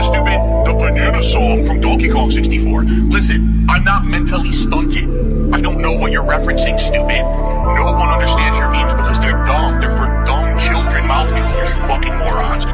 stupid? The banana song from Donkey Kong 64. Listen, I'm not mentally stunted. I don't know what you're referencing, stupid. No one understands your memes because they're dumb. They're for dumb children, mouth jewelers, you fucking morons.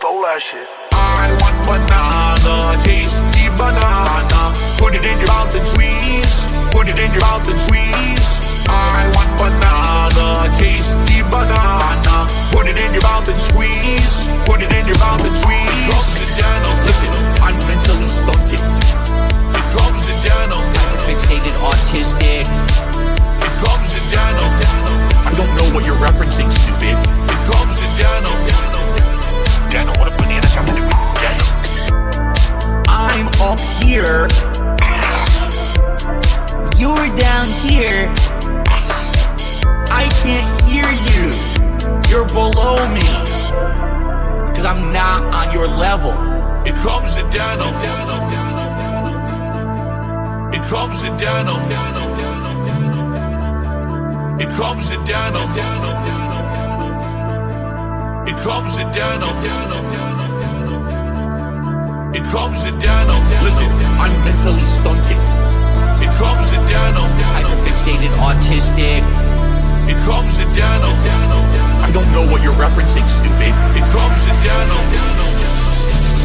Stole that shit. I want banana, tasty banana. Put it in your mouth and squeeze. Put it in your mouth and squeeze. I want banana, tasty banana. Put it in your mouth and squeeze. Put it in your mouth and squeeze. It comes in Dano. Listen, I'm mentally stunted. It comes in Dano. Fixated autistic. It comes in Dano. I don't know what you're referencing, stupid. It comes in Dano. Dano, what a banana sound to do with Dano. I'm up here. You're down here. I can't hear you. You're below me. Cause I'm not on your level. It comes in Dano. It comes in Dano. It comes in Dano. It comes in Dano. It comes in Dano. Listen, I'm mentally stunted. It comes in Dano. Hyperfixated autistic. It comes in Dano. I don't know what you're referencing, stupid. It comes in Dano.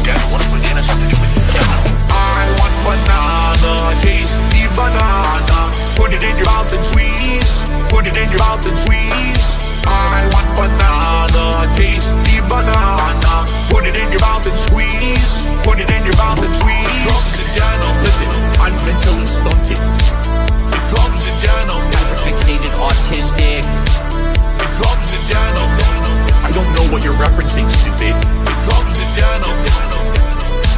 Dano, what a banana have to do with Dano? I want banana, tasty banana. Put it in your mouth and squeeze. Put it in your mouth and squeeze. I want banana, tasty banana. Put it in your mouth and squeeze. Put it in your mouth and squeeze. It comes in Dano. Listen, I'm mentally stunted. It comes in Dano. Hyperfixated autistic. It comes in Dano. I don't know what you're referencing, stupid. It comes in Dano.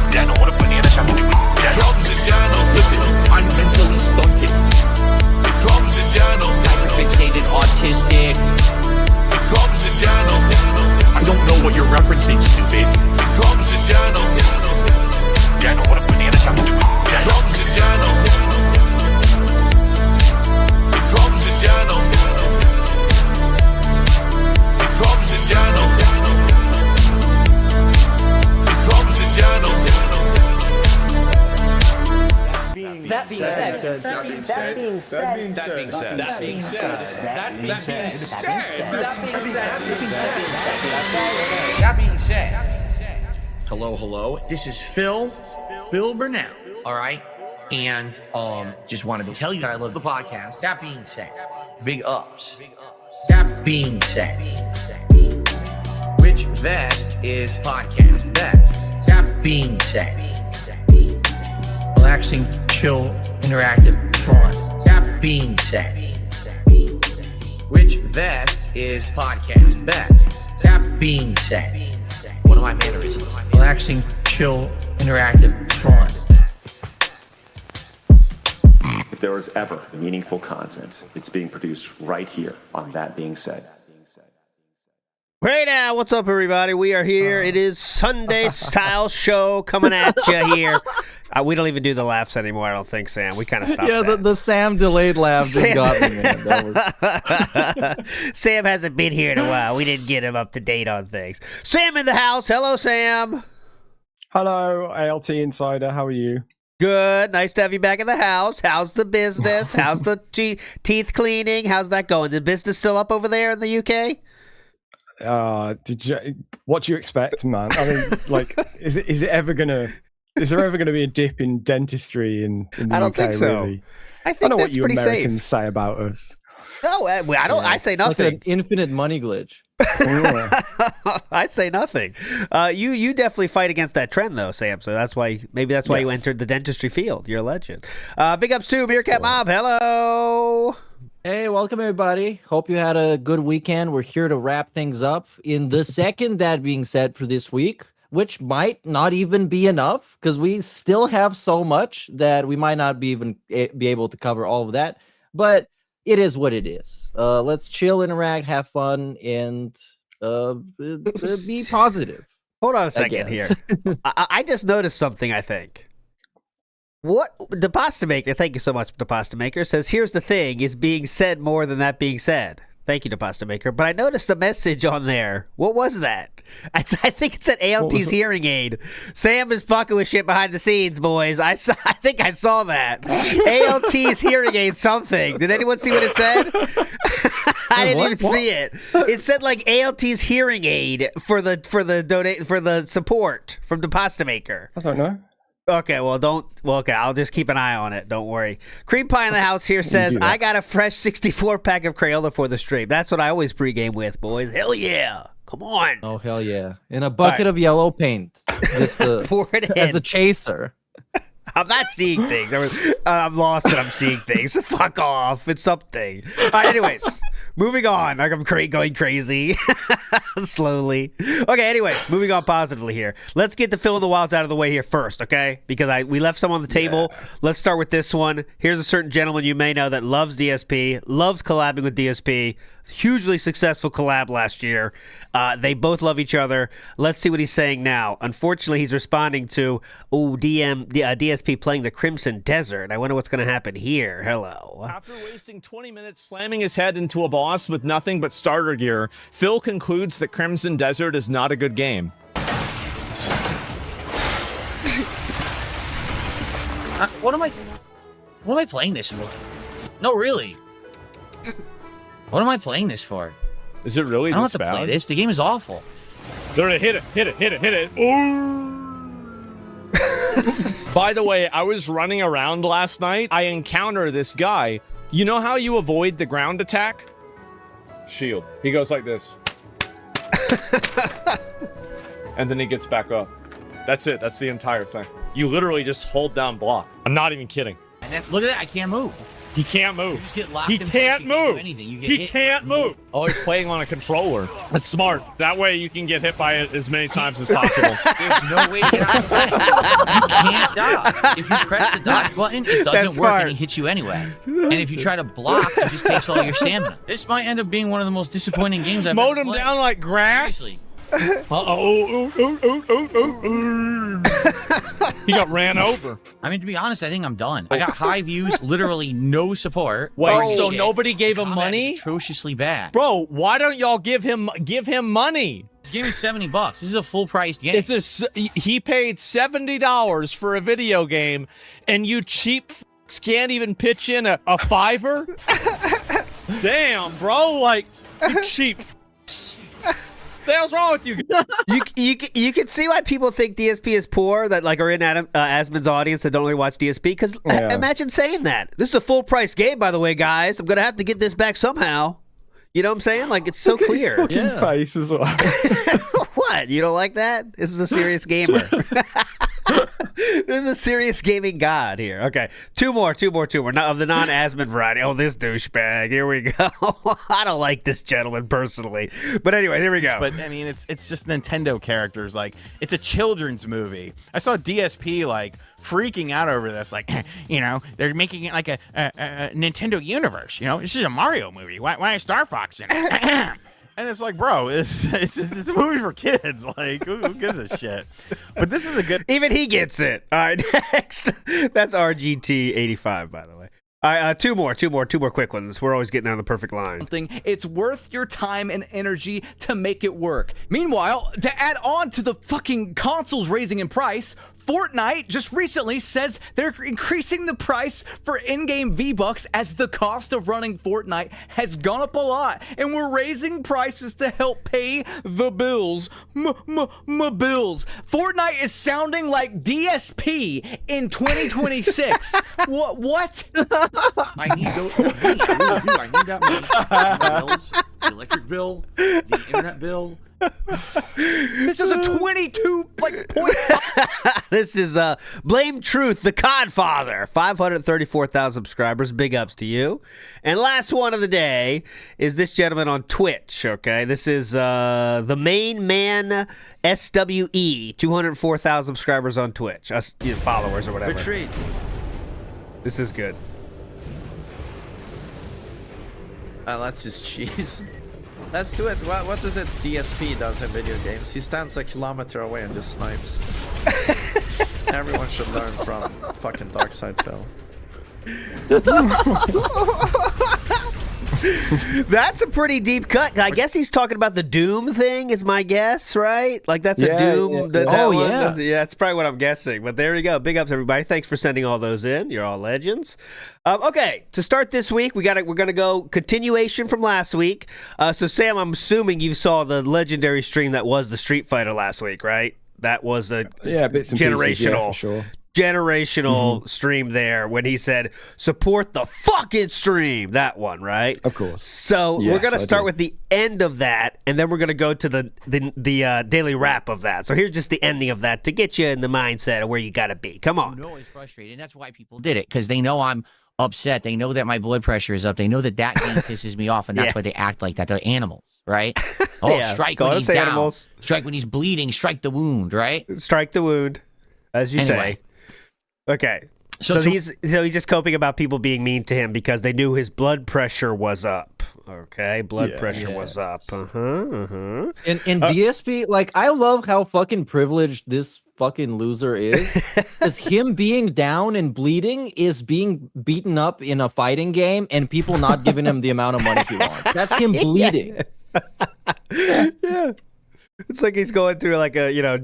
Dano, what a banana sound to do with Dano. It comes in Dano. Listen, I'm mentally stunted. It comes in Dano. Hyperfixated autistic. It comes in Dano. I don't know what you're referencing, stupid. It comes in Dano. Dano, what a banana sound to do with Dano. It comes in Dano. It comes in Dano. It comes in Dano. It comes in Dano. That being said, Hello. This is Phil Burnell. All right. And just wanted to tell you that I love the podcast. That being said, big ups. That being said, which vest is podcast best? That being said, relaxing, chill, interactive, fun. That being said, which vest is podcast best? That being said, one of my mannerisms. Relaxing, chill, interactive, fun. If there was ever meaningful content, it's being produced right here on That Being Said. Hey now, what's up, everybody? We are here. It is Sunday Style Show coming at you here. We don't even do the laughs anymore, I don't think, Sam. We kind of stopped that. The Sam delayed laugh just got me, man. That was... Sam hasn't been here in a while. We didn't get him up to date on things. Sam in the house. Hello, Sam. Hello, ALT Insider. How are you? Good. Nice to have you back in the house. How's the business? How's the teeth cleaning? How's that going? The business still up over there in the UK? What do you expect, man? I mean, like, is there ever gonna be a dip in dentistry in the UK? I don't think so. Really? I think know that's what you pretty Americans safe. say about us. No, I don't. I say nothing. Like an infinite money glitch. I say nothing. You definitely fight against that trend, though, Sam. So that's why you entered the dentistry field. You're a legend. Big ups to Meerkat Mob. Hello. Hey, welcome everybody. Hope you had a good weekend. We're here to wrap things up in the second That Being Said for this week, which might not even be enough because we still have so much that we might not be able to cover all of that. But it is what it is. Let's chill, interact, have fun, and be positive. Hold on a second here. I just noticed something, I think. What the pasta maker, thank you so much, the pasta maker, says here's the thing is being said more than that being said. Thank you to Pasta Maker. But I noticed the message on there. What was that? I think it said ALT's hearing aid. Sam is fucking with shit behind the scenes, boys. I think I saw that. ALT's hearing aid something. Did anyone see what it said? I didn't even see it. It said like ALT's hearing aid for the support from the Pasta Maker. I don't know. Okay, okay, I'll just keep an eye on it. Don't worry. Cream Pie in the house here says, I got a fresh 64 pack of Crayola for the stream. That's what I always pregame with, boys. Hell yeah. Come on. Oh, hell yeah. In a bucket of yellow paint. Just as a chaser. I'm not seeing things. I'm lost and I'm seeing things. Fuck off. It's something. All right, anyways, moving on. Like I'm going crazy. Slowly. Okay, anyways, moving on positively here. Let's get the Fill in the Wilds out of the way here first, okay? Because we left some on the table. Yeah. Let's start with this one. Here's a certain gentleman you may know that loves DSP, loves collabing with DSP. Hugely successful collab last year. They both love each other. Let's see what he's saying now. Unfortunately, he's responding to DSP playing the Crimson Desert. I wonder what's going to happen here. Hello. After wasting 20 minutes slamming his head into a boss with nothing but starter gear, Phil concludes that Crimson Desert is not a good game. What am I playing this for? No, really. What am I playing this for? Is it really I don't this have to bad? play this. The game is awful. There, hit it. Ooh. By the way, I was running around last night. I encounter this guy. You know how you avoid the ground attack? Shield. He goes like this. And then he gets back up. That's it. That's the entire thing. You literally just hold down block. I'm not even kidding. And then, look at that. I can't move. He can't move. You just get locked He in place, can't you can't do move. anything. You get He hit. can't move. Oh, he's playing on a controller. That's smart. That way you can get hit by it as many times as possible. There's no way to get out of that. You can't dodge. If you press the dodge button, it doesn't That's work smart. and it hits you anyway. And if you try to block, it just takes all your stamina. This might end up being one of the most disappointing games I've Mowed ever him played. down like grass. Seriously. He got ran over. I mean, to be honest, I think I'm done. I got high views, literally no support. Wait, Holy so shit. nobody gave him Combat is money? atrociously bad. Bro, why don't y'all give him money? This game is $70. This is a full-priced game. He paid $70 for a video game, and you cheap can't even pitch in a $5. Damn, bro, like you cheap. What the hell's wrong with you? You can see why people think DSP is poor that like are in Asmon's audience that don't really watch DSP because imagine saying that. This is a full price game, by the way, guys. I'm gonna have to get this back somehow. You know what I'm saying? Like it's so Look at clear. his fucking face as well. What? You don't like that? This is a serious gamer. This is a serious gaming god here. Okay, two more. Not of the non-Asmon variety. Oh, this douchebag. Here we go. I don't like this gentleman personally, but anyway, here we go. But I mean, it's just Nintendo characters. Like it's a children's movie. I saw DSP like freaking out over this. Like, you know, they're making it like a Nintendo universe. You know, this is a Mario movie. Why is Star Fox in it? And it's like, bro, it's a movie for kids. Like, who gives a shit? But this is a good. Even he gets it. All right, next. That's RGT85, by the way. All right, two more quick ones. We're always getting on the perfect line. It's worth your time and energy to make it work. Meanwhile, to add on to the fucking consoles raising in price, Fortnite just recently says they're increasing the price for in-game V-Bucks as the cost of running Fortnite has gone up a lot, and we're raising prices to help pay the bills. Bills. Fortnite is sounding like DSP in 2026. What? I need those. I need that money. The bills, the electric bill, the internet bill. This is a 22 point. This is Blame Truth, the Codfather. 534,000 subscribers. Big ups to you. And last one of the day is this gentleman on Twitch. Okay, this is the main man SWE. 204,000 subscribers on Twitch. Us followers or whatever. Retreat. This is good. That's just cheese. Let's do it. What is it DSP does in video games? He stands a kilometer away and just snipes. Everyone should learn from fucking Darkside Phil. That's a pretty deep cut. I guess he's talking about the Doom thing, is my guess, right? Like that's a Doom. Yeah. Yeah, that's probably what I'm guessing. But there you go. Big ups, everybody. Thanks for sending all those in. You're all legends. Okay, to start this week, we're gonna go continuation from last week. So Sam, I'm assuming you saw the legendary stream that was the Street Fighter last week, right? That was a bits and generational. pieces, for sure. Generational stream there when he said support the fucking stream, that one, right? Of course. So Yes, we're gonna I start do. with the end of that, and then we're gonna go to the daily wrap of that. So here's just the ending of that to get you in the mindset of where you gotta be. Come on. You know it's frustrating. And that's why people did it, because they know I'm upset. They know that my blood pressure is up. They know that game pisses me off, and that's why they act like that. They're animals, right? Oh, Yeah, strike go when on, he's say down. animals. Strike when he's bleeding. Strike the wound, right? Strike the wound, as you Anyway. say. Okay. So So to- he's just coping about people being mean to him because they knew his blood pressure was up. Okay, blood pressure was up. In DSP, like, I love how fucking privileged this fucking loser is. Because him being down and bleeding is being beaten up in a fighting game and people not giving him the amount of money he wants. That's him bleeding. Yeah. It's like he's going through like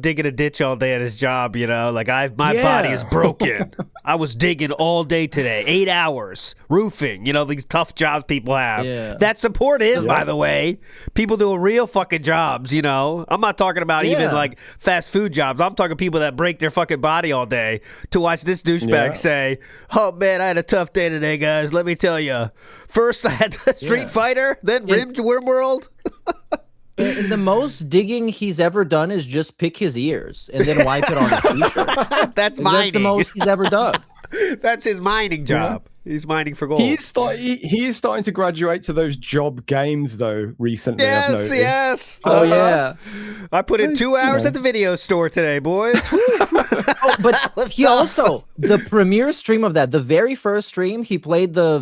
digging a ditch all day at his job, like my body is broken. I was digging all day today, 8 hours, roofing, these tough jobs people have. Yeah. That support him, by the way. People doing real fucking jobs, I'm not talking about even like fast food jobs. I'm talking people that break their fucking body all day to watch this douchebag say, "Oh man, I had a tough day today, guys. Let me tell you. First I had Street Fighter, then RimWorld." And the most digging he's ever done is just pick his ears and then wipe it on his t-shirt. That's Like, mining. that's the most he's ever done. That's his mining job. He's mining for gold. He is starting to graduate to those job games though. Recently, I've noticed. Yes. Oh yeah. I put in 2 hours at the video store today, boys. Oh, but he also, the premiere stream of that, the very first stream, he played the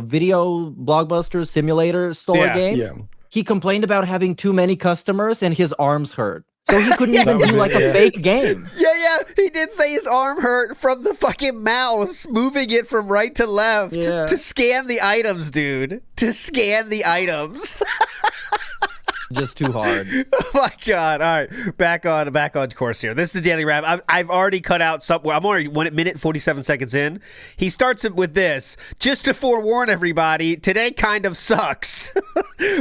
video Blockbuster simulator store game. Yeah. He complained about having too many customers and his arms hurt. So he couldn't even do like a fake game. Yeah. He did say his arm hurt from the fucking mouse, moving it from right to left to scan the items, dude. To scan the items. Just too hard. Oh my god! All right, back on course here. This is the daily wrap. I've already cut out somewhere. I'm already 1 minute 47 seconds in. He starts it with this, just to forewarn everybody. Today kind of sucks,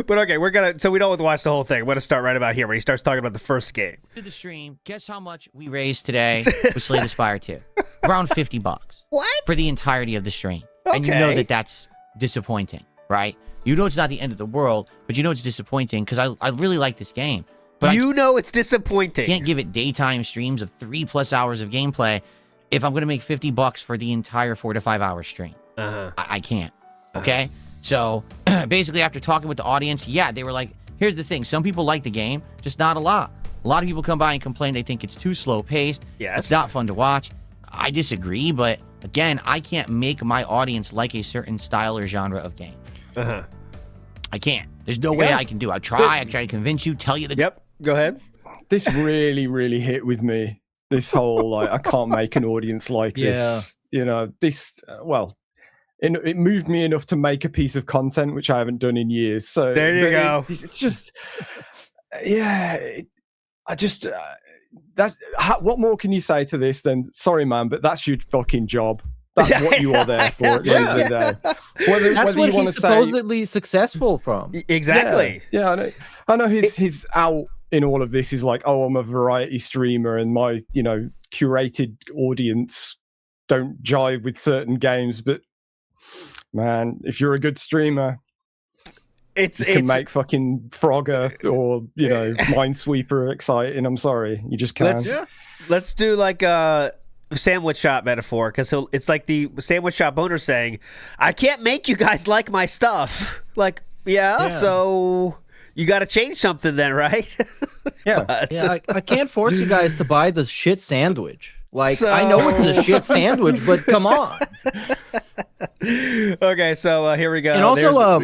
but okay, so we don't have to watch the whole thing. I'm gonna start right about here where he starts talking about the first game. To the stream, guess how much we raised today with Slay the Spire 2? Around $50. What? For the entirety of the stream. And you know that's disappointing, right? You know it's not the end of the world, but you know it's disappointing because I really like this game. But it's disappointing. I can't give it daytime streams of 3+ hours of gameplay if I'm going to make $50 for the entire 4 to 5 hour stream. I can't. Okay? So basically, after talking with the audience, they were like, here's the thing. Some people like the game, just not a lot. A lot of people come by and complain they think it's too slow paced. Yes. It's not fun to watch. I disagree, but again, I can't make my audience like a certain style or genre of game. I can't. There's no way I can do it. I try to convince you, tell you the... Yep, go ahead. This really, really hit with me. This whole, like, I can't make an audience like this. It moved me enough to make a piece of content, which I haven't done in years. So there you go. It's just... what more can you say to this than, sorry, man, but that's your fucking job. That's what you are there for at the end of the day. That's what he's supposedly successful from. Exactly. Yeah, I know his out in all of this is like, oh, I'm a variety streamer and my, curated audience don't jive with certain games. But man, if you're a good streamer, you can make fucking Frogger or, Minesweeper exciting. I'm sorry. You just can't. Let's do like a sandwich shop metaphor, because it's like the sandwich shop owner saying, I can't make you guys like my stuff. Like, so you got to change something then, right? I can't force you guys to buy the shit sandwich. Like, I know it's a shit sandwich, but come on. Okay, so here we go. And also,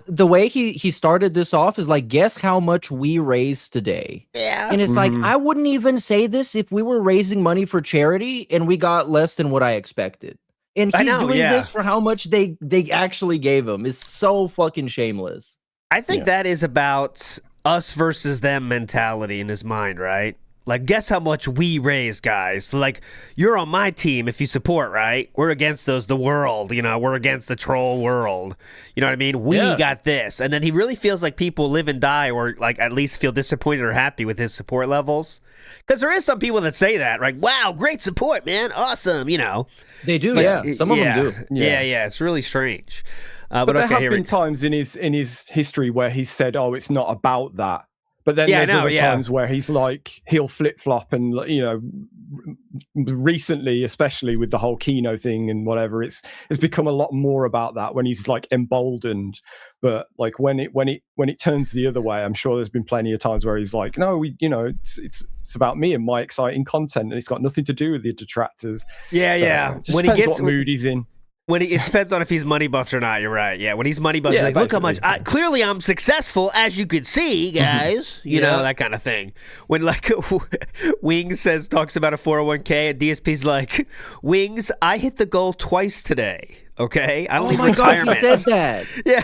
the way he started this off is like, guess how much we raised today. Yeah. And it's like, I wouldn't even say this if we were raising money for charity and we got less than what I expected. And I he's know, doing yeah. this for how much they actually gave him. It's so fucking shameless. I think that is about us versus them mentality in his mind, right? Like, guess how much we raise, guys. Like, you're on my team if you support, right? We're against the world, you know, we're against the troll world. You know what I mean? We got this. And then he really feels like people live and die or, like, at least feel disappointed or happy with his support levels. Because there is some people that say that, right? Wow, great support, man. Awesome, you know. They do, yeah. Some of them do. Yeah, it's really strange. But there have been times in his history where he's said, "Oh, it's not about that." But then there's other times where he's like, he'll flip flop, and you know, recently, especially with the whole Kino thing and whatever, it's become a lot more about that when he's like emboldened. But like when it turns the other way, I'm sure there's been plenty of times where he's like, "No, it's about me and my exciting content, and it's got nothing to do with the detractors." Yeah. Just when he gets what mood he's in. It depends on if he's money buffed or not. You're right. Yeah, when he's money buffed, he's like, look how much. Clearly, I'm successful, as you could see, guys. You know, that kind of thing. When like Wings talks about a 401k, and DSP's like, Wings, I hit the goal twice today. Okay, I don't need retirement. God, he said that. Yeah.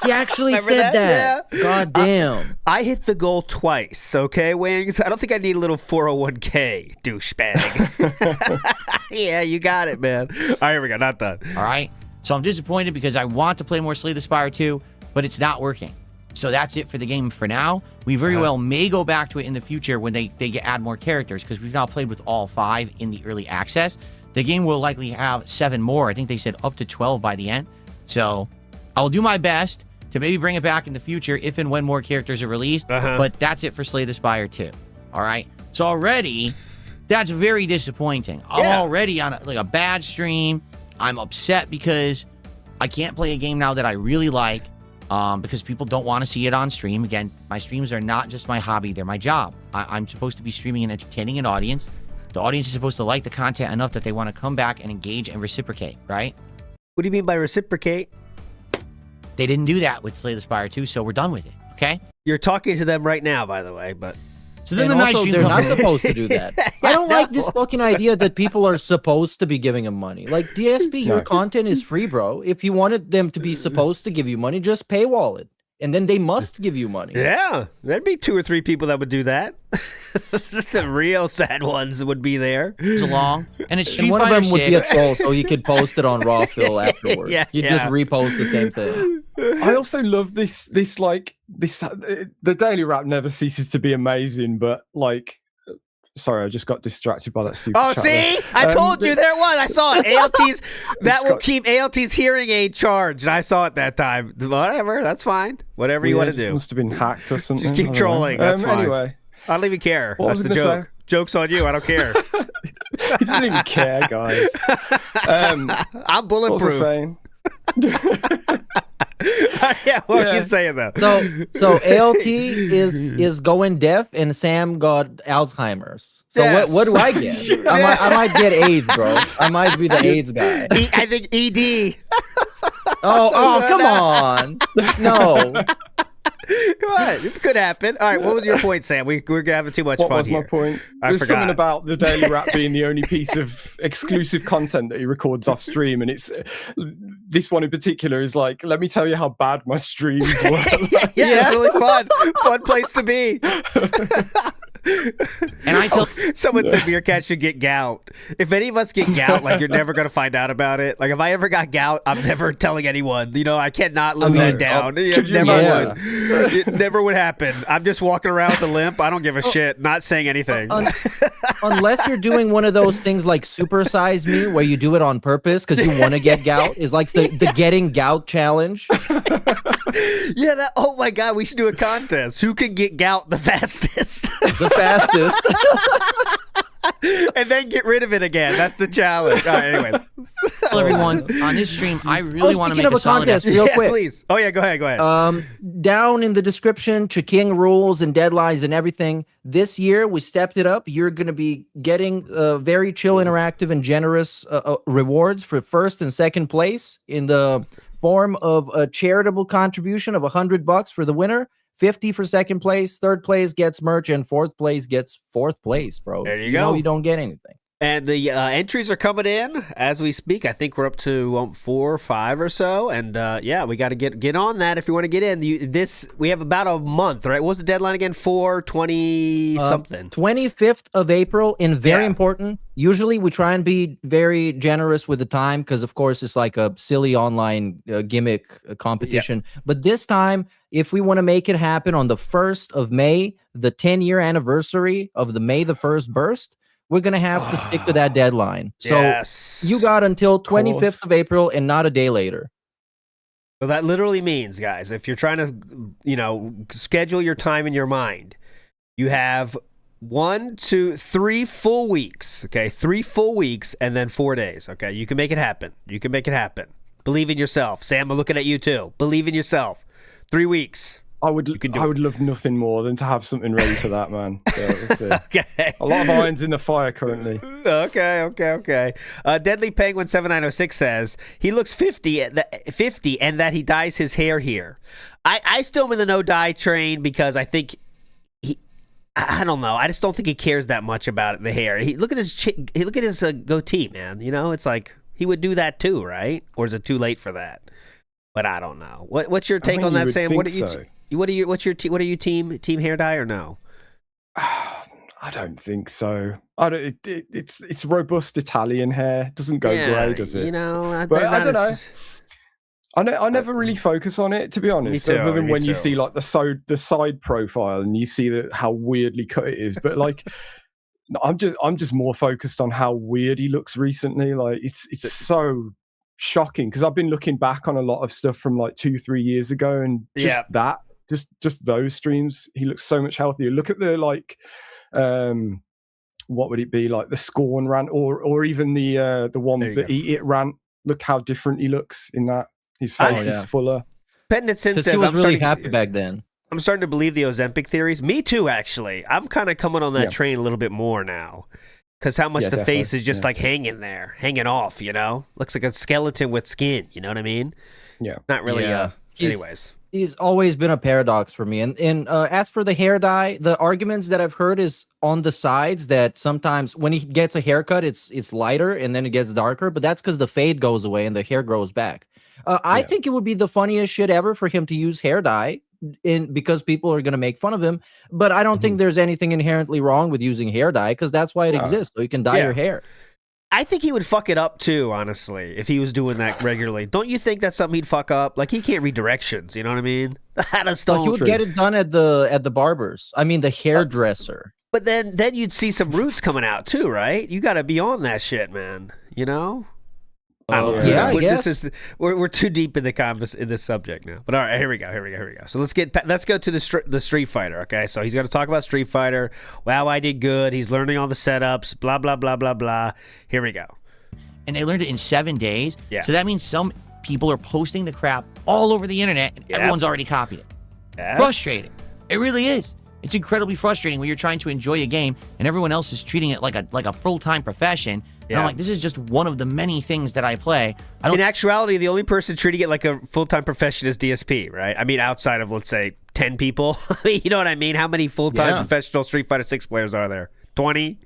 He actually said that. Yeah. God damn. I hit the goal twice, okay, Wings? I don't think I need a little 401k, douchebag. Yeah, you got it, man. All right, here we go. Not done. All right. So I'm disappointed because I want to play more Slay the Spire 2, but it's not working. So that's it for the game for now. We very well may go back to it in the future when they add more characters, because we've now played with all 5 in the early access. The game will likely have 7 more. I think they said up to 12 by the end. So I'll do my best to maybe bring it back in the future if and when more characters are released. But that's it for Slay the Spire 2. All right? So already, that's very disappointing. I'm already on a bad stream. I'm upset because I can't play a game now that I really like because people don't want to see it on stream. Again, my streams are not just my hobby. They're my job. I'm supposed to be streaming and entertaining an audience. The audience is supposed to like the content enough that they want to come back and engage and reciprocate, right? What do you mean by reciprocate? They didn't do that with Slay the Spire 2, so we're done with it, okay? You're talking to them right now, by the way, but... So then and the also, night they're not supposed to do that. I don't like this fucking idea that people are supposed to be giving them money. Like, DSP, your content is free, bro. If you wanted them to be supposed to give you money, just paywall it. And then they must give you money. Yeah, there'd be 2 or 3 people that would do that. The real sad ones would be there. It's long, and it's Street and one Fighter of them would be a 6. troll, so you could post it on Raw Phil afterwards. You just repost the same thing. I also love this. The Daily Wrap never ceases to be amazing, but like. Sorry, I just got distracted by that super chat. Oh, see? I told you there was. I saw it. ALT's, that will keep ALT's hearing aid charged. I saw it that time. Whatever, that's fine. Whatever you want to do. Must have been hacked or something. Just keep trolling. That's fine. Anyway. I don't even care. What That's was the I gonna joke. Joke's on you. I don't care. He doesn't even care, guys. I'm bulletproof. What was I saying? What are you saying though? So ALT is going deaf and Sam got Alzheimer's. So what do I get? I might get AIDS, bro. I might be the AIDS guy. I think ED. Oh, come on. No. What? It could happen. All right, what was your point, Sam? We're having too much fun What was here. my point? I There's forgot. something about the Daily Wrap being the only piece of exclusive content that he records off stream, and it's this one in particular is like, let me tell you how bad my streams were. It's really fun place to be. And I tell someone said Meerkat should get gout. If any of us get gout, like you're never gonna find out about it. Like if I ever got gout, I'm never telling anyone. You know, I cannot live that down. It never would. It never would happen. I'm just walking around with a limp. I don't give a shit. Not saying anything. Unless you're doing one of those things like Supersize Me, where you do it on purpose because you want to get gout, is like the getting gout challenge. Yeah, that. Oh my god, we should do a contest. Who can get gout the fastest? The fastest. And then get rid of it again. That's the challenge. All right, anyways. Tell everyone on this stream, I really want to make a solid contest real quick. Please. Oh yeah, go ahead. Down in the description, CHKING rules and deadlines and everything. This year we stepped it up. You're going to be getting very chill, interactive, and generous rewards for first and second place in the form of a charitable contribution of $100 for the winner. 50 for second place, third place gets merch, and fourth place gets fourth place, bro. There you go. You don't get anything. And the entries are coming in as we speak. I think we're up to 4 or 5 or so. And yeah, we got to get on that if you want to get in. We have about a month, right? What's the deadline again? 4/20 something. 25th of April, and very important. Usually we try and be very generous with the time because, of course, it's like a silly online gimmick competition. But this time, if we want to make it happen on the 1st of May, the 10-year anniversary of the May the 1st burst, we're going to have to stick to that deadline. So you got until 25th of April and not a day later. So that literally means, guys, if you're trying to, schedule your time in your mind, you have 1, 2, 3 full weeks. Okay, 3 full weeks and then 4 days. Okay, you can make it happen. You can make it happen. Believe in yourself. Sam, I'm looking at you too. Believe in yourself. 3 weeks. I would love nothing more than to have something ready for that, man. Yeah, we'll see. Okay. A lot of irons in the fire currently. Okay. Deadly Penguin 7906 says he looks 50 and that he dyes his hair here. I still am in the no dye train because I think I don't know. I just don't think he cares that much about the hair. Look at his goatee, man. It's like he would do that too, right? Or is it too late for that? But I don't know. What's your take on that, Sam? What are you team hair dye or no? I don't think so. It's robust Italian hair. It doesn't go grey, does it? But I don't know. I never really focus on it, to be honest. Other than when you see like the side profile and you see how weirdly cut it is. But like, I'm just more focused on how weird he looks recently. Like it's so shocking because I've been looking back on a lot of stuff from like 2-3 years ago, and just those streams, he looks so much healthier. Look at the like, what would it be like the Scorn rant, or even the one the Eat It rant. Look how different he looks in that. His face is fuller. Because he was really happy back then. I'm starting to believe the Ozempic theories. Me too, actually. I'm kind of coming on that train a little bit more now. Because how much the face is just like hanging there, hanging off, Looks like a skeleton with skin, you know what I mean? Yeah. Not really, anyways. He's always been a paradox for me. And as for the hair dye, the arguments that I've heard is on the sides that sometimes when he gets a haircut, it's lighter and then it gets darker, but that's because the fade goes away and the hair grows back. I think it would be the funniest shit ever for him to use hair dye because people are going to make fun of him. But I don't think there's anything inherently wrong with using hair dye because that's why it exists. So you can dye your hair. I think he would fuck it up too, honestly, if he was doing that regularly. Don't you think that's something he'd fuck up? Like, he can't read directions, you know what I mean? He would get it done at the barbers. I mean, the hairdresser. But then you'd see some roots coming out too, right? You got to be on that shit, man. I guess. We're too deep in this subject now. But all right, here we go. So let's go to the Street Fighter. Okay, so he's going to talk about Street Fighter. Wow, I did good. He's learning all the setups. Blah blah blah blah blah. Here we go. And they learned it in 7 days. Yeah. So that means some people are posting the crap all over the internet, and everyone's already copied it. Yes. Frustrating. It really is. It's incredibly frustrating when you're trying to enjoy a game and everyone else is treating it like a full-time profession. And I'm like, this is just one of the many things that I play. In actuality, the only person treating it like a full-time profession is DSP, right? I mean, outside of, let's say, 10 people. You know what I mean? How many full-time professional Street Fighter 6 players are there? 20?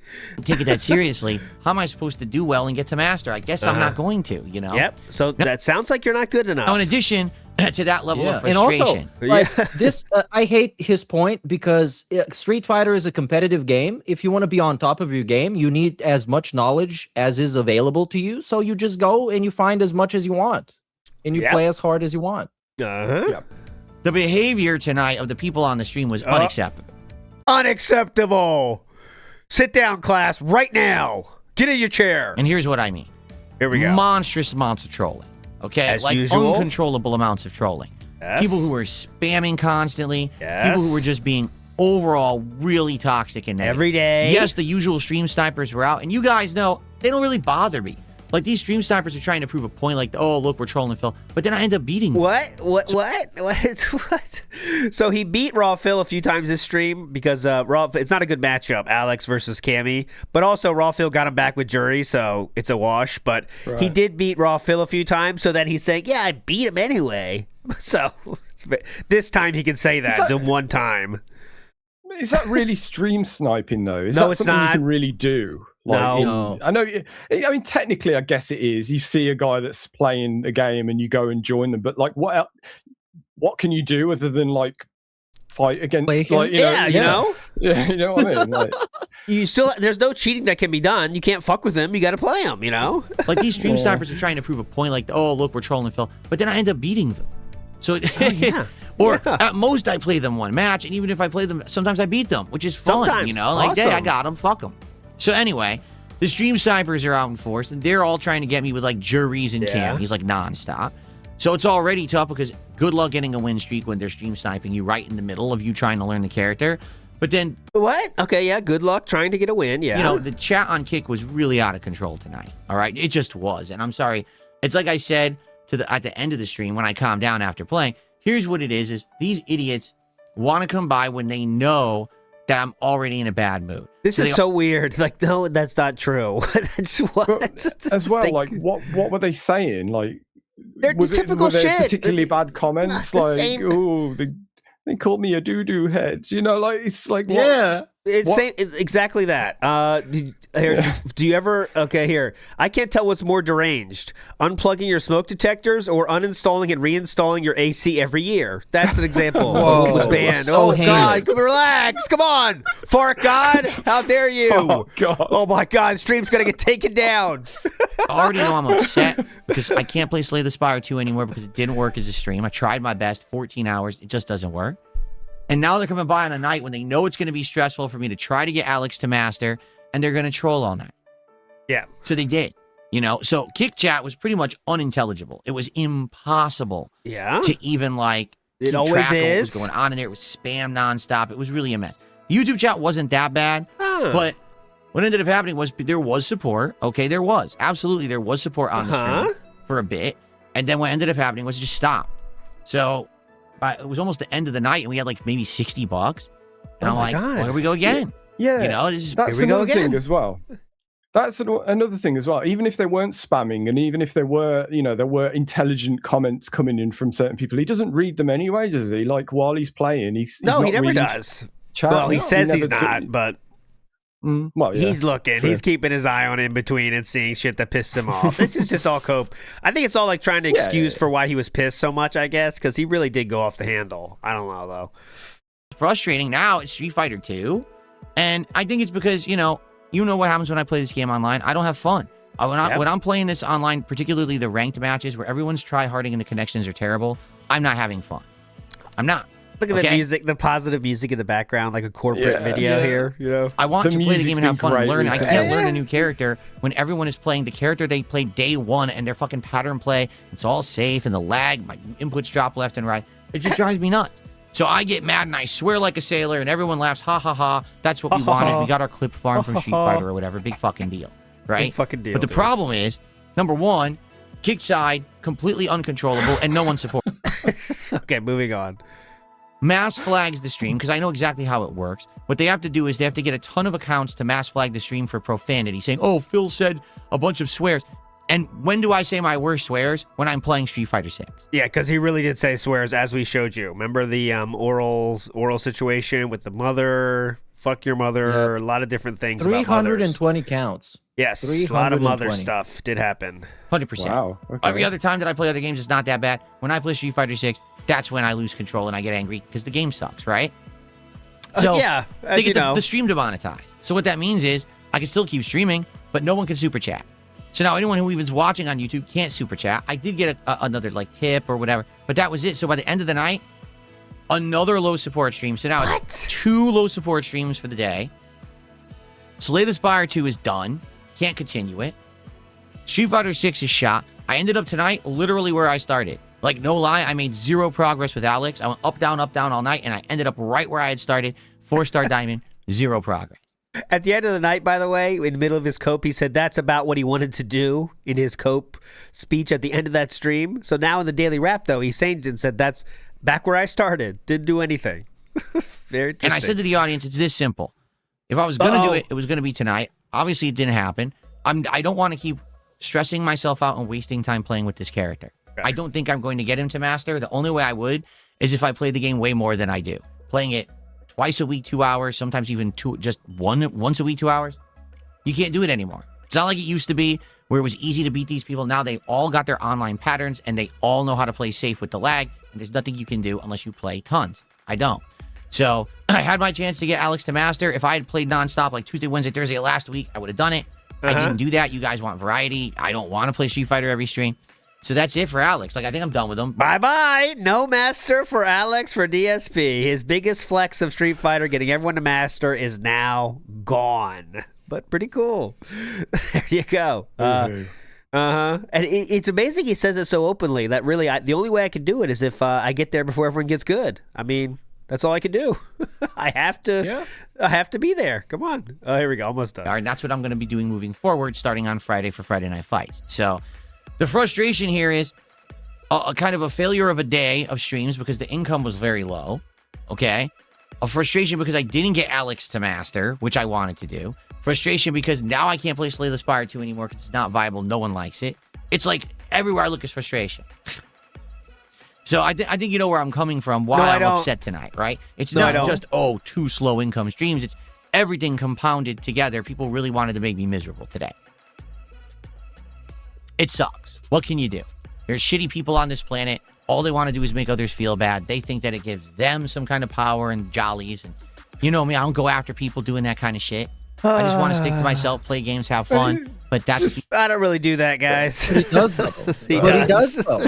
Take it that seriously. How am I supposed to do well and get to master? I guess I'm not going to, Yep. So that sounds like you're not good enough. Now, in addition to that level of frustration. And also, this, I hate his point because Street Fighter is a competitive game. If you want to be on top of your game, you need as much knowledge as is available to you. So you just go and you find as much as you want. And you play as hard as you want. Yep. The behavior tonight of the people on the stream was unacceptable. Unacceptable! Sit down, class, right now. Get in your chair. And here's what I mean. Here we go. Monstrous amounts of trolling. Okay? As usual. Uncontrollable amounts of trolling. Yes. People who are spamming constantly. Yes. People who are just being overall really toxic and negative. Every day. Yes, the usual stream snipers were out. And you guys know, they don't really bother me. Like, these stream snipers are trying to prove a point, like, oh, look, we're trolling Phil. But then I end up beating them. What? So he beat Raw Phil a few times this stream because it's not a good matchup, Alex versus Cammy. But also, Raw Phil got him back with Jury, so it's a wash. But he did beat Raw Phil a few times, so then he's saying, yeah, I beat him anyway. So this time he can say that the one time. Is that really stream sniping, though? Is No, that it's something not. you can really do? No. I know. I mean, technically, I guess it is. You see a guy that's playing a game and you go and join them, but like, what can you do other than like fight against? Like, you know, you know what I mean? Like, you still, there's no cheating that can be done. You can't fuck with them. You got to play them. You know, like these stream snipers are trying to prove a point. Like, oh look, we're trolling Phil, but then I end up beating them. So, or at most I play them one match, and even if I play them, sometimes I beat them, which is fun. Sometimes. You know, like, Awesome. hey, I got them, fuck them. So anyway, the stream snipers are out in force, and they're all trying to get me with like juries and he's like nonstop. So it's already tough because good luck getting a win streak when they're stream sniping you right in the middle of you trying to learn the character. But then what? Okay, yeah, good luck trying to get a win. Yeah, you know, the chat on Kick was really out of control tonight. All right, it just was, and I'm sorry. It's like I said at the end of the stream when I calmed down after playing. Here's what it is these idiots want to come by when they know that I'm already in a bad mood. This is so weird. Like, no, that's not true. That's what. As well, like, what were they saying? Like, they're typical were they shit. Particularly bad comments, like, oh, they called me a doo-doo head. You know, like, it's like, what? It's exactly that. Do you ever? Okay, here. I can't tell what's more deranged: unplugging your smoke detectors or uninstalling and reinstalling your AC every year. That's an example. Whoa, of what was banned. so God, relax. Come on, Fart God. How dare you? Oh God. Oh my God, stream's gonna get taken down. I already know I'm upset because I can't play Slay the Spire 2 anymore because it didn't work as a stream. I tried my best, 14 hours. It just doesn't work. And now they're coming by on a night when they know it's going to be stressful for me to try to get Alex to master, and they're going to troll all night. Yeah. So they did, you know? So Kick Chat was pretty much unintelligible. It was impossible to even, like, keep track of what was going on in there. It was spam nonstop. It was really a mess. The YouTube chat wasn't that bad, but what ended up happening was there was support. Okay, there was. Absolutely, there was support on the stream for a bit. And then what ended up happening was it just stopped. So it was almost the end of the night, and we had like maybe $60. And I'm like, well, here we go again. Yeah, you know, that's another thing as well. That's another thing as well. Even if they weren't spamming, and even if there were, you know, there were intelligent comments coming in from certain people, he doesn't read them anyway, does he? Like while he's playing, he's no, not he never reading does. Chat. Well, he says he's never not, but. Well, yeah, he's looking. true. He's keeping his eye on in between and seeing shit that pisses him off. This is just all cope. I think it's all like trying to excuse for why he was pissed so much, I guess, because he really did go off the handle. I don't know, though. Frustrating. Now it's Street Fighter 2. And I think it's because, you know what happens when I play this game online? I don't have fun. When I'm playing this online, particularly the ranked matches where everyone's try-harding and the connections are terrible, I'm not having fun. I'm not. Look at the music, the positive music in the background, like a corporate video here. You know, I want to play the game and have fun and learn. I can't learn a new character when everyone is playing the character they played day one and their fucking pattern play. It's all safe and the lag, my inputs drop left and right. It just drives me nuts. So I get mad and I swear like a sailor and everyone laughs, ha ha ha. That's what we wanted. We got our clip farm from Street Fighter or whatever. Big fucking deal, right? Big fucking deal. But the problem is, number one, kick side, completely uncontrollable and no one supports. Okay, moving on. Mass flags the stream because I know exactly how it works. What they have to do is they have to get a ton of accounts to mass flag the stream for profanity, saying, oh, Phil said a bunch of swears. And when do I say my worst swears? When I'm playing Street Fighter 6. Yeah, because he really did say swears, as we showed you. Remember the oral situation with the mother, fuck your mother, a lot of different things. 320 counts. Yes, a lot of mother stuff did happen. 100%. Wow. Okay. Every other time that I play other games, it's not that bad. When I play Street Fighter 6, that's when I lose control and I get angry because the game sucks, right? So yeah, they get the stream demonetized. So what that means is I can still keep streaming, but no one can super chat. So now anyone who even's watching on YouTube can't super chat. I did get another like tip or whatever, but that was it. So by the end of the night, another low support stream. So now it's 2 low support streams for the day. Slay the Spire 2 is done. Can't continue it. Street Fighter 6 is shot. I ended up tonight literally where I started. Like, no lie, I made 0 progress with Alex. I went up, down, all night, and I ended up right where I had started. 4-star diamond, 0 progress. At the end of the night, by the way, in the middle of his cope, he said that's about what he wanted to do in his cope speech at the end of that stream. So now in the daily wrap, though, he changed and said that's back where I started. Didn't do anything. Very interesting. And I said to the audience, it's this simple. If I was going to do it, it was going to be tonight. Obviously, it didn't happen. I don't want to keep stressing myself out and wasting time playing with this character. Right. I don't think I'm going to get him to master. The only way I would is if I played the game way more than I do. Playing it twice a week, 2 hours, sometimes even once a week, 2 hours. You can't do it anymore. It's not like it used to be where it was easy to beat these people. Now they all got their online patterns and they all know how to play safe with the lag. And there's nothing you can do unless you play tons. I don't. So I had my chance to get Alex to master. If I had played nonstop like Tuesday, Wednesday, Thursday last week, I would have done it. I didn't do that. You guys want variety. I don't want to play Street Fighter every stream. So that's it for Alex. Like, I think I'm done with him. Bye-bye. No master for Alex for DSP. His biggest flex of Street Fighter, getting everyone to master, is now gone. But pretty cool. There you go. And it's amazing he says it so openly that really the only way I can do it is if I get there before everyone gets good. I mean, that's all I can do. I have to be there. Come on. Oh, here we go. Almost done. All right, that's what I'm going to be doing moving forward, starting on Friday for Friday Night Fights. So the frustration here is a kind of a failure of a day of streams because the income was very low. Okay. A frustration because I didn't get Alex to master, which I wanted to do. Frustration because now I can't play Slay the Spire 2 anymore because it's not viable. No one likes it. It's like everywhere I look is frustration. So I think you know where I'm coming from, why I'm upset tonight, right? It's not just, 2 slow income streams. It's everything compounded together. People really wanted to make me miserable today. It sucks. What can you do? There's shitty people on this planet. All they want to do is make others feel bad. They think that it gives them some kind of power and jollies. And you know me, I don't go after people doing that kind of shit. I just want to stick to myself, play games, have fun. But that's I don't really do that, guys. He does though. He does though.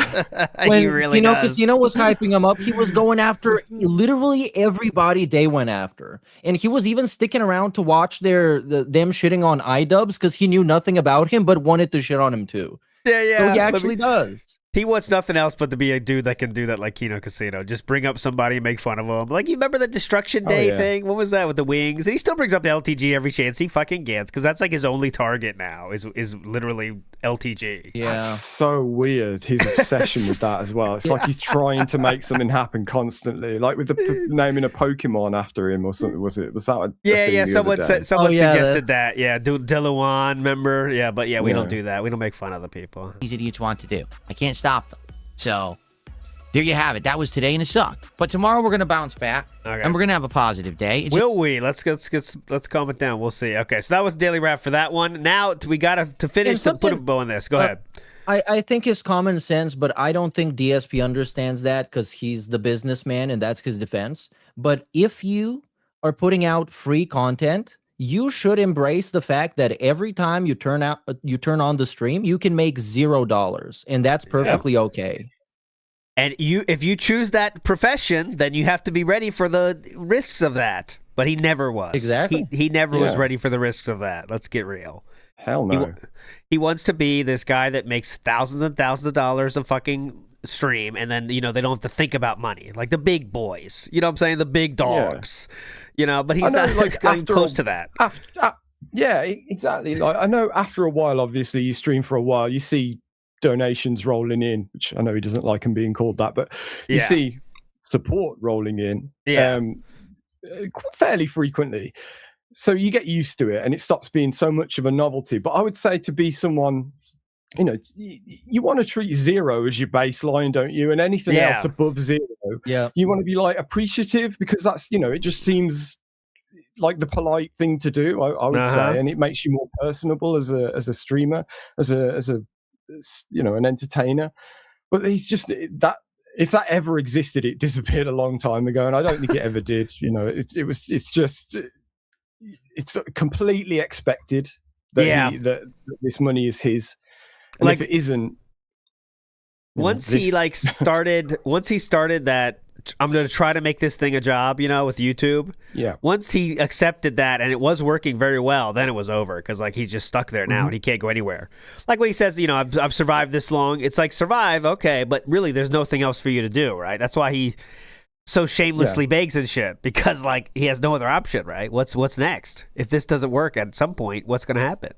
When he really does. Casino was hyping him up, he was going after literally everybody they went after, and he was even sticking around to watch them shitting on iDubbbz because he knew nothing about him but wanted to shit on him too. Yeah. So he actually does. He wants nothing else but to be a dude that can do that like Kino Casino. Just bring up somebody and make fun of them. Like, you remember the Destruction Day thing? What was that with the wings? And he still brings up the LTG every chance he fucking gets because that's like his only target now is literally LTG. Yeah. That's so weird, his obsession with that as well. It's like he's trying to make something happen constantly. Like with the naming a Pokemon after him or something, was that Yeah, someone suggested that. Yeah, Deluan, remember? Yeah, but we don't do that. We don't make fun of the people. these idiots want to do. I can't stop them. So there you have it. That was today and it sucked. But tomorrow we're going to bounce back and we're going to have a positive day. Will we? Let's calm it down. We'll see. Okay, so that was daily wrap for that one. Now we got to finish to put a bow on this. Go ahead. I think it's common sense, but I don't think DSP understands that because he's the businessman and that's his defense. But if you are putting out free content, you should embrace the fact that every time you turn on the stream, you can make $0, and that's perfectly okay. And if you choose that profession, then you have to be ready for the risks of that. But he never was. Exactly. He never was ready for the risks of that. Let's get real. Hell no. He wants to be this guy that makes thousands and thousands of dollars a fucking stream, and then, they don't have to think about money. Like the big boys. You know what I'm saying? The big dogs. But he's not getting close to that. Yeah, exactly. Like, I know after a while, obviously, you stream for a while, you see donations rolling in, which I know he doesn't like him being called that, but you see support rolling in fairly frequently. So you get used to it and it stops being so much of a novelty. But I would say to be someone, you want to treat 0 as your baseline, don't you? And anything else above 0, you want to be like appreciative because that's, it just seems like the polite thing to do, I would say. And it makes you more personable as a streamer, as a an entertainer. But he's just that. If that ever existed, it disappeared a long time ago, and I don't think it ever did. It's completely expected that this money is his. And if it isn't, once he started that, I'm going to try to make this thing a job, with YouTube. Yeah. Once he accepted that and it was working very well, then it was over because he's just stuck there now and he can't go anywhere. Like when he says, I've survived this long. It's like survive, okay, but really there's nothing else for you to do, right? That's why he so shamelessly begs and shit because he has no other option, right? What's next? If this doesn't work at some point, what's going to happen?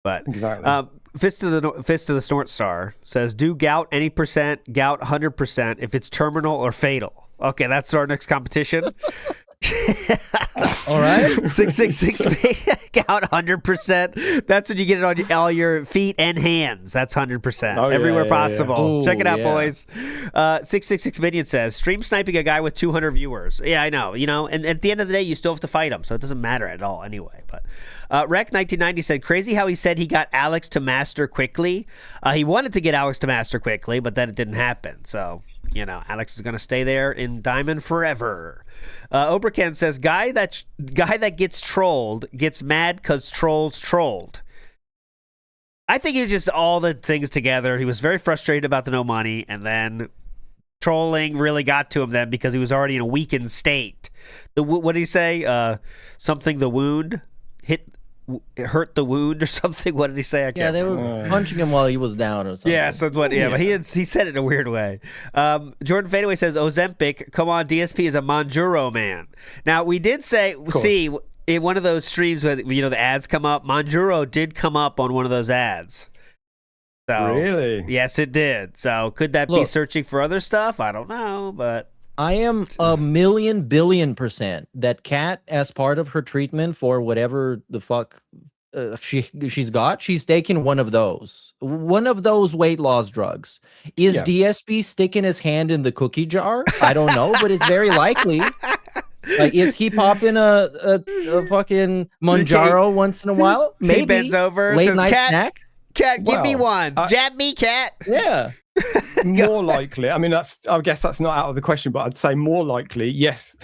But exactly. Fist of the Snort Star says, do gout any percent, gout 100% if it's terminal or fatal. Okay, that's our next competition. All right. 666 count 100%. That's when you get it on all your feet and hands. That's 100%. Oh, yeah, Everywhere yeah, possible. yeah. Check it out, Ooh, boys. 666 Minion says, stream sniping a guy with 200 viewers. Yeah, I know. And at the end of the day, you still have to fight him, so it doesn't matter at all anyway. But Rec1990 said, crazy how he said he got Alex to master quickly. He wanted to get Alex to master quickly, but then it didn't happen. So, Alex is going to stay there in Diamond forever. Oberken says, guy that gets trolled gets mad because trolls trolled. I think it's just all the things together. He was very frustrated about the no money, and then trolling really got to him then because he was already in a weakened state. What did he say? Something the wound hurt the wound or something. What did he say? Yeah, they were punching him while he was down or something. Yes, that's what. Yeah, but he said it in a weird way. Jordan Fadeaway says Ozempic. Come on, DSP is a Monjuro man. Now we did see in one of those streams where the ads come up. Monjuro did come up on one of those ads. So, really? Yes, it did. So could that be searching for other stuff? I don't know, but. I am 1,000,000 billion% that Kat, as part of her treatment for whatever the fuck she's got, she's taking one of those weight loss drugs. Is DSP sticking his hand in the cookie jar? I don't know, but it's very likely. Like, is he popping a fucking Monjaro once in a while? Maybe. He bends over, late says, night Cat, snack. Cat, give me one. Jab me, Cat. Yeah. More likely. I mean, I guess that's not out of the question, but I'd say more likely, yes.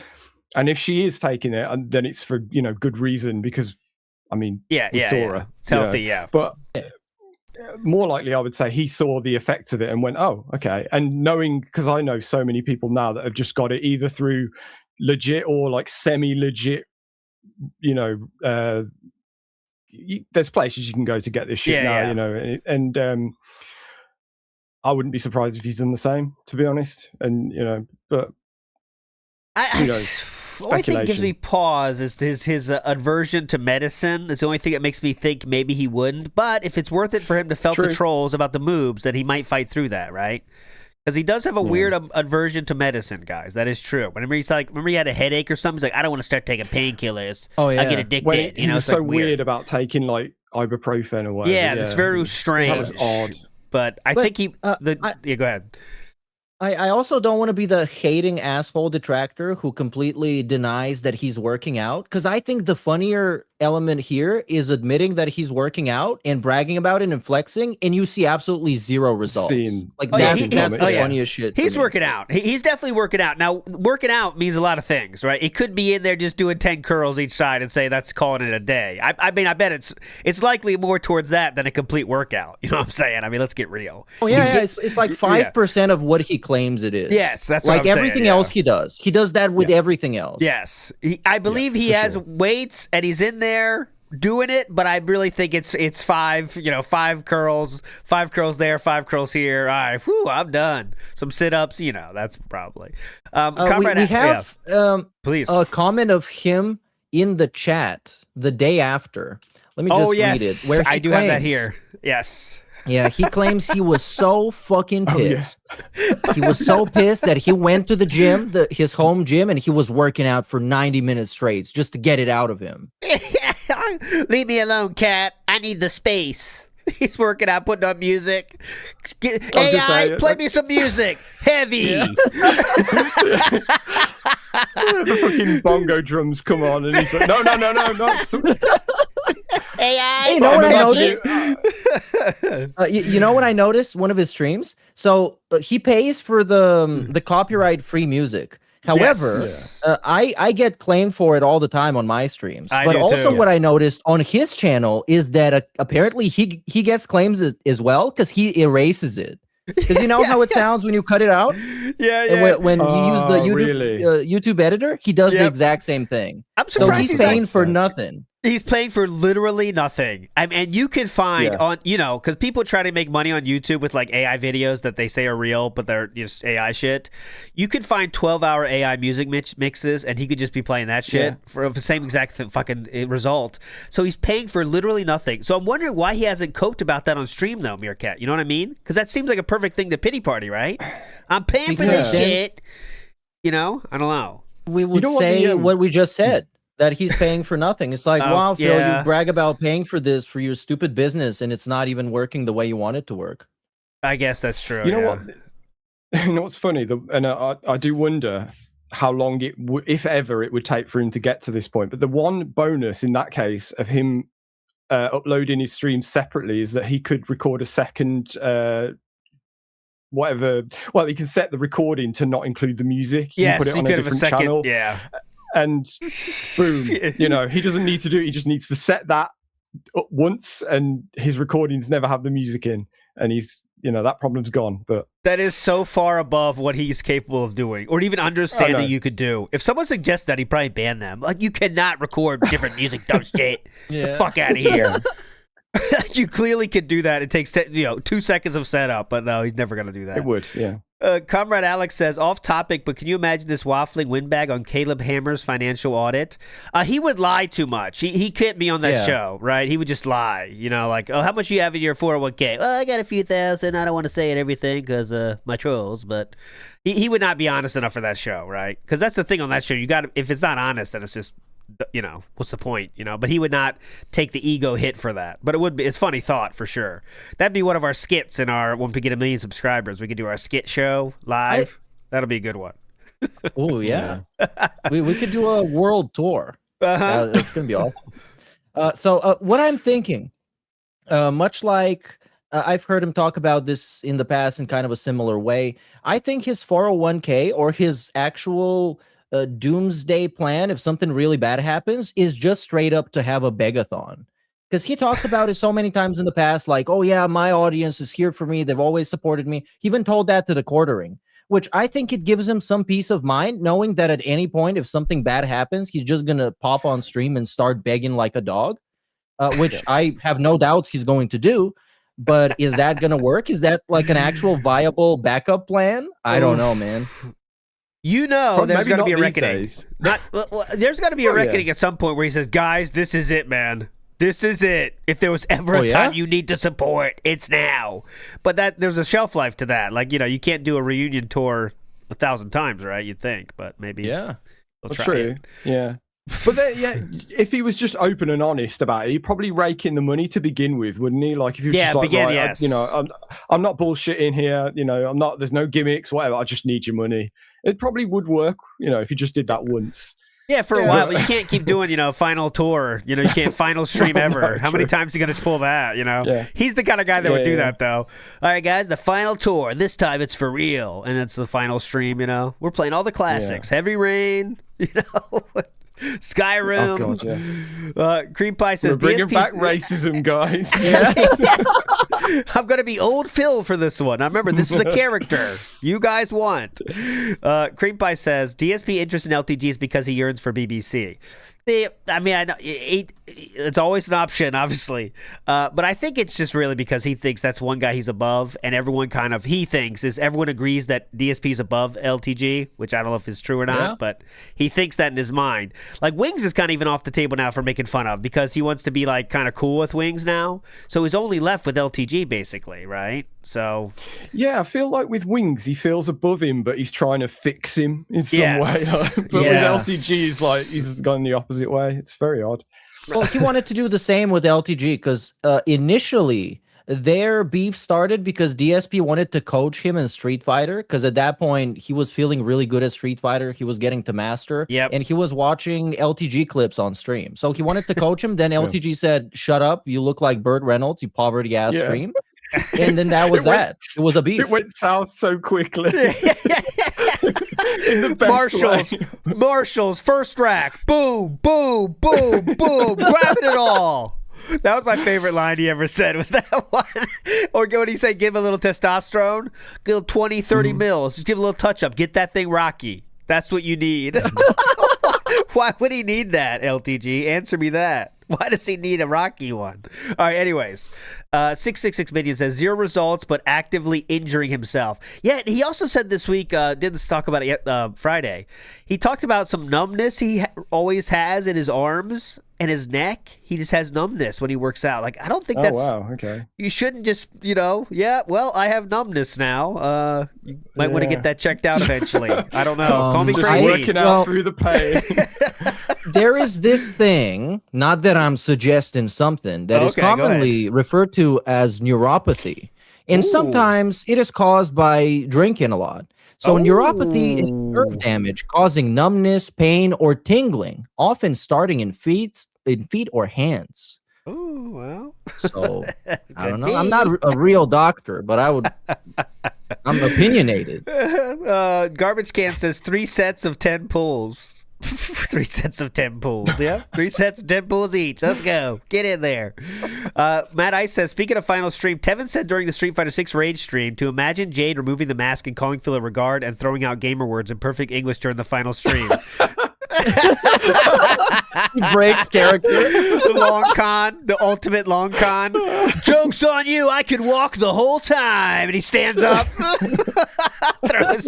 And if she is taking it, then it's for good reason, because I mean, we saw her. It's healthy, yeah. But more likely, I would say he saw the effects of it and went, "Oh, okay." And knowing, because I know so many people now that have just got it either through legit or like semi-legit, there's places you can go to get this shit now, and I wouldn't be surprised if he's done the same, to be honest. And but the only thing that gives me pause is his aversion to medicine. It's the only thing that makes me think maybe he wouldn't. But if it's worth it for him to felt the trolls about the moves, then he might fight through that, right? Because he does have a weird aversion to medicine, guys. That is true. Remember he had a headache or something? He's like, I don't want to start taking painkillers. Oh yeah, I get addicted. He was so weird about taking like ibuprofen or whatever. Yeah, it's very strange. That was odd. But I think go ahead. I also don't want to be the hating asshole detractor who completely denies that he's working out, because I think the funnier element here is admitting that he's working out and bragging about it and flexing, and you see absolutely zero results. That's the funniest shit. He's working out. He's definitely working out. Now, working out means a lot of things, right? It could be in there just doing 10 curls each side and say that's calling it a day. I mean, I bet it's likely more towards that than a complete workout. You know what I'm saying? I mean, let's get real. Oh yeah, it's like 5% of what he claims it is. Yes, that's like what I'm everything saying, else he does. He does that with everything else. Yes, I believe he has weights and he's in there doing it, but I really think it's 5 curls, 5 curls there, 5 curls here. All right, I'm done. Some sit-ups, that's probably. We have please a comment of him in the chat the day after. Let me just read it. Where I do have that here. Yes. Yeah, he claims he was so fucking pissed. He was so pissed that he went to the gym, his home gym, and he was working out for 90 minutes straight just to get it out of him. Leave me alone, Cat. I need the space. He's working out, putting on music. AI, play me some music. Heavy. The fucking bongo drums come on, and he's like, no. AI. Hey, you know what I noticed? You know what I noticed? One of his streams. So he pays for the copyright-free music. However, I get claimed for it all the time on my streams. But also what I noticed on his channel is that apparently he gets claims as well because he erases it. Because you know how it sounds when you cut it out? When you use the YouTube editor, he does the exact same thing. I'm surprised he's paying for nothing. He's paying for literally nothing. I mean, and you can find on, because people try to make money on YouTube with like AI videos that they say are real, but they're just AI shit. You could find 12-hour AI music mixes, and he could just be playing that shit for the same exact fucking result. So he's paying for literally nothing. So I'm wondering why he hasn't coped about that on stream, though, Meerkat. You know what I mean? Because that seems like a perfect thing to pity party, right? I'm paying for this shit. I don't know. we would know what say the, what we just said, that he's paying for nothing. It's like, wow, Phil, yeah. you brag about paying for this for your stupid business, and it's not even working the way you want it to work. I guess that's true. You know what? You know what's funny? I do wonder how long if ever, it would take for him to get to this point. But the one bonus in that case of him uploading his streams separately is that he could record a second whatever. Well, he can set the recording to not include the music. Yes, put it on a different channel. Yeah. And boom, he doesn't need to do it. He just needs to set that up once, and his recordings never have the music in, and he's that problem's gone. But that is so far above what he's capable of doing, or even understanding you could do. If someone suggests that, he'd probably ban them. Like, you cannot record different music, dumb shit. Get the fuck out of here. You clearly could do that. It takes 2 seconds of setup, but no, he's never gonna do that. It would, yeah. Comrade Alex says, off topic, but can you imagine this waffling windbag on Caleb Hammer's financial audit? He would lie too much. He can't be on that show, right? He would just lie. Like, oh, how much you have in your 401k? Well, I got a few thousand. I don't want to say it everything because my trolls, but he would not be honest enough for that show, right? Because that's the thing on that show. You got if it's not honest, then it's just what's the point? But he would not take the ego hit for that. But it's funny thought for sure. That'd be one of our skits when we get 1 million subscribers. We could do our skit show live. That'll be a good one. Oh yeah, we could do a world tour. It's gonna be awesome. So what I'm thinking, much like I've heard him talk about this in the past in kind of a similar way. I think his 401k or his actual doomsday plan, if something really bad happens, is just straight up to have a begathon. Because he talked about it so many times in the past, like, oh yeah, my audience is here for me. They've always supported me. He even told that to the quartering, which I think it gives him some peace of mind, knowing that at any point, if something bad happens, he's just going to pop on stream and start begging like a dog, which I have no doubts he's going to do. But is that going to work? Is that like an actual viable backup plan? I don't know, man. There's going to be a reckoning. There's got to be a reckoning at some point where he says, guys, this is it, man. This is it. If there was ever a time you need to support, it's now. But there's a shelf life to that. Like, you can't do a reunion tour 1,000 times, right? You'd think, but maybe. Yeah. We'll try true. it. Yeah. But if he was just open and honest about it, he'd probably rake in the money to begin with, wouldn't he? Like, if he was just like, yes. I'm not bullshitting here. I'm not. There's no gimmicks. Whatever. I just need your money. It probably would work. If you just did that once. Yeah, for a while, but you can't keep doing, final tour. You can't final stream ever. How many times are you going to pull that, Yeah. He's the kind of guy that would do that, though. All right, guys, the final tour. This time it's for real. And it's the final stream, We're playing all the classics. Heavy Rain, Skyrim. Oh, God, yeah. Cream Pie says, we're bringing back racism, guys. I'm going to be old Phil for this one. Now, remember, this is a character you guys want. Cream Pie says, DSP interest in LTGs because he yearns for BBC. I know it's always an option, obviously. But I think it's just really because he thinks that's one guy he's above, and everyone everyone agrees that DSP is above LTG, which I don't know if it's true or not, but he thinks that in his mind. Like, Wings is kind of even off the table now for making fun of, because he wants to be like kind of cool with Wings now. So he's only left with LTG, basically, right? So yeah, I feel like with Wings, he feels above him, but he's trying to fix him in some way. But with LTG, he's gone the opposite way. It's very odd. Well, he wanted to do the same with LTG because initially their beef started because DSP wanted to coach him in Street Fighter, because at that point he was feeling really good at Street Fighter. He was getting to master, and he was watching LTG clips on stream. So he wanted to coach him. Then LTG said, "Shut up! You look like Burt Reynolds, you poverty ass stream." And then that was it was a beef. It went south so quickly. In the best Marshalls, first rack, boom, boom, boom, boom, grabbing it all. That was my favorite line he ever said, was that one. Or when he said, give a little testosterone, give a 20, 30 mils, just give a little touch up, get that thing rocky. That's what you need. Why would he need that, LTG? Answer me that. Why does he need a rocky one? All right, anyways. 666 Minion says, 0 results, but actively injuring himself. Yeah, he also said this week, didn't talk about it yet, Friday. He talked about some numbness he always has in his arms, and his neck. He just has numbness when he works out. Like, I don't think Oh that's. wow, okay. You shouldn't just, well, I have numbness now. You might want to get that checked out eventually. I don't know. Call me Just crazy. working out through the pain. There is this thing, not that I'm suggesting something, that is Okay, go ahead. commonly referred to as neuropathy. And sometimes it is caused by drinking a lot. So neuropathy is nerve damage causing numbness, pain, or tingling, often starting in feet or hands. Oh, well. So I don't know. I'm not a real doctor, but I'm opinionated. Garbage Can says 3 sets of 10 pulls. 3 sets of 10 pulls. Yeah. 3 sets of 10 pulls each. Let's go. Get in there. Matt Ice says, speaking of final stream, Tevin said during the Street Fighter 6 Rage stream to imagine Jade removing the mask and calling Phil a regard and throwing out gamer words in perfect English during the final stream. He breaks character. The long con, the ultimate long con. Joke's on you. I could walk the whole time. And he stands up. Throws.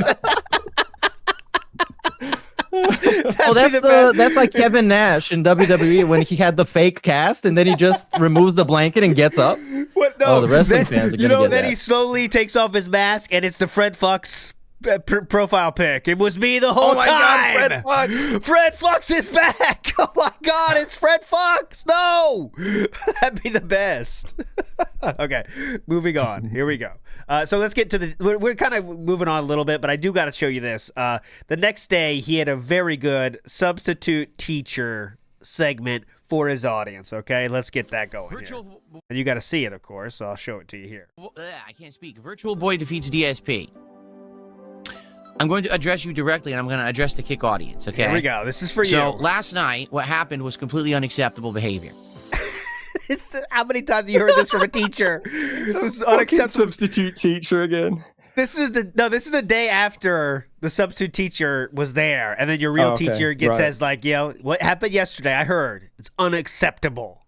That's like Kevin Nash in WWE when he had the fake cast and then he just removes the blanket and gets up. What? No, oh, the wrestling fans are gonna get then that. he slowly takes off his mask and it's the Fred Flux profile pic. It was me the whole time. God, Fred Flux is back. Oh my God, it's Fred Flux. No, that'd be the best. Okay, moving on. Here we go. So let's get to the. We're kind of moving on a little bit, but I do got to show you this. The next day, he had a very good substitute teacher segment for his audience. Okay, let's get that going. Here. And you got to see it, of course. So I'll show it to you here. I can't speak. Virtual Boy defeats DSP. I'm going to address you directly, and I'm going to address the Kick audience, okay? Here we go. This is for you. So, last night, what happened was completely unacceptable behavior. How many times have you heard this from a teacher? This is unacceptable. Substitute teacher again. This is the day after the substitute teacher was there, and then your real teacher says like, what happened yesterday? I heard it's unacceptable.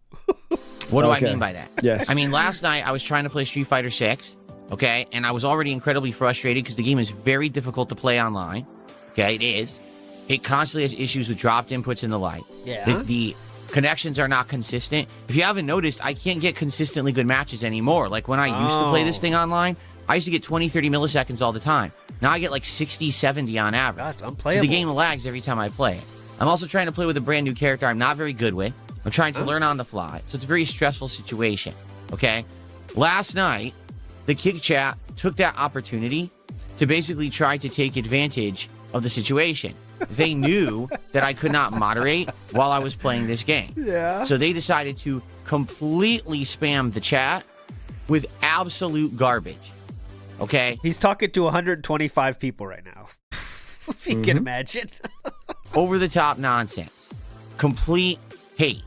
What do I mean by that? Yes. I mean, last night I was trying to play Street Fighter 6. Okay, and I was already incredibly frustrated because the game is very difficult to play online. Okay, it is. It constantly has issues with dropped inputs and the like. Yeah. The connections are not consistent. If you haven't noticed, I can't get consistently good matches anymore. Like when I used to play this thing online, I used to get 20, 30 milliseconds all the time. Now I get like 60, 70 on average. That's unplayable. So the game lags every time I play it. I'm also trying to play with a brand new character I'm not very good with. I'm trying to learn on the fly. So it's a very stressful situation. Okay? Last night, the Kick chat took that opportunity to basically try to take advantage of the situation. They knew that I could not moderate while I was playing this game. Yeah. So they decided to completely spam the chat with absolute garbage. Okay? He's talking to 125 people right now. If you can imagine. Over-the-top nonsense. Complete hate.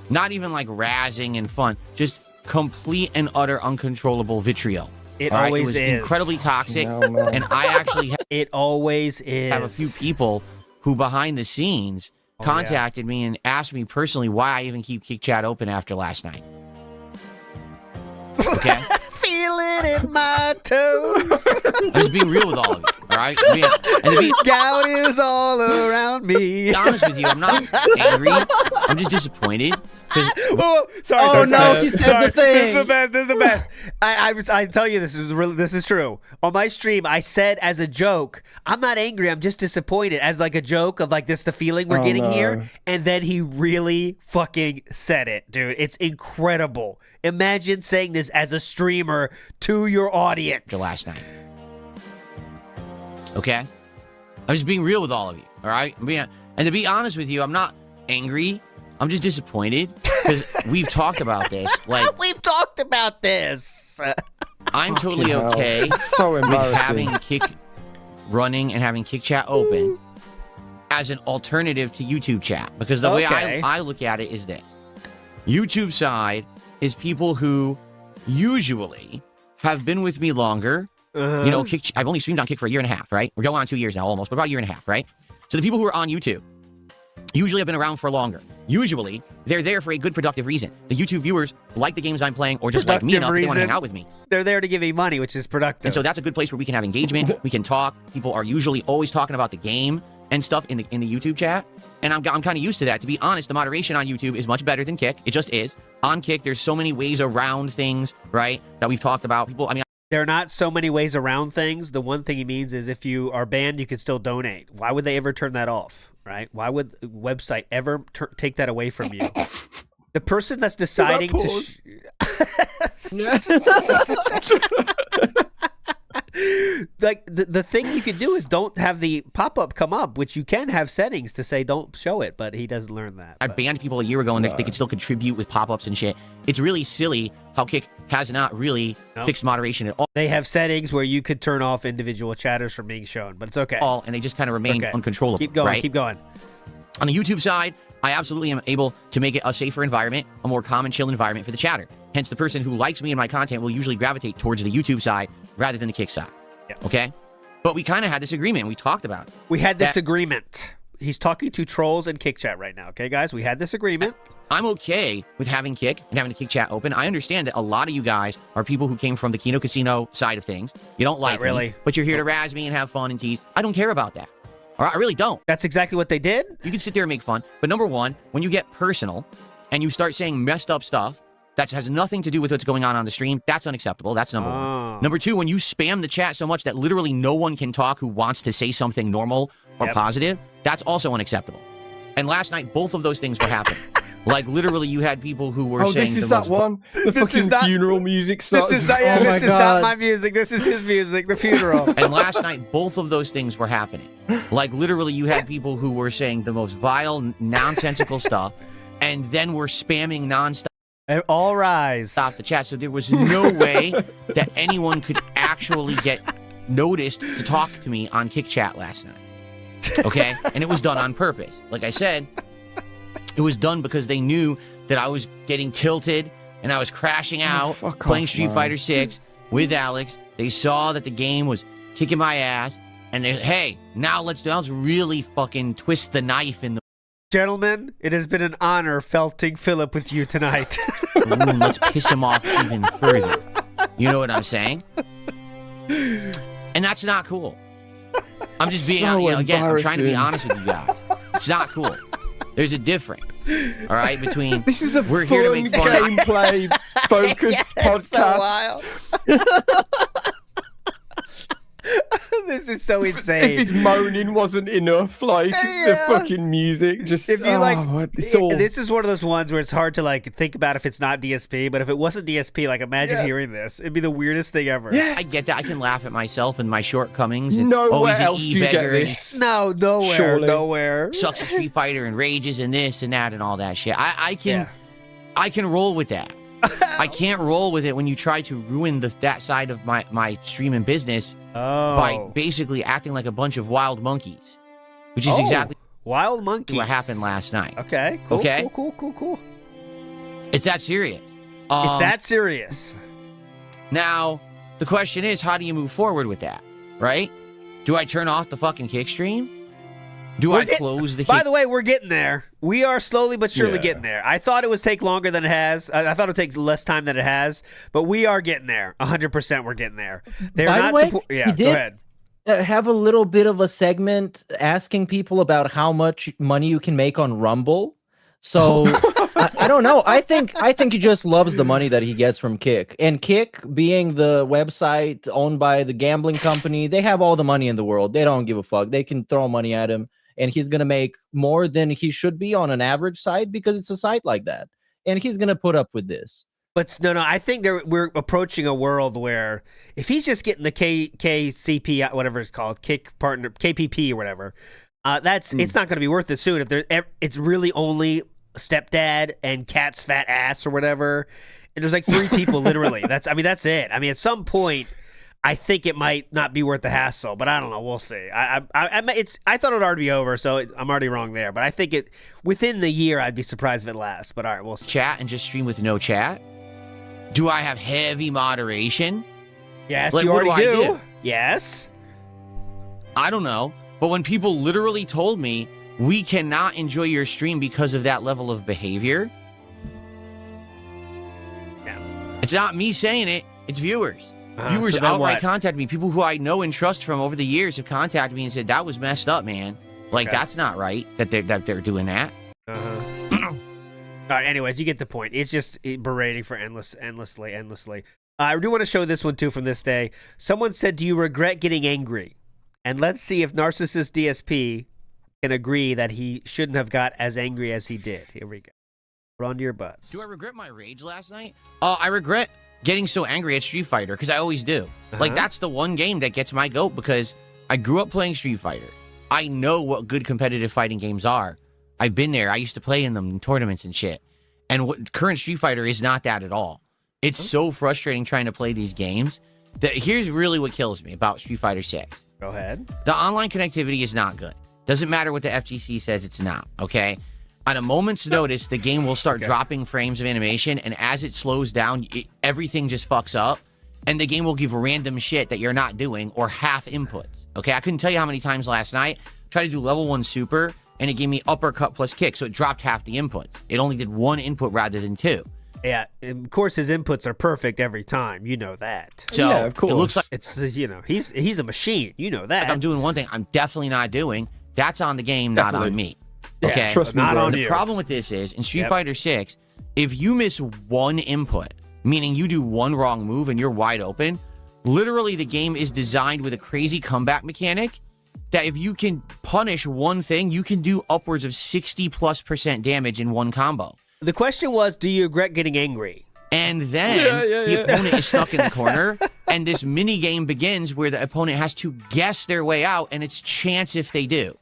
Not even like razzing and fun. Just complete and utter uncontrollable vitriol. It All right? always It was is. incredibly toxic. No, man. And I actually It always is. have a few people who behind the scenes contacted me and asked me personally why I even keep Kick Chat open after last night. Okay? Feel it in my toes. I'm just being real with all of you, all right? And to be Gout is all around me. honest with you, I'm not angry. I'm just disappointed. Sorry. No, he said the thing. This is the best. I tell you, this is true. On my stream, I said as a joke, I'm not angry. I'm just disappointed. As like a joke of like this, the feeling we're getting here. And then he really fucking said it, dude. It's incredible. Imagine saying this as a streamer to your audience. The last night. Okay? I'm just being real with all of you, all right? And to be honest with you, I'm not angry. I'm just disappointed because we've talked about this. Like We've talked about this. I'm totally okay So with embarrassing. having Kick running and having Kick Chat open as an alternative to YouTube chat because the way I look at it is this. YouTube side is people who usually have been with me longer. You know, I've only streamed on Kick for 1.5 years, right? We're going on 2 years now almost, but about 1.5 years, right? So the people who are on YouTube usually have been around for longer. Usually, they're there for a good, productive reason. The YouTube viewers like the games I'm playing or just like me enough that they want to hang out with me. They're there to give me money, which is productive. And so that's a good place where we can have engagement. We can talk. People are usually always talking about the game. and stuff in the YouTube chat, and I'm kind of used to that. To be honest, the moderation on YouTube is much better than Kick. It just is. On Kick, there's so many ways around things, right, that we've talked about. People, I mean, there are not so many ways around things. The one thing he means is if you are banned, you can still donate. Why would they ever turn that off, right? Why would a website ever take that away from you? The person that's deciding to... Like, the thing you could do is don't have the pop-up come up, which you can have settings to say don't show it, but he doesn't learn that. I banned people a year ago, and they could still contribute with pop-ups and shit. It's really silly how Kick has not really fixed moderation at all. They have settings where you could turn off individual chatters from being shown, but it's okay. And they just kind of remain uncontrollable. Keep going, right? keep going. On the YouTube side, I absolutely am able to make it a safer environment, a more calm and chill environment for the chatter. Hence, the person who likes me and my content will usually gravitate towards the YouTube side rather than the Kick side. Yeah. Okay? But we kind of had this agreement. We talked about it. We had this agreement. He's talking to trolls and Kick chat right now. Okay, guys? We had this agreement. I'm okay with having Kick and having the Kick chat open. I understand that a lot of you guys are people who came from the Kino Casino side of things. You don't like me, but you're here to razz me and have fun and tease. I don't care about that. All right? I really don't. That's exactly what they did? You can sit there and make fun. But number one, when you get personal and you start saying messed up stuff that has nothing to do with what's going on the stream, that's unacceptable. That's number one. Number two, when you spam the chat so much that literally no one can talk who wants to say something normal or positive, that's also unacceptable. And last night, both of those things were happening. Like, literally, you had people who were saying... this is that one? The fucking funeral music starts. This is not, this is not my music. This is his music, the funeral. And last night, both of those things were happening. Like, literally, you had people who were saying the most vile, nonsensical stuff, and then were spamming nonstop. And all rise. Stop the chat. So there was no way that anyone could actually get noticed to talk to me on Kick Chat last night. Okay? And it was done on purpose. Like I said, it was done because they knew that I was getting tilted and I was crashing out, playing Street Fighter 6 with Alex. They saw that the game was kicking my ass, and they, hey, now let's really fucking twist the knife in the... Gentlemen, it has been an honor felting Philip with you tonight. Let's piss him off even further. You know what I'm saying? And that's not cool. I'm just being, again, I'm trying to be honest with you guys. It's not cool. There's a difference, all right, between this is a we're here to make fun gameplay focused podcast. This is so insane. If his moaning wasn't enough, like the fucking music, just if you this is one of those ones where it's hard to like think about if it's not DSP, but if it wasn't DSP, like imagine hearing this, it'd be the weirdest thing ever. Yeah, I get that. I can laugh at myself and my shortcomings. And nowhere he's else an do you get e-beggar. this. No, nowhere, Surely. nowhere. Sucks at Street Fighter and rages and this and that and all that shit. I can roll with that. I can't roll with it when you try to ruin that side of my stream and business by basically acting like a bunch of wild monkeys, which is exactly wild monkeys. What happened last night. Okay, cool, okay, cool. It's that serious. It's that serious. Now, the question is, how do you move forward with that, right? Do I turn off the fucking Kick stream? Do I close the Kick? By the way, we're getting there. We are slowly but surely getting there. I thought it would take longer than it has. I thought it would take less time than it has, but we are getting there. 100% we're getting there. They're By not the way, yeah, he go did ahead. Have a little bit of a segment asking people about how much money you can make on Rumble. So I don't know. I think he just loves the money that he gets from Kick. And Kick, being the website owned by the gambling company, they have all the money in the world. They don't give a fuck. They can throw money at him, and he's gonna make more than he should be on an average site because it's a site like that. And he's gonna put up with this. But no, I think we're approaching a world where if he's just getting the KCP, whatever it's called, Kick partner, KPP or whatever, it's not going to be worth it soon. If it's really only stepdad and Cat's fat ass or whatever, and there's like 3 people literally. That's it. I mean, at some point, I think it might not be worth the hassle, but I don't know. We'll see. I thought it would already be over, so I'm already wrong there. But I think within the year, I'd be surprised if it lasts. But all right, we'll see. Chat and just stream with no chat. Do I have heavy moderation? Yes, like, you already do. Yes. I don't know. But when people literally told me, we cannot enjoy your stream because of that level of behavior. Yeah. It's not me saying it. It's viewers. Viewers so outright contact me. People who I know and trust from over the years have contacted me and said, that was messed up, man. Like Okay. that's not right that they're doing that. All right. Anyways, you get the point. It's just berating for endlessly. I do want to show this one too from this day. Someone said, "Do you regret getting angry?" And let's see if Narcissist DSP can agree that he shouldn't have got as angry as he did. Here we go. Put on to your butts. Do I regret my rage last night? I regret getting so angry at Street Fighter because I always do. Like that's the one game that gets my goat because I grew up playing Street Fighter. I know what good competitive fighting games are. I've been there. I used to play in them in tournaments and shit. And what current Street Fighter is not that at all. It's so frustrating trying to play these games. That here's really what kills me about Street Fighter 6. Go ahead. The online connectivity is not good. Doesn't matter what the FGC says, it's not, okay? On a moment's notice, the game will start dropping frames of animation, and as it slows down, everything just fucks up, and the game will give random shit that you're not doing or half inputs, okay? I couldn't tell you how many times last night I tried to do level 1 super, and it gave me uppercut plus kick, so it dropped half the inputs. It only did 1 input rather than 2. Yeah, of course his inputs are perfect every time. You know that. So Yeah, of course. it looks like It's he's a machine. You know that. I'm doing one thing I'm definitely not doing. That's on the game, not on me. Yeah, Okay, trust me, not bro. on the you. problem with this is in Street Yep. Fighter 6, if you miss 1 input, meaning you do 1 wrong move and you're wide open, literally the game is designed with a crazy comeback mechanic that if you can punish one thing, you can do upwards of 60+% damage in 1 combo. The question was, do you regret getting angry? And then the opponent is stuck in the corner, and this mini game begins where the opponent has to guess their way out, and it's chance if they do.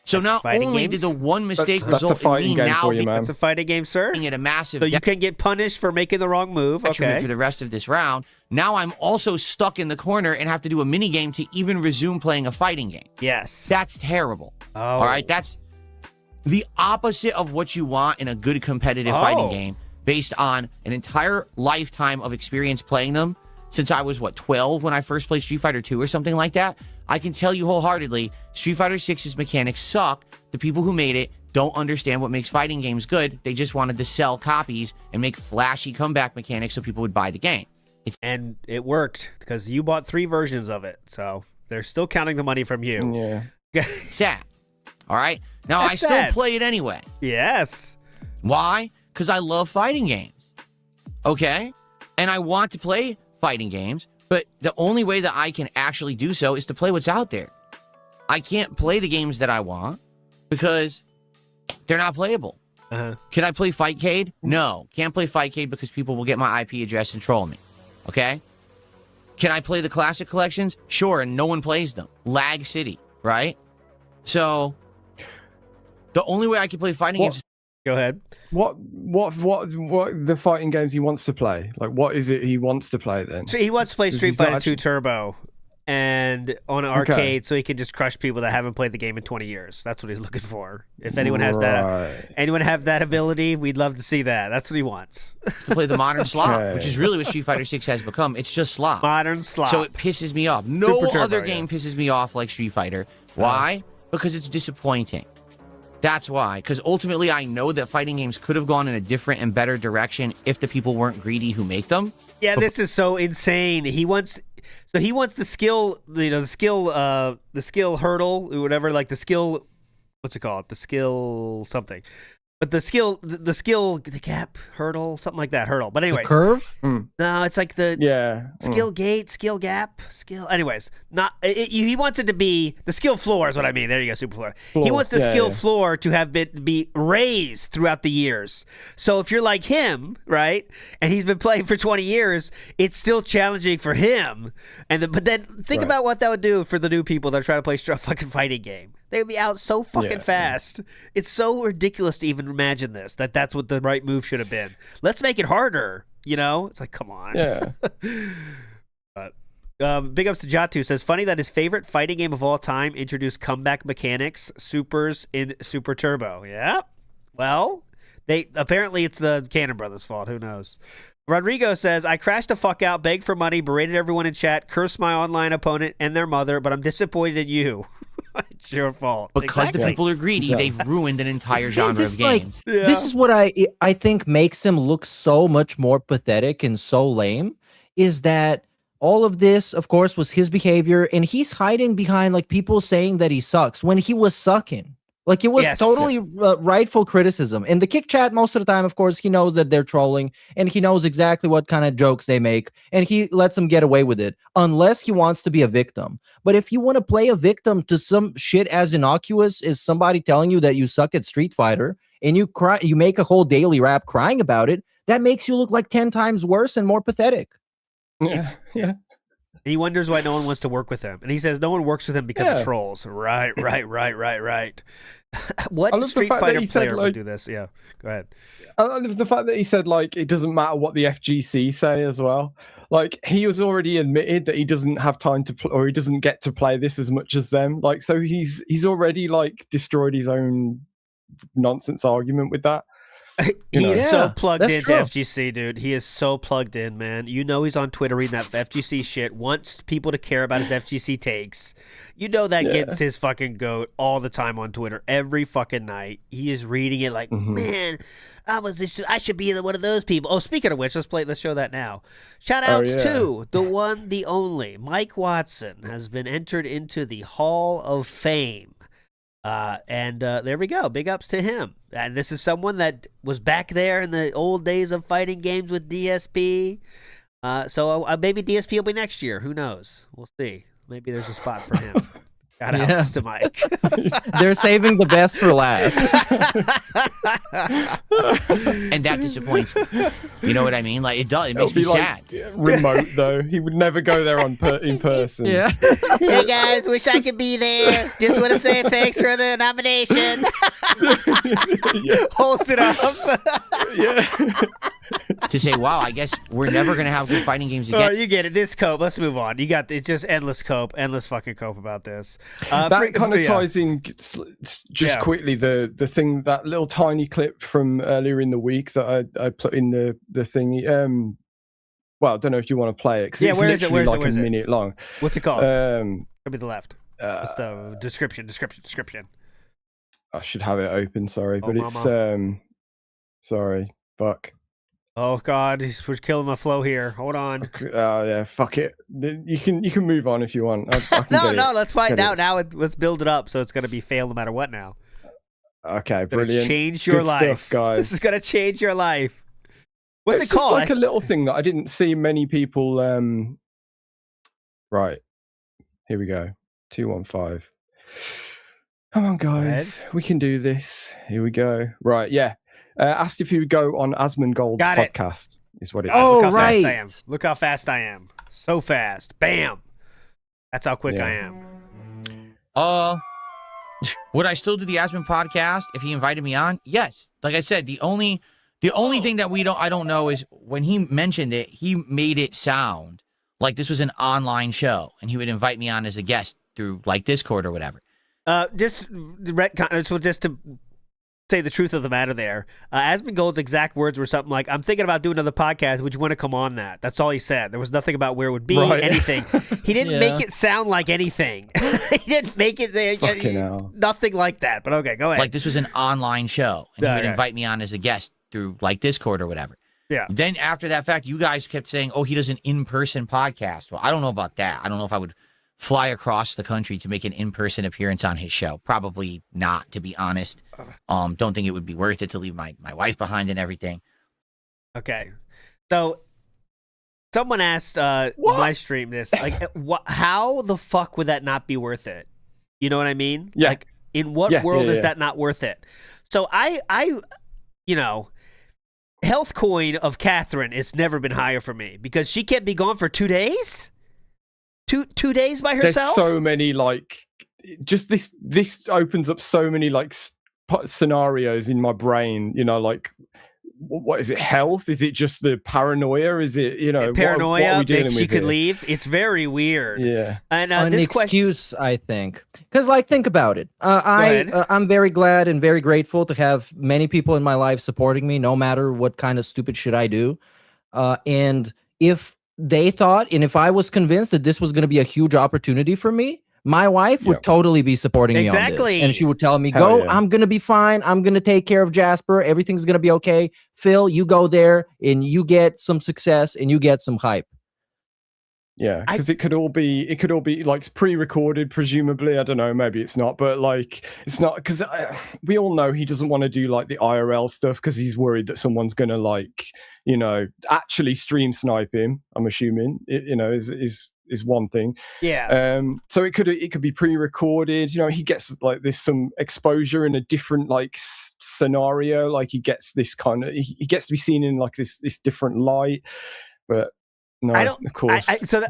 So That's not fighting only games? did the one mistake That's a result in fighting me game now for you, being man. It's a fighting game, sir. at a massive So you can get punished for making the wrong move. detriment Okay. for the rest of this round. Now I'm also stuck in the corner and have to do a mini game to even resume playing a fighting game. Yes. That's terrible. Oh. All right, that's the opposite of what you want in a good competitive fighting game based on an entire lifetime of experience playing them since I was, 12 when I first played Street Fighter 2 or something like that. I can tell you wholeheartedly, Street Fighter 6's mechanics suck. The people who made it don't understand what makes fighting games good. They just wanted to sell copies and make flashy comeback mechanics so people would buy the game. And it worked because you bought 3 versions of it. So they're still counting the money from you. Yeah. Sad. All right? Now, I That's still sad. play it anyway. Yes. Why? Because I love fighting games. Okay? And I want to play fighting games, but the only way that I can actually do so is to play what's out there. I can't play the games that I want because they're not playable. Can I play Fightcade? No. Can't play Fightcade because people will get my IP address and troll me. Okay? Can I play the classic collections? Sure, and no one plays them. Lag City, right? So, the only way I can play fighting games is Go ahead. What the fighting games he wants to play? Like, what is it he wants to play then? So he wants to play 'Cause Street he's not Fighter 2 actually- Turbo and on an Okay. arcade so he can just crush people that haven't played the game in 20 years. That's what he's looking for. If anyone has Right. anyone have that ability, we'd love to see that. That's what he wants. to play the modern slot, Okay. which is really what Street Fighter 6 has become. It's just slot. Modern slot. So it pisses me off. No Super Turbo, other yeah. game pisses me off like Street Fighter. Why? Because it's disappointing. That's why. Because ultimately, I know that fighting games could have gone in a different and better direction if the people weren't greedy who make them. Yeah, this is so insane. He wants the skill, the skill hurdle or whatever, like the skill, what's it called? The skill something. But the gap hurdle, something like that, hurdle. But anyways. The curve? No, it's like the skill gate, skill gap, skill. Anyways, he wants it to be the skill floor is what I mean. There you go, super floor. He wants the skill floor to have be raised throughout the years. So if you're like him, right, and he's been playing for 20 years, it's still challenging for him. But then think about what that would do for the new people that are trying to play a fucking fighting game. They would be out so fucking fast. It's so ridiculous to even imagine this. That's what the right move should have been. Let's make it harder. It's like, come on. Yeah. Big ups to Jatu says, funny that his favorite fighting game of all time introduced comeback mechanics, supers in Super Turbo. Yeah. Well, apparently it's the Cannon Brothers' fault. Who knows? Rodrigo says, I crashed the fuck out, begged for money, berated everyone in chat, cursed my online opponent and their mother, but I'm disappointed in you. It's your fault. Because the people are greedy, they've ruined an entire genre of games. This is what I think makes him look so much more pathetic and so lame is that all of this, of course, was his behavior, and he's hiding behind like people saying that he sucks when he was sucking. Like, it was totally rightful criticism. In the Kick Chat, most of the time, of course, he knows that they're trolling, and he knows exactly what kind of jokes they make, and he lets them get away with it, unless he wants to be a victim. But if you want to play a victim to some shit as innocuous as somebody telling you that you suck at Street Fighter, and you cry, you make a whole daily rap crying about it, that makes you look like 10 times worse and more pathetic. Yeah. He wonders why no one wants to work with him. And he says no one works with him because of trolls. Right. What Street Fighter player would do this? Yeah, go ahead. I love the fact that he said, like, it doesn't matter what the FGC say as well. Like, he was already admitted that he doesn't have time to or he doesn't get to play this as much as them. Like, so he's already, like, destroyed his own nonsense argument with that. He is so plugged into FGC, dude. He is so plugged in, man. You know he's on Twitter reading that FGC shit, wants people to care about his FGC takes. You know that gets his fucking goat all the time on Twitter, every fucking night. He is reading it like, man, I should be one of those people. Oh, speaking of which, let's show that now. Shout outs to the one, the only, Mike Watson has been entered into the Hall of Fame. And there we go. Big ups to him. And this is someone that was back there in the old days of fighting games with DSP. So maybe DSP will be next year. Who knows? We'll see. Maybe there's a spot for him. Shout outs to Mike. They're saving the best for last. And that disappoints me. You know what I mean? Like, it does. It makes me sad. Remote, though. He would never go there in person. Yeah. Hey, guys. Wish I could be there. Just want to say thanks for the nomination. Holds it up. To say, wow, I guess we're never going to have good fighting games again. Oh, you get it. This cope. Let's move on. You got it's just endless cope, endless fucking cope about this. That kind of ties in just quickly the thing, that little tiny clip from earlier in the week that I put in the thingy. Well, I don't know if you want to play it because it's literally like a minute long. What's it called? Probably the left. What's the description? I should have it open. Sorry, but it's sorry. Fuck. Oh God, we're killing my flow here. Hold on. Yeah, fuck it. You can move on if you want. No, let's find out now. Let's build it up, so it's gonna be fail no matter what now. Okay, brilliant. Change your life, stuff, guys. This is gonna change your life. What's it called? It's like a little thing that I didn't see many people. Right, here we go. 215. Come on, guys, we can do this. Here we go. Right, yeah. Asked if you would go on Asmongold's podcast. Is what it is. Oh, right. Fast I am. Look how fast I am. So fast. Bam. That's how quick I am. Would I still do the Asmon podcast if he invited me on? Yes. Like I said, the only thing that I don't know is when he mentioned it, he made it sound like this was an online show and he would invite me on as a guest through like Discord or whatever. Just to say the truth of the matter there, Asmongold's exact words were something like, I'm thinking about doing another podcast, would you want to come on that? That's all he said. There was nothing about where it would be, anything. He didn't make it sound like anything. He didn't make it nothing like that, but okay, go ahead. Like this was an online show and he would invite me on as a guest through like Discord or whatever. Yeah. Then after that fact, you guys kept saying, oh, he does an in-person podcast. Well, I don't know about that. I don't know if I would fly across the country to make an in-person appearance on his show. Probably not, to be honest. Don't think it would be worth it to leave my wife behind and everything. Okay. So someone asked my stream this, like, how the fuck would that not be worth it? You know what I mean? Yeah. Like, in what world is that not worth it? So I health coin of Catherine has never been higher for me because she can't be gone for 2 days. 2 days by herself. There's so many just this opens up so many scenarios in my brain. You know, like what is it? Health? Is it just the paranoia? Is it paranoia? What are we dealing with she could here? leave. It's very weird. Yeah, and an this excuse, I think, because think about it. I'm very glad and very grateful to have many people in my life supporting me, no matter what kind of stupid shit I do. And if they thought, and if I was convinced that this was going to be a huge opportunity for me, my wife would totally be supporting me on this. And she would tell me, go, I'm going to be fine. I'm going to take care of Jasper. Everything's going to be okay. Phil, you go there and you get some success and you get some hype. Yeah, because it could all be like pre-recorded, presumably. I don't know, maybe it's not, but like it's not because we all know he doesn't want to do like the IRL stuff because he's worried that someone's gonna like actually stream snipe him. I'm assuming is one thing. Yeah. So it could be pre-recorded. He gets like this some exposure in a different like scenario. Like he gets this kind of he gets to be seen in like this different light, but. No, I don't. Of course.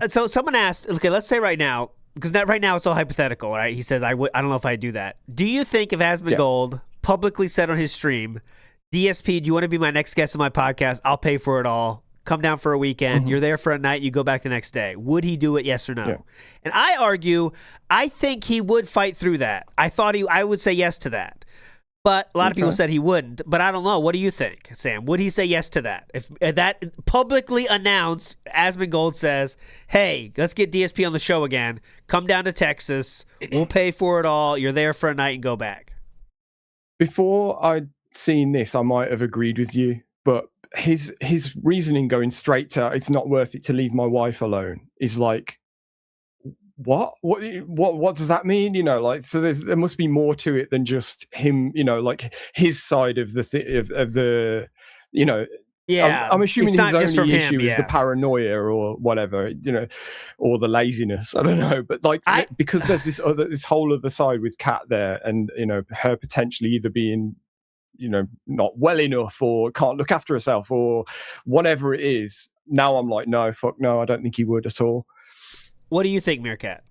So someone asked. Okay, let's say right now, because right now it's all hypothetical, right? He said, I don't know if I do that. Do you think if Asmongold publicly said on his stream, DSP, do you want to be my next guest on my podcast? I'll pay for it all. Come down for a weekend. You're there for a night. You go back the next day. Would he do it? Yes or no? Yeah. And I argue, I think he would fight through that. I would say yes to that. But a lot of people said he wouldn't. But I don't know. What do you think, Sam? Would he say yes to that? If that publicly announced, Asmongold says, hey, let's get DSP on the show again. Come down to Texas. We'll pay for it all. You're there for a night and go back. Before I'd seen this, I might have agreed with you. But his reasoning going straight to, it's not worth it to leave my wife alone, is like, what does that mean? So there must be more to it than just him, like his side of the Yeah, I'm assuming his only issue is the yeah. paranoia or whatever, or the laziness. I don't know, but like because there's this whole other side with Kat there, and her potentially either being not well enough or can't look after herself or whatever it is. Now I'm like, no, fuck no, I don't think he would at all. What do you think, Meerkat?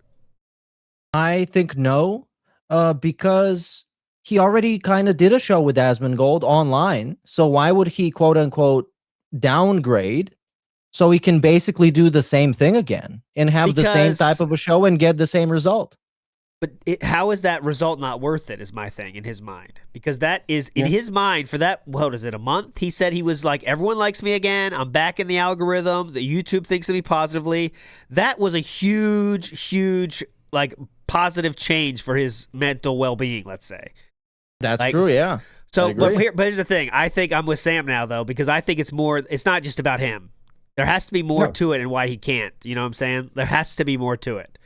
I think no, because he already kind of did a show with Asmongold online. So why would he, quote unquote, downgrade so he can basically do the same thing again and have the same type of a show and get the same result? But how is that result not worth it is my thing in his mind. Because that is, in his mind, for that, what is it, a month? He said he was like, everyone likes me again. I'm back in the algorithm. The YouTube thinks of me positively. That was a huge, huge, like, positive change for his mental well-being, let's say. That's true, yeah. So, but here's the thing. I think I'm with Sam now, though, because I think it's not just about him. There has to be more to it and why he can't. You know what I'm saying? There has to be more to it.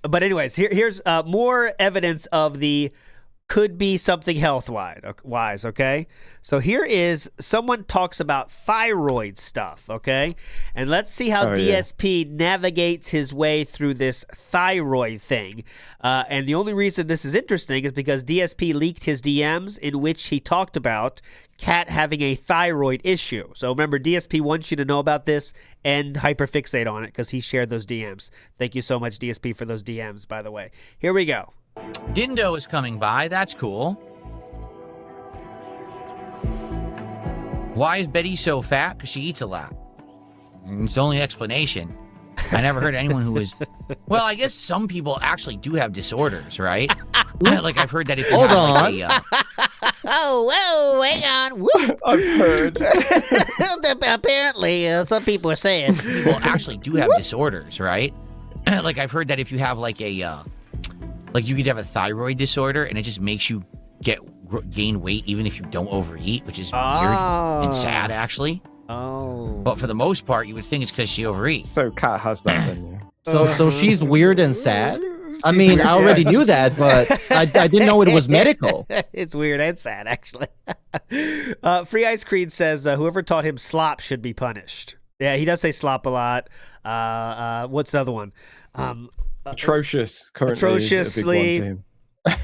But anyways, here's more evidence of the could be something health-wise, okay? So here is, someone talks about thyroid stuff, okay? And let's see how DSP navigates his way through this thyroid thing. And the only reason this is interesting is because DSP leaked his DMs in which he talked about Kat having a thyroid issue. So remember, DSP wants you to know about this and hyperfixate on it because he shared those DMs. Thank you so much, DSP, for those DMs, by the way. Here we go. Dindo is coming by. That's cool. Why is Betty so fat? Because she eats a lot. It's the only explanation. I never heard anyone who is... Well, I guess some people actually do have disorders, right? Like I've heard that if you Hold have on. like Oh, hang on. Woo. I've heard. Apparently, some people are saying. people actually do have disorders, right? Like I've heard that if you have like a... like you could have a thyroid disorder and it just makes you gain weight even if you don't overeat, which is weird and sad, actually. Oh. But for the most part, you would think it's because she overeats. So Kat has that then, yeah. So she's weird and sad? I mean, I already knew that, but I didn't know it was medical. It's weird and sad, actually. Free Ice Cream says, whoever taught him slop should be punished. Yeah, he does say slop a lot. What's the other one? Atrocious. Currently is a big one for him.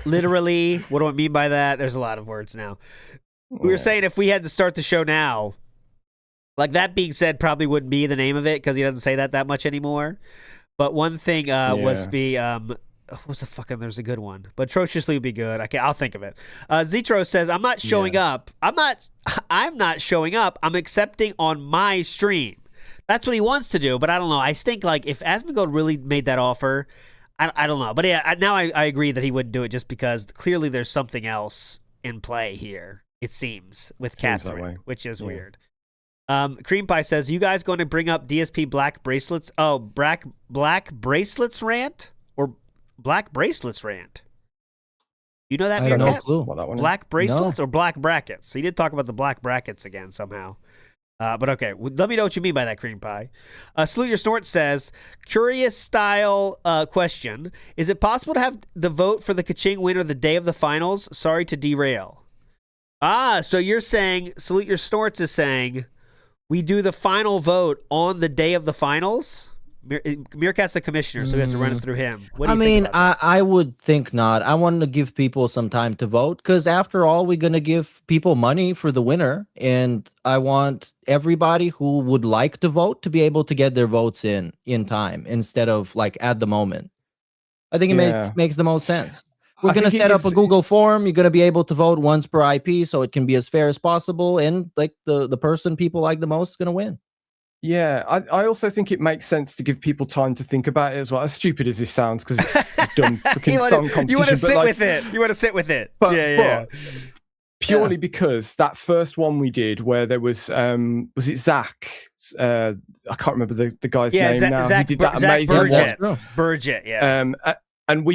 Literally. What do I mean by that? There's a lot of words now. We were saying if we had to start the show now, like that being said, probably wouldn't be the name of it because he doesn't say that much anymore. But one thing was what's the fucking, there's a good one. But atrociously would be good. I'll think of it. Zetro says, I'm not showing up. I'm not showing up. I'm accepting on my stream. That's what he wants to do, but I don't know. I think like if Asmongold really made that offer, I don't know. But yeah, now I agree that he wouldn't do it just because clearly there's something else in play here, it seems, with Catherine, which is weird. Cream Pie says, you guys going to bring up DSP black bracelets? Oh, black bracelets rant? Or black bracelets rant? You know that? I have no clue. Black bracelets or black brackets? He did talk about the black brackets again somehow. But okay, let me know what you mean by that, Cream Pie. Salute Your Snort says, curious style question. Is it possible to have the vote for the Kaching winner the day of the finals? Sorry to derail. So you're saying, Salute Your Snorts is saying, we do the final vote on the day of the finals? Meerkat's the commissioner, so we have to run it through him. What do you think about that? I would think not. I want to give people some time to vote because after all, we're going to give people money for the winner. And I want everybody who would like to vote to be able to get their votes in time instead of like at the moment. I think it makes the most sense. We're going to set up a Google form. You're going to be able to vote once per IP so it can be as fair as possible. And like the person people like the most is going to win. Yeah, I also think it makes sense to give people time to think about it as well. As stupid as this sounds, because it's a dumb fucking song competition. You want to sit with it. You want to sit with it. But purely because that first one we did, where there was it Zach? I can't remember the guy's name now. Zach, he did that Zach amazing Burgett, yeah. And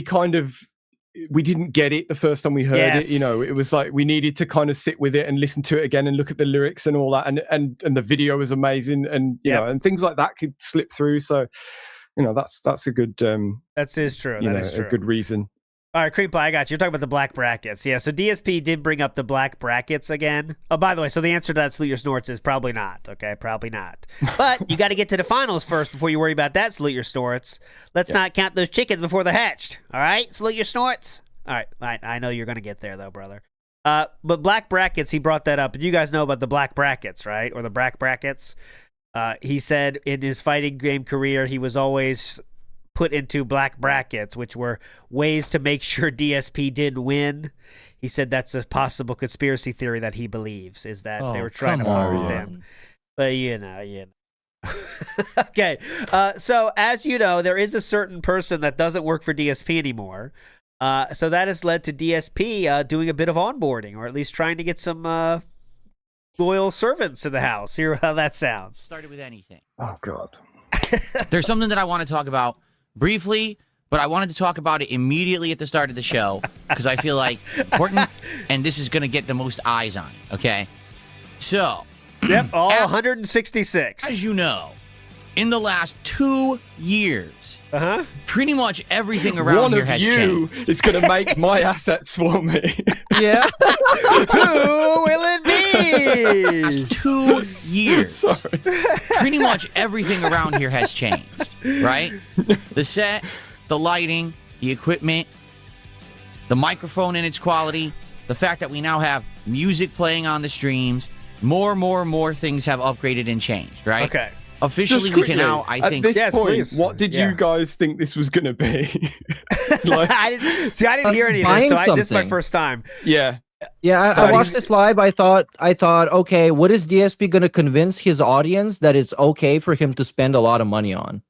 we didn't get it the first time we heard it. You know, it was like we needed to kind of sit with it and listen to it again and look at the lyrics and all that. And the video was amazing, and you know, and things like that could slip through. So, you know, that's a good. That is true. That is true. A good reason. All right, Creep Pie, I got you. You're talking about the black brackets. Yeah, so DSP did bring up the black brackets again. Oh, by the way, so the answer to that, Salute Your Snorts, is probably not. Okay, probably not. But you got to get to the finals first before you worry about that, Salute Your Snorts. Let's not count those chickens before they're hatched. All right, Salute Your Snorts. All right, I know you're going to get there, though, brother. But black brackets, he brought that up. And you guys know about the black brackets, right? Or the black brackets. He said in his fighting game career, he was always put into black brackets, which were ways to make sure DSP didn't win. He said that's a possible conspiracy theory that he believes, is that they were trying to fuck with him. But you know. Okay, so as you know, there is a certain person that doesn't work for DSP anymore. So that has led to DSP doing a bit of onboarding, or at least trying to get some loyal servants in the house. Hear how that sounds. Started with anything. Oh, God. There's something that I want to talk about briefly, but I wanted to talk about it immediately at the start of the show because I feel like it's important, and this is going to get the most eyes on it, okay? So. Yep, all 166. As you know, in the last 2 years, pretty much everything around here has changed. One of you is going to make my assets for me. Yeah. Who will it be? Last 2 years. Sorry. Pretty much everything around here has changed, right? The set, the lighting, the equipment, the microphone and its quality, the fact that we now have music playing on the streams, more things have upgraded and changed, right? Okay. Officially, we can now, I think... At this point, what did you guys think this was going to be? I didn't hear any of this, so this is my first time. Yeah. Yeah, I watched this live. I thought, okay, what is DSP going to convince his audience that it's okay for him to spend a lot of money on?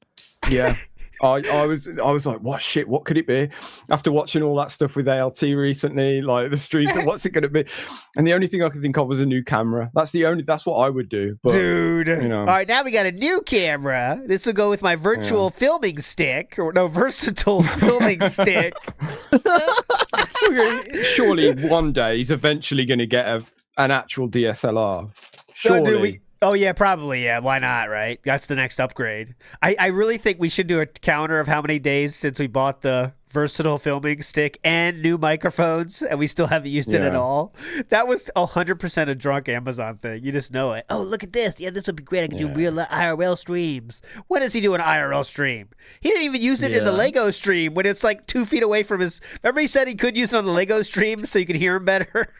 Yeah. I was like, what could it be? After watching all that stuff with ALT recently, like the streams, what's it going to be? And the only thing I could think of was a new camera. That's what I would do. But, dude. You know. All right, now we got a new camera. This will go with my virtual filming stick, or no, versatile filming stick. Surely one day he's eventually going to get an actual DSLR. Surely. Oh, yeah, probably, yeah. Why not, right? That's the next upgrade. I really think we should do a counter of how many days since we bought the versatile filming stick and new microphones, and we still haven't used it at all. That was 100% a drunk Amazon thing. You just know it. Oh, look at this. Yeah, this would be great. I can do real IRL streams. When does he do an IRL stream? He didn't even use it in the Lego stream when it's like 2 feet away from his... Remember he said he could use it on the Lego stream so you could hear him better?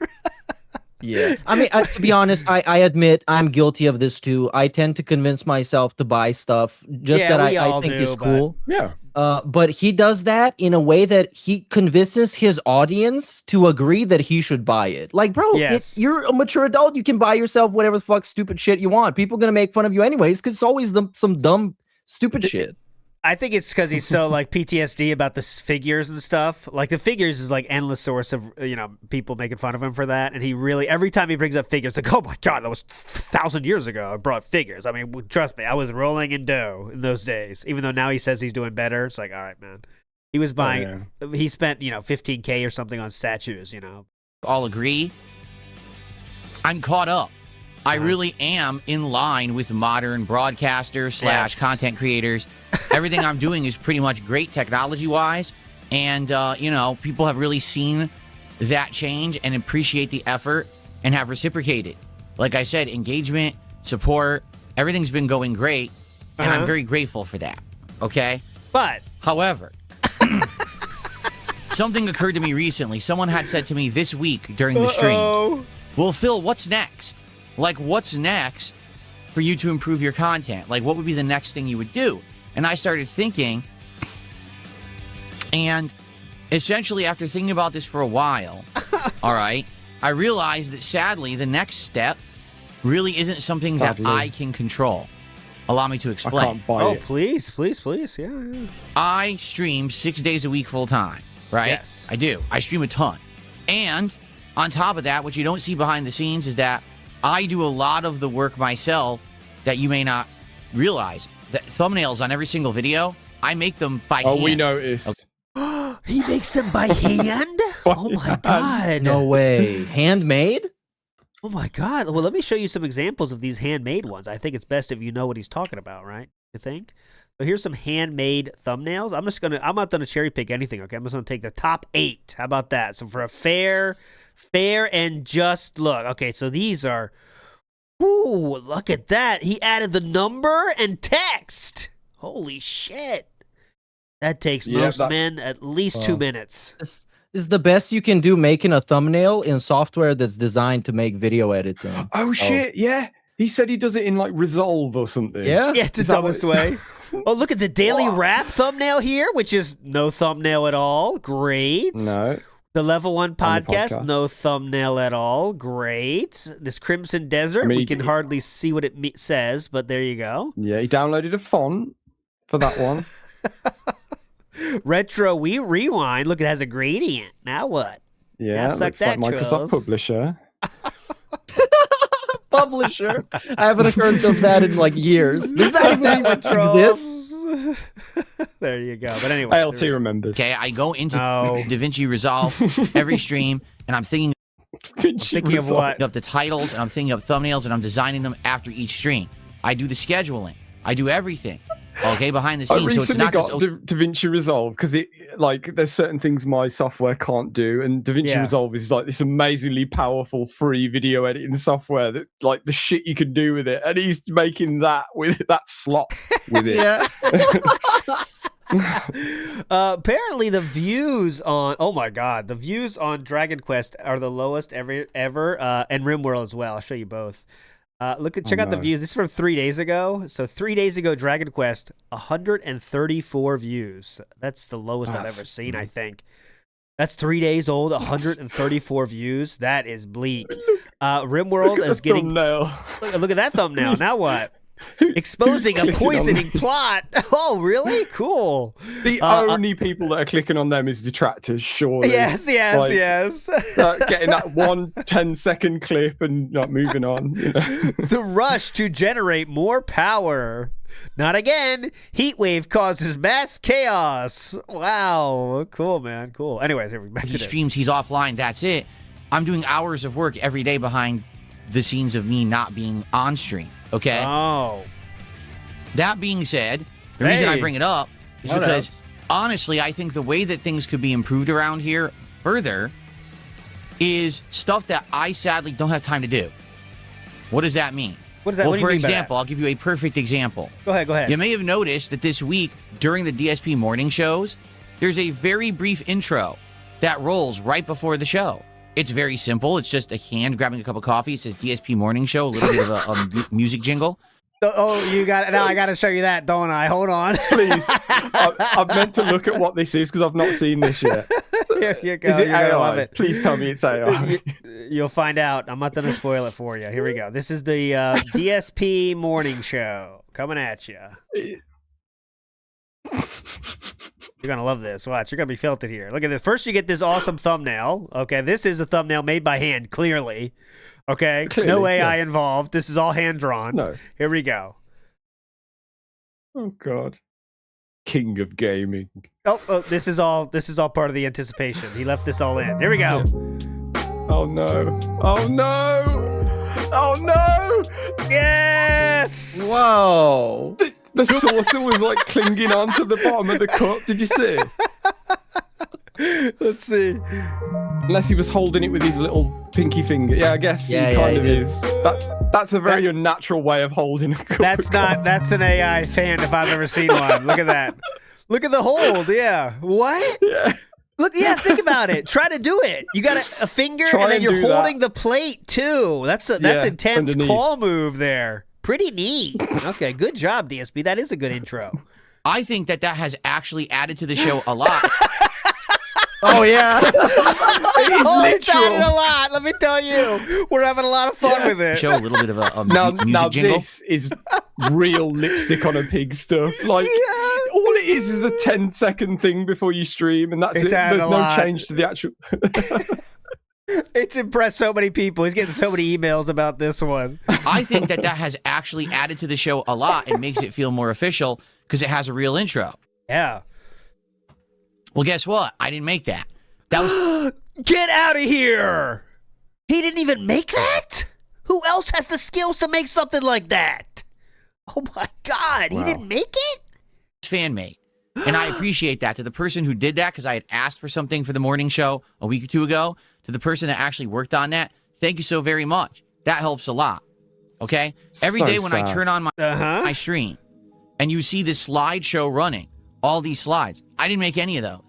Yeah. I mean, to be honest, I admit I'm guilty of this too. I tend to convince myself to buy stuff just that I think is cool. Yeah. But he does that in a way that he convinces his audience to agree that he should buy it. Like, bro, you're a mature adult. You can buy yourself whatever the fuck stupid shit you want. People are going to make fun of you anyways because it's always some dumb, stupid shit. I think it's because he's so like PTSD about the figures and stuff. Like the figures is like endless source of people making fun of him for that. And he really every time he brings up figures, like, oh my god, that was 1,000 years ago. I brought figures. I mean, trust me, I was rolling in dough in those days. Even though now he says he's doing better, it's like, all right, man. He was buying. He spent $15K or something on statues. All agree. I'm caught up I really am in line with modern broadcasters / Yes. content creators. Everything I'm doing is pretty much great technology-wise. And, people have really seen that change and appreciate the effort and have reciprocated. Like I said, engagement, support, everything's been going great. And I'm very grateful for that. Okay? But, however, something occurred to me recently. Someone had said to me this week during the stream, well, Phil, what's next? Like, what's next for you to improve your content? Like, what would be the next thing you would do? And I started thinking, and essentially after thinking about this for a while, all right, I realized that sadly, the next step really isn't something that I can control. Allow me to explain. I can't buy it. Please. Yeah. I stream 6 days a week full time, right? Yes. I do. I stream a ton. And on top of that, what you don't see behind the scenes is that I do a lot of the work myself that you may not realize. The thumbnails on every single video, I make them by hand. Oh, we noticed. He makes them by hand? Oh my God. No way. Handmade? Oh my God. Well, let me show you some examples of these handmade ones. I think it's best if you know what he's talking about, right? You think? So here's some handmade thumbnails. I'm not gonna cherry pick anything, okay? I'm just gonna take the top 8. How about that? So for a fair and just look. Okay, so these are, ooh, look at that. He added the number and text. Holy shit. That takes most men at least 2 minutes. This is the best you can do, making a thumbnail in software that's designed to make video edits in. Oh, shit, yeah. He said he does it in, like, Resolve or something. Yeah? Yeah, it's the dumbest way. Oh, look at the Daily Wrap thumbnail here, which is no thumbnail at all. Great. No. The Level 1 podcast, no thumbnail at all. Great. This Crimson Desert, we can hardly see what it says, but there you go. Yeah, he downloaded a font for that one. Retro Rewind. Look, it has a gradient. Now what? Yeah, suck looks like that, Microsoft Charles. Publisher. Publisher? I haven't heard of that in like years. Does that even exist? There you go. But anyway. ALT remembers. Okay, I go into DaVinci Resolve every stream, and I'm thinking of what? Up the titles, and I'm thinking of thumbnails, and I'm designing them after each stream. I do the scheduling. I do everything. Okay, behind the scenes. I recently so it's not got just DaVinci Resolve because there's certain things my software can't do, and DaVinci Resolve is like this amazingly powerful free video editing software that like the shit you can do with it, and he's making that with that slot with it. Yeah. Apparently the views on the views on Dragon Quest are the lowest ever, and RimWorld as well. I'll show you both. Check out the views. This is from 3 days ago. So 3 days ago, Dragon Quest, 134 views. That's the lowest I've ever seen, I think. That's 3 days old, 134 views. That is bleak. RimWorld is getting... Look at that thumbnail. Now what? Exposing a poisoning plot. Oh, really? Cool. The only people that are clicking on them is detractors, surely. Yes. Getting that 1 10-second clip and not moving on. You know? The rush to generate more power. Not again. Heatwave causes mass chaos. Wow. Cool, man. Cool. Anyways, back to he streams, he's offline. That's it. I'm doing hours of work every day behind the scenes of me not being on stream. Okay. Oh. That being said, the reason I bring it up is because honestly, I think the way that things could be improved around here further is stuff that I sadly don't have time to do. What does that mean? What does that? Well, what do you for mean by example, I'll give you a perfect example. Go ahead. You may have noticed that this week during the DSP morning shows, there's a very brief intro that rolls right before the show. It's very simple. It's just a hand grabbing a cup of coffee. It says DSP Morning Show, a little bit of a music jingle. Oh, you got it. Now I got to show you that, don't I? Hold on. Please. I've meant to look at what this is because I've not seen this yet. Here you go. Is it You're AI? gonna love it. Please tell me it's AI. You'll find out. I'm not going to spoil it for you. Here we go. This is the DSP Morning Show coming at you. You're going to love this. Watch. You're going to be felted here. Look at this. First, you get this awesome thumbnail. Okay, this is a thumbnail made by hand, clearly. Okay, no AI involved. This is all hand-drawn. No. Here we go. Oh, God. King of gaming. Oh, this is all part of the anticipation. He left this all in. Here we go. Oh, no. Oh, no. Oh no! Yes! Whoa! The saucer was like clinging onto the bottom of the cup. Did you see? Let's see. Unless he was holding it with his little pinky finger. Yeah, I guess Yeah, he kind he of did. is. That's a very unnatural way of holding a cup. That's an AI fan if I've ever seen one. Look at that. Look at the hold. Yeah. What? Yeah. Look, yeah, think about it. Try to do it. You got a finger Try and then and you're do holding the plate too. That's intense underneath. claw move there. Pretty neat. Okay, good job, DSP. That is a good intro. I think that has actually added to the show a lot. Oh yeah. It's added a lot. Let me tell you, we're having a lot of fun with it. Show a little bit of a music Now jingle. this is real lipstick on a pig stuff. Like all it is a 10-second thing before you stream, and that's It's it. added There's a no lot. change to the actual. It's impressed so many people. He's getting so many emails about this one. I think that has actually added to the show a lot and makes it feel more official because it has a real intro. Yeah. Well, guess what? I didn't make that. That was Get out of here! He didn't even make that? Who else has the skills to make something like that? Oh my God, he didn't make it? fan made. And I appreciate that. To the person who did that, because I had asked for something for the morning show a week or two ago, to the person that actually worked on that, thank you so very much. That helps a lot. Okay? Every day when I turn on my stream and you see this slideshow running, all these slides, I didn't make any of those.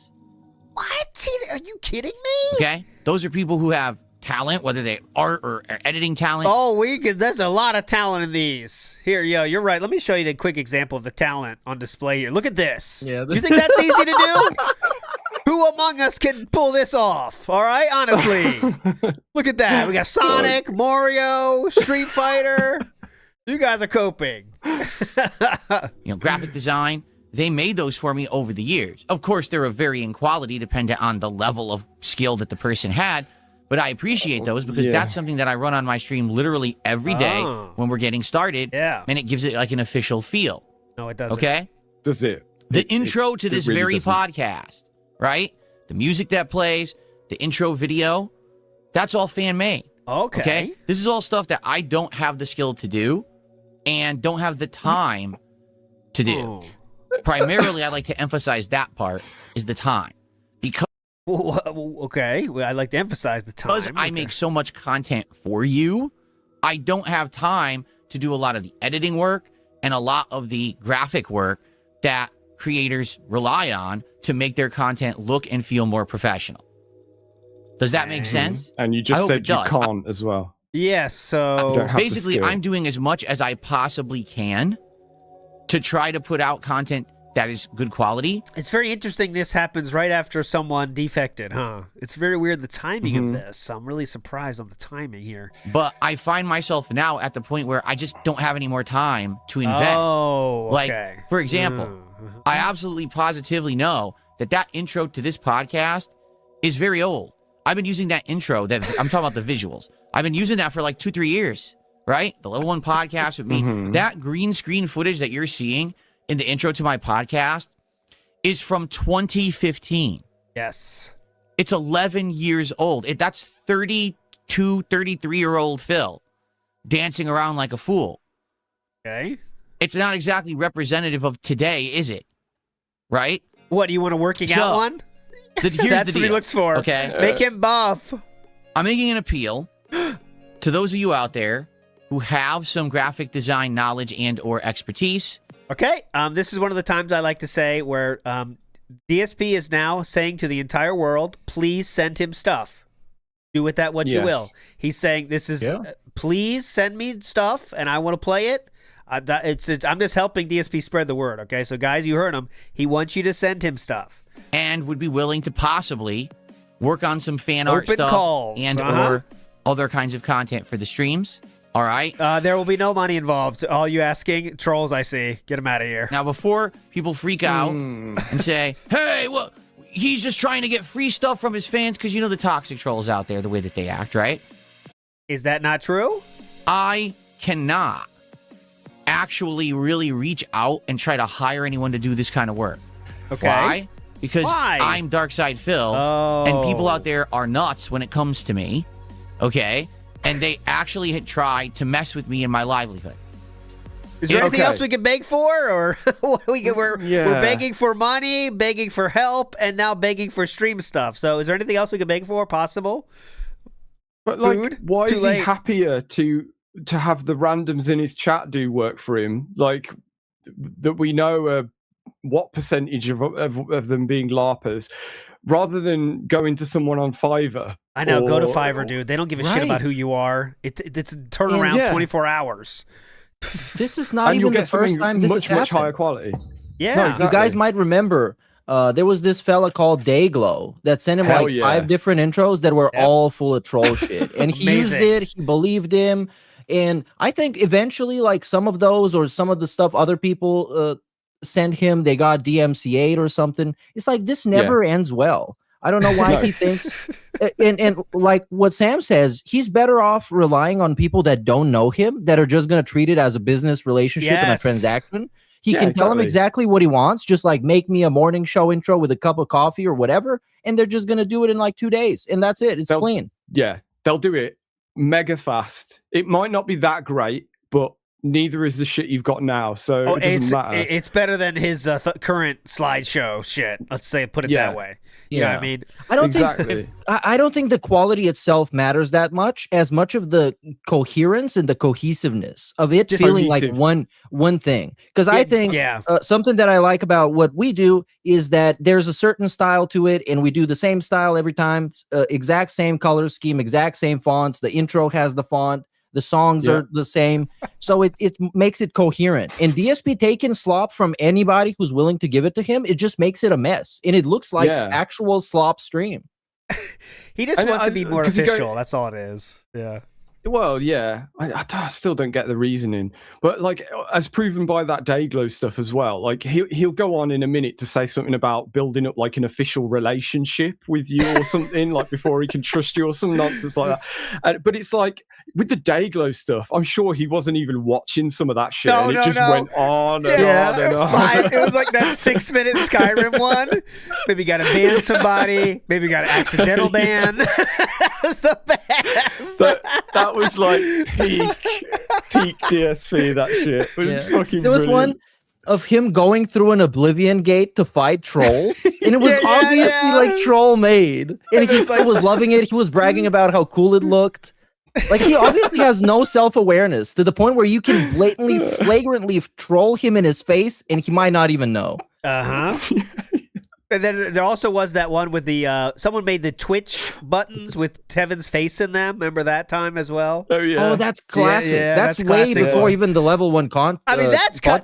What? Are you kidding me? Okay? Those are people who have talent, whether they art or editing talent. Oh, there's a lot of talent in these. Here, you're right. Let me show you the quick example of the talent on display here. Look at this. Yeah. You think that's easy to do? Who among us can pull this off? All right, honestly. Look at that. We got Sonic, Mario, Street Fighter. You guys are coping. Graphic design. They made those for me over the years. Of course, they're of varying quality dependent on the level of skill that the person had. But I appreciate those because that's something that I run on my stream literally every day when we're getting started. Yeah. And it gives it like an official feel. No, it doesn't. Okay? Does it? The intro to this really very doesn't. podcast, right? The music that plays, the intro video, that's all fan made. Okay. This is all stuff that I don't have the skill to do and don't have the time to do. Primarily, I like to emphasize that part is the time. Because Okay. Well, I like to emphasize the time. Because I make so much content for you, I don't have time to do a lot of the editing work and a lot of the graphic work that creators rely on to make their content look and feel more professional. Does that make sense? And you I just hope said it you does. can't as well. Yes, so don't have the Basically, skill. I'm doing as much as I possibly can to try to put out content that is good quality. it's very interesting this happens right after someone defected, huh? It's very weird, the timing of this. I'm really surprised on the timing here. But I find myself now at the point where I just don't have any more time to invest. Oh, Like, okay. for example, I absolutely positively know that intro to this podcast is very old. I've been using that intro that I'm talking about the visuals. I've been using that for like 2-3 years, right? The Level 1 podcast with me. That green screen footage that you're seeing in the intro to my podcast is from 2015. Yes. It's 11 years old. That's 32, 33-year-old Phil dancing around like a fool. Okay. It's not exactly representative of today, is it? Right? What, do you want a working out one? Here's That's the what he deal. looks for. Okay. Make him buff. I'm making an appeal to those of you out there who have some graphic design knowledge and or expertise. Okay. This is one of the times I like to say where DSP is now saying to the entire world, please send him stuff. Do with that what you Yes. will. He's saying this is, please send me stuff and I want to play it. I'm just helping DSP spread the word, okay? So guys, you heard him. He wants you to send him stuff. And would be willing to possibly work on some fan art Open stuff calls, and or other kinds of content for the streams. All right. There will be no money involved. All you asking, trolls I see. Get him out of here. Now, before people freak out and say, hey, well, he's just trying to get free stuff from his fans, because you know the toxic trolls out there, the way that they act, right? Is that not true? I cannot actually really reach out and try to hire anyone to do this kind of work. Okay. Why? Because Why? I'm Darkside Phil, and people out there are nuts when it comes to me, okay? and they actually had tried to mess with me and my livelihood. Is there anything else we can beg for, or we're begging for money, begging for help, and now begging for stream stuff? So, is there anything else we can beg for? Possible? But like, Food? why Too is late. he happier to have the randoms in his chat do work for him? Like that we know what percentage of them being LARPers, rather than going to someone on Fiverr. I know. Go to Fiverr, dude. They don't give a shit about who you are. It's a turnaround 24 hours. This is not And you'll even the get something first time this has much happened. higher quality. Yeah, No, exactly. You guys might remember there was this fella called Dayglow that sent him Hell like yeah. 5 different intros that were all full of troll shit, and he used it. He believed him, and I think eventually, like some of those or some of the stuff other people sent him, they got DMCA'd or something. It's like this never ends well. I don't know why he thinks, and like what Sam says, he's better off relying on people that don't know him, that are just going to treat it as a business relationship and a transaction. He can tell them exactly what he wants, just like make me a morning show intro with a cup of coffee or whatever, and they're just going to do it in like 2 days, and that's it. It's clean. Yeah, they'll do it mega fast. It might not be that great, but neither is the shit you've got now, so it doesn't matter. It's better than his current slideshow shit. Let's say, put it that way. You know what I mean? I don't think the quality itself matters that much, as much of the coherence and the cohesiveness of it Just feeling cohesive. like one thing. Because I think something that I like about what we do is that there's a certain style to it, and we do the same style every time, exact same color scheme, exact same fonts. The intro has the font. The songs are the same, so it makes it coherent. And DSP taking slop from anybody who's willing to give it to him, it just makes it a mess, and it looks like actual slop stream. He just wants to be more official. That's all it is. Yeah. Well, yeah, I still don't get the reasoning, but like as proven by that Dayglow stuff as well. Like he'll go on in a minute to say something about building up like an official relationship with you or something, like before he can trust you or some nonsense like that. But it's like with the Dayglow stuff, I'm sure he wasn't even watching some of that shit, and it just went on and on and on. It was like that 6-minute Skyrim one. Maybe got to ban somebody. Maybe got an accidental ban. That was the best. That was like peak DSP. That shit. It was fucking. There was brilliant. one of him going through an Oblivion gate to fight trolls, and it was obviously like troll made, and he still was loving it. He was bragging about how cool it looked. Like he obviously has no self-awareness to the point where you can blatantly, flagrantly troll him in his face, and he might not even know. And then there also was that one with the someone made the Twitch buttons with Tevin's face in them. Remember that time as well? Oh yeah. Oh, that's classic. Yeah, that's classic. way before even the level 1 content. I mean,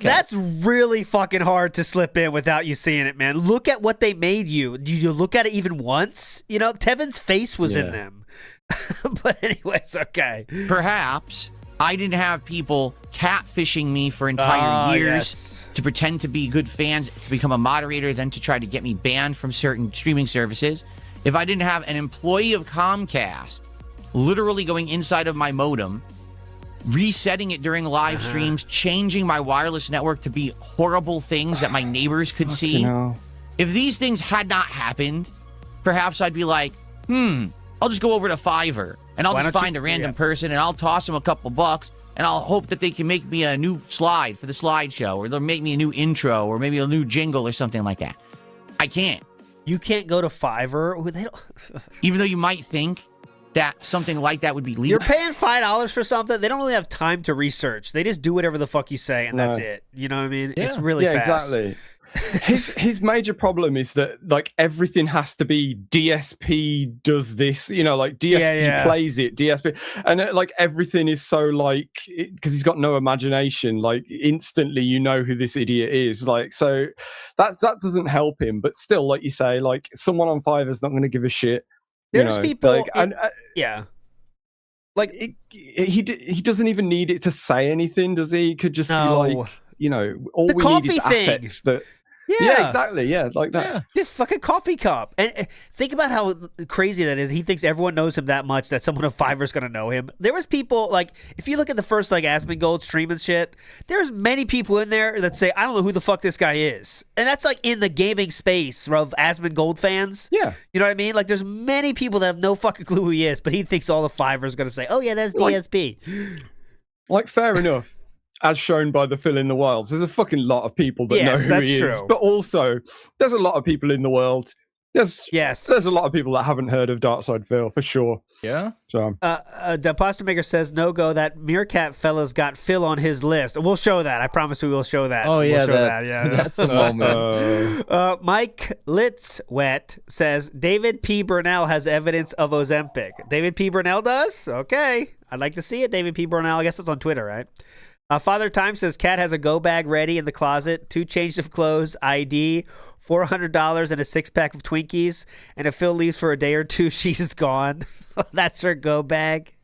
that's really fucking hard to slip in without you seeing it, man. Look at what they made you. Do you look at it even once? You know, Tevin's face was in them. But anyways, okay. Perhaps I didn't have people catfishing me for entire years. Yes. To pretend to be good fans, to become a moderator, then to try to get me banned from certain streaming services. If I didn't have an employee of Comcast literally going inside of my modem, resetting it during live streams, changing my wireless network to be horrible things that my neighbors could see. If these things had not happened, perhaps I'd be like, I'll just go over to Fiverr and I'll just find a random person and I'll toss them a couple bucks. And I'll hope that they can make me a new slide for the slideshow, or they'll make me a new intro, or maybe a new jingle or something like that. I can't. You can't go to Fiverr. Even though you might think that something like that would be legal. You're paying $5 for something. They don't really have time to research. They just do whatever the fuck you say, and that's it. You know what I mean? It's really fast. Exactly. His major problem is that like everything has to be DSP does this, you know, like DSP plays it, DSP, and like everything is so like because he's got no imagination. Like instantly, you know who this idiot is. Like so, that doesn't help him. But still, like you say, like someone on Fiverr's not going to give a shit. There's people, like, like he doesn't even need it to say anything, does he? He could just be like, you know, all we need is assets that. Yeah, exactly. Yeah, like that. Yeah. This fucking coffee cup. And think about how crazy that is. He thinks everyone knows him that much that someone of Fiverr's going to know him. There was people, like, if you look at the first, like, Asmongold stream and shit, there's many people in there that say, I don't know who the fuck this guy is. And that's, like, in the gaming space of Asmongold fans. Yeah. You know what I mean? Like, there's many people that have no fucking clue who he is, but he thinks all the Fiverr's going to say, oh, yeah, that's DSP. Like, fair enough. As shown by the Phil in the Wilds, there's a fucking lot of people that know who that's he is. true. But also, there's a lot of people in the world. There's a lot of people that haven't heard of Darkside Phil for sure. Yeah. So the Pasta Maker says no go. That Meerkat fella's got Phil on his list. We'll show that. I promise we will show that. Oh yeah, we'll show that. Yeah, that's a moment. Mike Litzwet says David P. Burnell has evidence of Ozempic. David P. Burnell does? Okay, I'd like to see it. David P. Burnell. I guess it's on Twitter, right? Father Time says Kat has a go bag ready in the closet, 2 changes of clothes, ID, $400 and a 6-pack of Twinkies, and if Phil leaves for a day or two, she's gone. That's her go bag.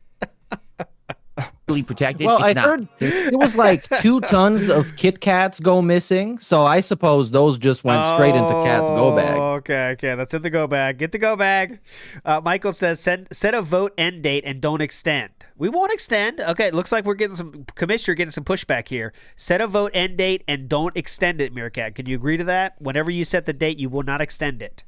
Protected. Well, it's I not. heard it was like 2 tons of Kit Kats go missing, so I suppose those just went straight into Kat's go bag. Okay, that's in the go bag. Get the go bag. Michael says set a vote end date and don't extend. We won't extend. Okay, it looks like we're getting some commissioner getting some pushback here. Set a vote end date and don't extend it, Meerkat. Can you agree to that? Whenever you set the date, you will not extend it.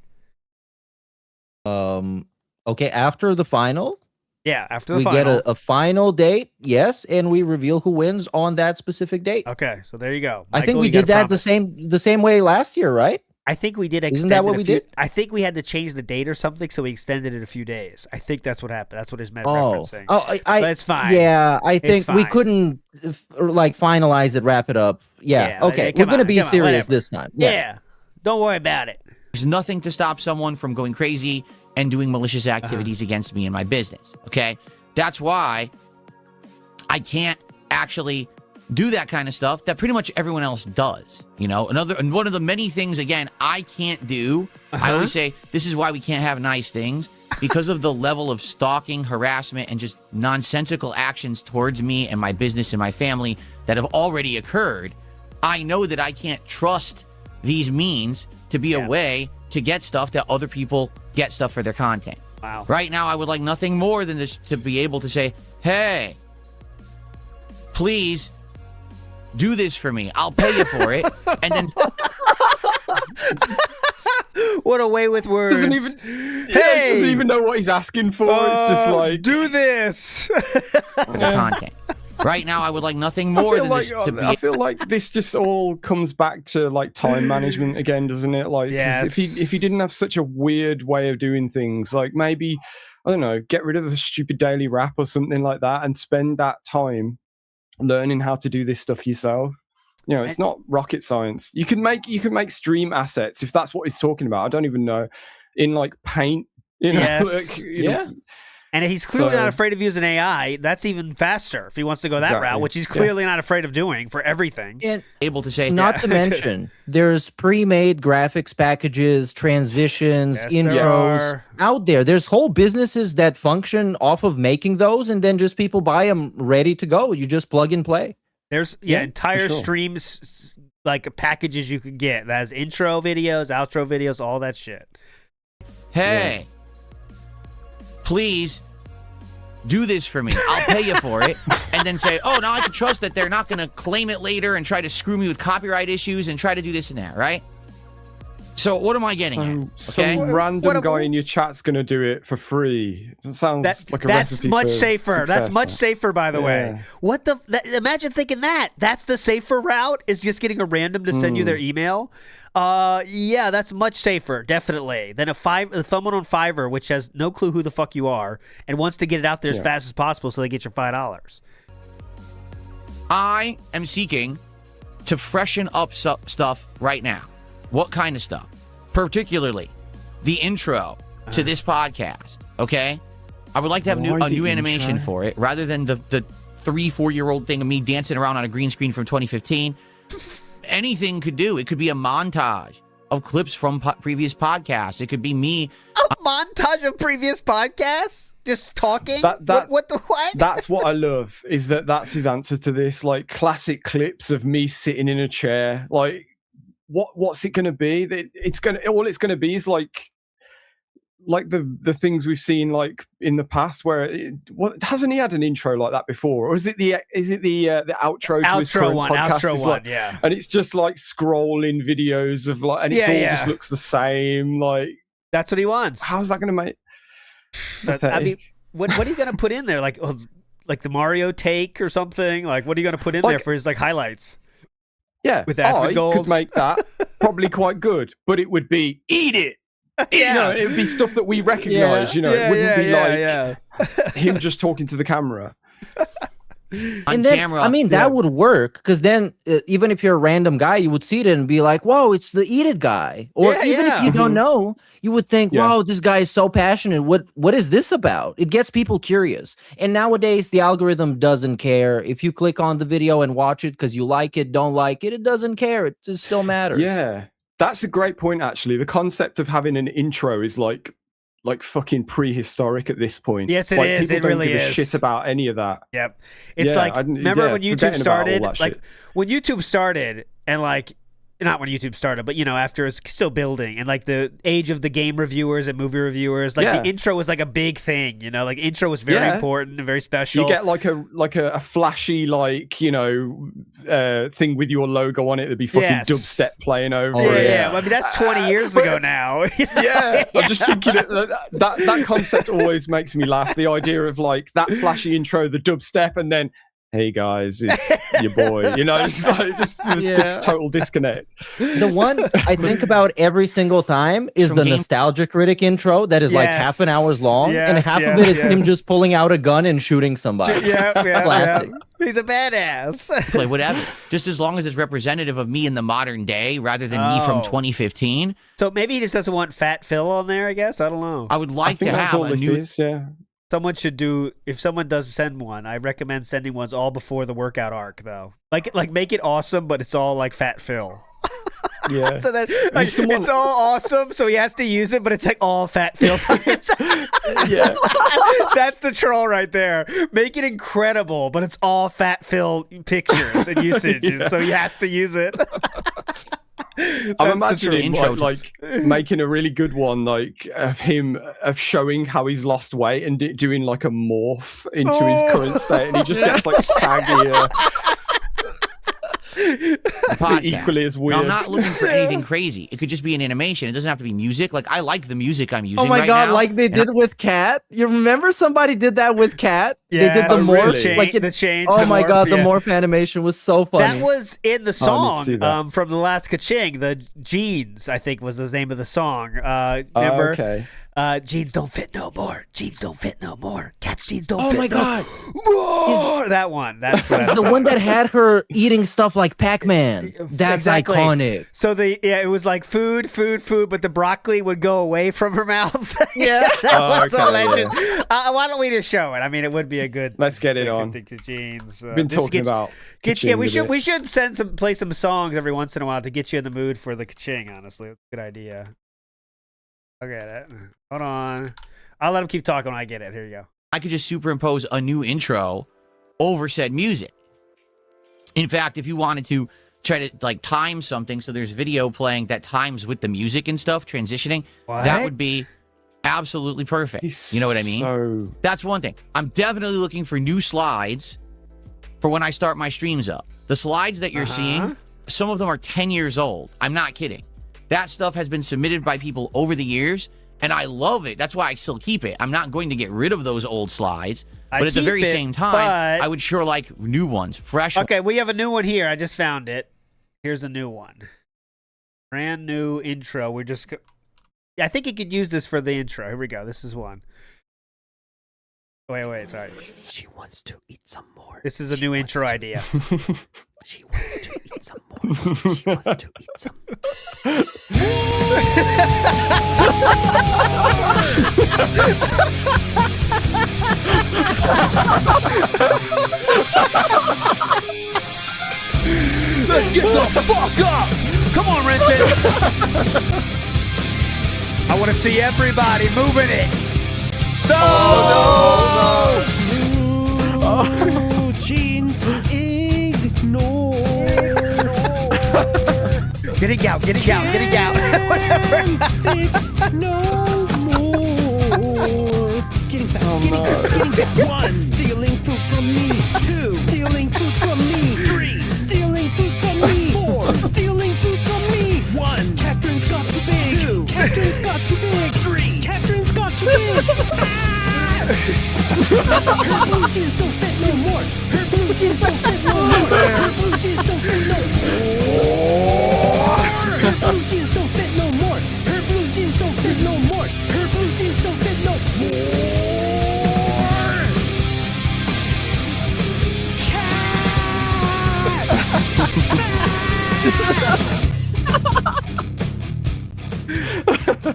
Okay, after the final. Yeah, after the we final. get a final date, yes, and we reveal who wins on that specific date. Okay, so there you go. I think Michael, we you gotta did that promise. the same way last year, right? I think we did extend Isn't that what it a we few- did? I think we had to change the date or something, so we extended it a few days. I think that's what happened. That's what his referencing. But it's fine. Yeah, I It's think we fine. couldn't like finalize it, wrap it up. Yeah, okay, come we're gonna on, be come on, serious whatever. this time. Yeah. Don't worry about it. There's nothing to stop someone from going crazy and doing malicious activities against me and my business. Okay, that's why I can't actually do that kind of stuff that pretty much everyone else does. You know, one of the many things, again, I can't do. I always say this is why we can't have nice things, because of the level of stalking, harassment, and just nonsensical actions towards me and my business and my family that have already occurred. I know that I can't trust these means to be a way to get stuff that other people get stuff for their content. Wow. Right now, I would like nothing more than this, to be able to say, hey, please do this for me. I'll pay you for it. And then what a way with words. doesn't even know what he's asking for. It's just like, do this. for their content. Right now, I would like nothing more than this to be. I feel like this just all comes back to like time management again, doesn't it? Like, 'cause Yes. if he didn't have such a weird way of doing things, like maybe, I don't know, get rid of the stupid daily wrap or something like that, and spend that time learning how to do this stuff yourself. You know, it's not rocket science. You can make stream assets if that's what he's talking about. I don't even know, in like Paint. You know, Yes. like, you know, And he's clearly So- not afraid of using AI. That's even faster if he wants to go that Exactly. route, which he's clearly not afraid of doing for everything. And able to say, not to mention, there's pre-made graphics packages, transitions, Yes, there intros are. out there. There's whole businesses that function off of making those, and then just people buy them ready to go. You just plug and play. There's Yeah, entire for sure. streams like packages you could get that has intro videos, outro videos, all that shit. hey, please do this for me. I'll pay you for it. And then say, oh, now I can trust that they're not going to claim it later and try to screw me with copyright issues and try to do this and that, right? So what am I getting at? Okay? Some random guy in your chat's gonna do it for free. That sounds like a That's recipe much for safer. That's success, much man. safer, by the way. Yeah. What the? Imagine thinking that. That's the safer route. Is just getting a random to send you their email. Yeah, that's much safer, definitely, than someone on Fiverr, which has no clue who the fuck you are and wants to get it out there as fast as possible so they get your $5. I am seeking to freshen up stuff right now. What kind of stuff? Particularly the intro to this podcast, okay? I would like to have a new animation for it rather than the 3-4-year-old thing of me dancing around on a green screen from 2015. Anything could do. It could be a montage of clips from previous podcasts. It could be me. A montage of previous podcasts? Just talking? That's what the what? That's what I love, is that's his answer to this. Like classic clips of me sitting in a chair, like what's it going to be? All it's going to be is like the things we've seen like in the past, where hasn't he had an intro like that before, or is it the outro to his current podcast? Yeah. And it's just like scrolling videos of like, and it's all just looks the same. Like that's what he wants. How's that going to make? I mean, what are you going to put in there? Like the Mario take or something? Like what are you going to put in there for his like highlights? Yeah, with I Asmongold? could make that probably quite good, but it would be eat it. You know, it would be stuff that we recognize. You know, it wouldn't be like him just talking to the camera. And then, camera. I mean, that would work, because then even if you're a random guy, you would see it and be like, whoa, it's the Eat It guy. Or even if you don't know, you would think, whoa, this guy is so passionate. What is this about? It gets people curious. And nowadays, the algorithm doesn't care. If you click on the video and watch it because you like it, don't like it, it doesn't care. It just still matters. Yeah, that's a great point, actually. The concept of having an intro is like fucking prehistoric at this point. Yes, it like, is. People it don't really give is. a shit about any of that. Yep. It's like, remember when YouTube started? Like shit. when YouTube started, and like, not when YouTube started, but you know, after it's still building, and like the age of the game reviewers and movie reviewers, like the intro was like a big thing, you know, like intro was very important and very special. You get like a flashy, like, you know, thing with your logo on it. There'd be fucking dubstep playing over it. Yeah. I mean, that's 20 years ago now. I'm just thinking that concept always makes me laugh. The idea of like that flashy intro, the dubstep, and then, hey guys, it's your boy. You know, it's like just the total disconnect. The one I think about every single time is the Nostalgia Critic intro that is like half an hour's long, and half of it is him just pulling out a gun and shooting somebody. Classic. He's a badass. Play whatever, just as long as it's representative of me in the modern day rather than me from 2015. So maybe he just doesn't want Fat Phil on there, I guess. I don't know. I would like to have a new. Someone should do, if someone does send one, I recommend sending ones all before the workout arc, though. Like make it awesome, but it's all like Fat Phil. Yeah. So that like, it's all awesome, so he has to use it, but it's like all Fat Phil times. Yeah. That's the troll right there. Make it incredible, but it's all Fat Phil pictures and usages, so he has to use it. I'm imagining like making a really good one, like of him showing how he's lost weight and doing like a morph into his current state, and he just gets like saggier. Equally as weird. Now, I'm not looking for anything crazy. It could just be an animation. It doesn't have to be music. Like, I like the music I'm using. Oh my right god, now. like they did with Cat. You remember somebody did that with Cat? Yeah, they did the morph, really? like the change. Oh the my morph, god, the morph animation was so funny. That was in the song from the last CHKING. The Jeans, I think, was the name of the song. Remember? Oh, okay. Jeans don't fit no more. Jeans don't fit no more. Cat's jeans don't Oh fit my god. more. That one. That's the one that had her eating stuff like Pac-Man. That's Exactly. iconic. So it was like food, but the broccoli would go away from her mouth. Yeah. That was okay, a legend. Why don't we just show it? I mean, it would be a good. Let's get it on. Jeans. Been talking about. Yeah, we should play some songs every once in a while to get you in the mood for the CHKING. Honestly, that's a good idea. Okay, hold on. I'll let him keep talking when I get it. Here you go. I could just superimpose a new intro over said music. In fact, if you wanted to try to like time something so there's video playing that times with the music and stuff transitioning, that would be absolutely perfect. You know what I mean? That's one thing. I'm definitely looking for new slides for when I start my streams up. The slides that you're seeing, some of them are 10 years old. I'm not kidding. That stuff has been submitted by people over the years, and I love it. That's why I still keep it. I'm not going to get rid of those old slides, but at the very same time, I would sure like new ones, fresh ones. Okay, we have a new one here. I just found it. Here's a new one. Brand new intro. We're just... I think you could use this for the intro. Here we go. This is one. Wait, sorry. She wants to eat some more. This is a new intro idea. She wants to eat some more. She wants to eat some Let's get the fuck up! Come on, Renton! I want to see everybody moving it. No! Jeans ignore. Getting out. Whatever. Fix no more. Getting back. 1. Stealing food from me. 2. Stealing food from me. 3. Stealing food from me. 4. Stealing food from me. 1. Catherine's got too big. 2. Catherine's got too big. 3. Catherine's got too big. Her blue jeans don't fit no more. Her blue jeans don't fit no more. Her blue jeans don't fit no more. Her blue jeans don't fit no more. Her blue jeans don't fit no more. Her blue jeans don't fit no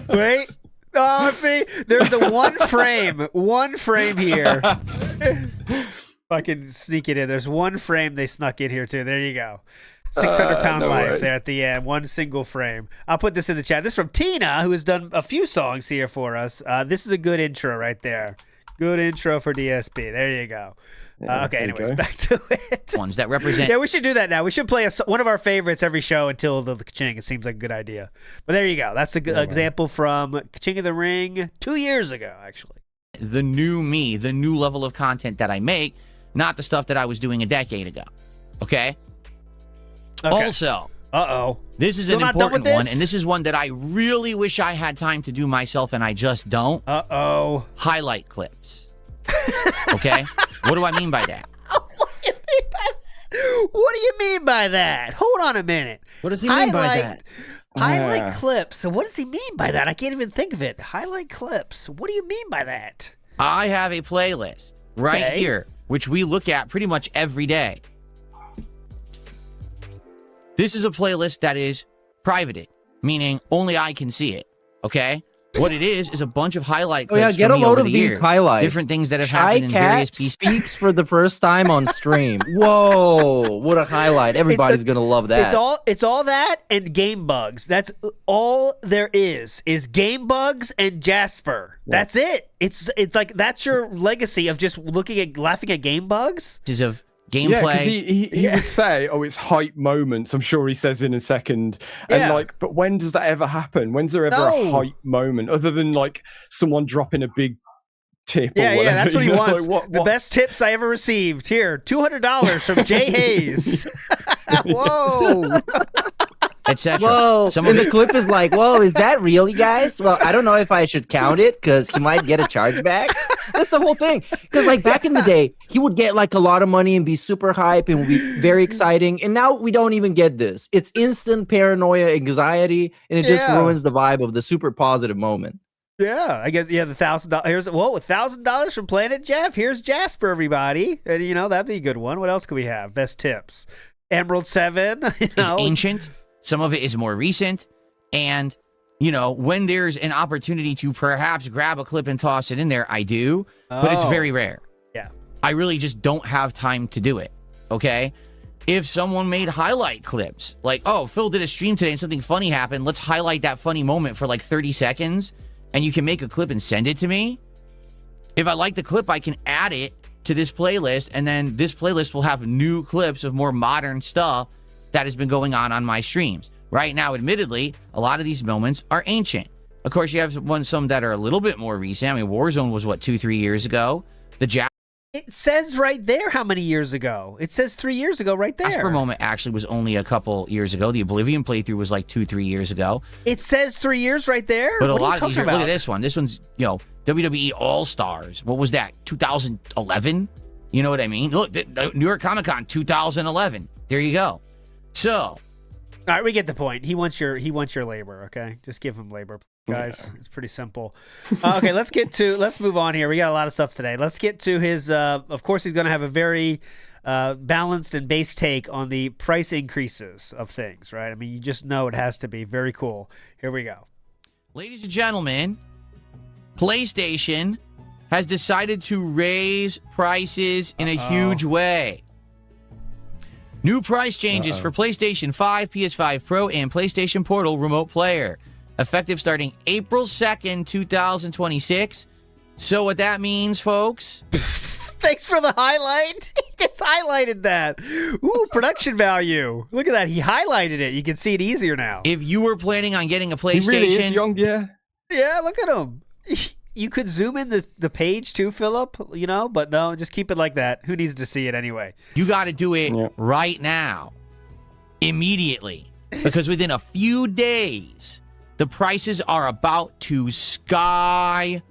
more. Wait. Oh, see, there's a one frame here. I can sneak it in. There's one frame they snuck in here too. There you go. 600-pound life there at the end. One single frame. I'll put this in the chat. This is from Tina, who has done a few songs here for us. This is a good intro right there. Good intro for DSP. There you go. Okay, anyways, back to it. Ones that represent. Yeah, we should do that now. We should play one of our favorites every show until the Ka-Ching. It seems like a good idea. But there you go. That's a good example from King of the Ring 2 years ago, actually. The new me, the new level of content that I make, not the stuff that I was doing a decade ago. Okay? Also, this is an important one, and this is one that I really wish I had time to do myself, and I just don't. Highlight clips. Okay? What do I mean by that? What do you mean by that? Hold on a minute. What does he mean by that? Highlight clips. So what does he mean by that? I can't even think of it. Highlight clips. What do you mean by that? I have a playlist right here, which we look at pretty much every day. This is a playlist that is privated, meaning only I can see it, okay? What it is a bunch of highlight clips get a from me load over of the these year. highlights. Different things that have happened in various pieces. Speaks for the first time on stream. Whoa, what a highlight. Everybody's going to love that. It's all that and game bugs. That's all there is game bugs and Jasper. That's it. It's like that's your legacy of just laughing at game bugs. Of gameplay. Yeah, because he would say, "Oh, it's hype moments." I'm sure he says in a second, and but when does that ever happen? When's there ever a hype moment other than like someone dropping a big tip? or whatever, that's what he wants. Like, the best tips I ever received. Here, $200 from Jay Hayes. Whoa. Etc. Whoa, and the clip is like, whoa, is that real, you guys? Well, I don't know if I should count it because he might get a chargeback. That's the whole thing. Because like back in the day, he would get like a lot of money and be super hype and would be very exciting. And now we don't even get this. It's instant paranoia, anxiety, and it just ruins the vibe of the super positive moment. Yeah, I guess the $1,000. Here's $1,000 from Planet Jeff. Here's Jasper, everybody. And that'd be a good one. What else could we have? Best tips. Emerald 7. Is ancient. Some of it is more recent. And, when there's an opportunity to perhaps grab a clip and toss it in there, I do. But it's very rare. Yeah. I really just don't have time to do it. Okay? If someone made highlight clips, like, oh, Phil did a stream today and something funny happened, let's highlight that funny moment for like 30 seconds, and you can make a clip and send it to me. If I like the clip, I can add it to this playlist, and then this playlist will have new clips of more modern stuff that has been going on my streams. Right now, admittedly, a lot of these moments are ancient. Of course, you have some that are a little bit more recent. I mean, Warzone was, 2-3 years ago? It says right there how many years ago. It says 3 years ago right there. Jasper moment actually was only a couple years ago. The Oblivion playthrough was like 2-3 years ago. It says 3 years right there? But what a are you lot of talking these, about? look at this one. This one's, WWE All-Stars. What was that? 2011? You know what I mean? Look, New York Comic Con 2011. There you go. So, all right, we get the point. He wants your labor, okay? Just give him labor, guys. Yeah. It's pretty simple. Okay, let's move on here. We got a lot of stuff today. Let's get to his of course he's going to have a very balanced and base take on the price increases of things, right? I mean, you just know it has to be very cool. Here we go. Ladies and gentlemen, PlayStation has decided to raise prices in a huge way. New price changes for PlayStation 5, PS5 Pro, and PlayStation Portal Remote Player. Effective starting April 2nd, 2026. So what that means, folks, Thanks for the highlight. He just highlighted that. Ooh, production value. Look at that. He highlighted it. You can see it easier now. If you were planning on getting a PlayStation, He really is young, yeah. Yeah, look at him. You could zoom in the page too, Philip, you know, but no, just keep it like that. Who needs to see it anyway? you got to do it right now, immediately, because within a few days, the prices are about to skyrocket.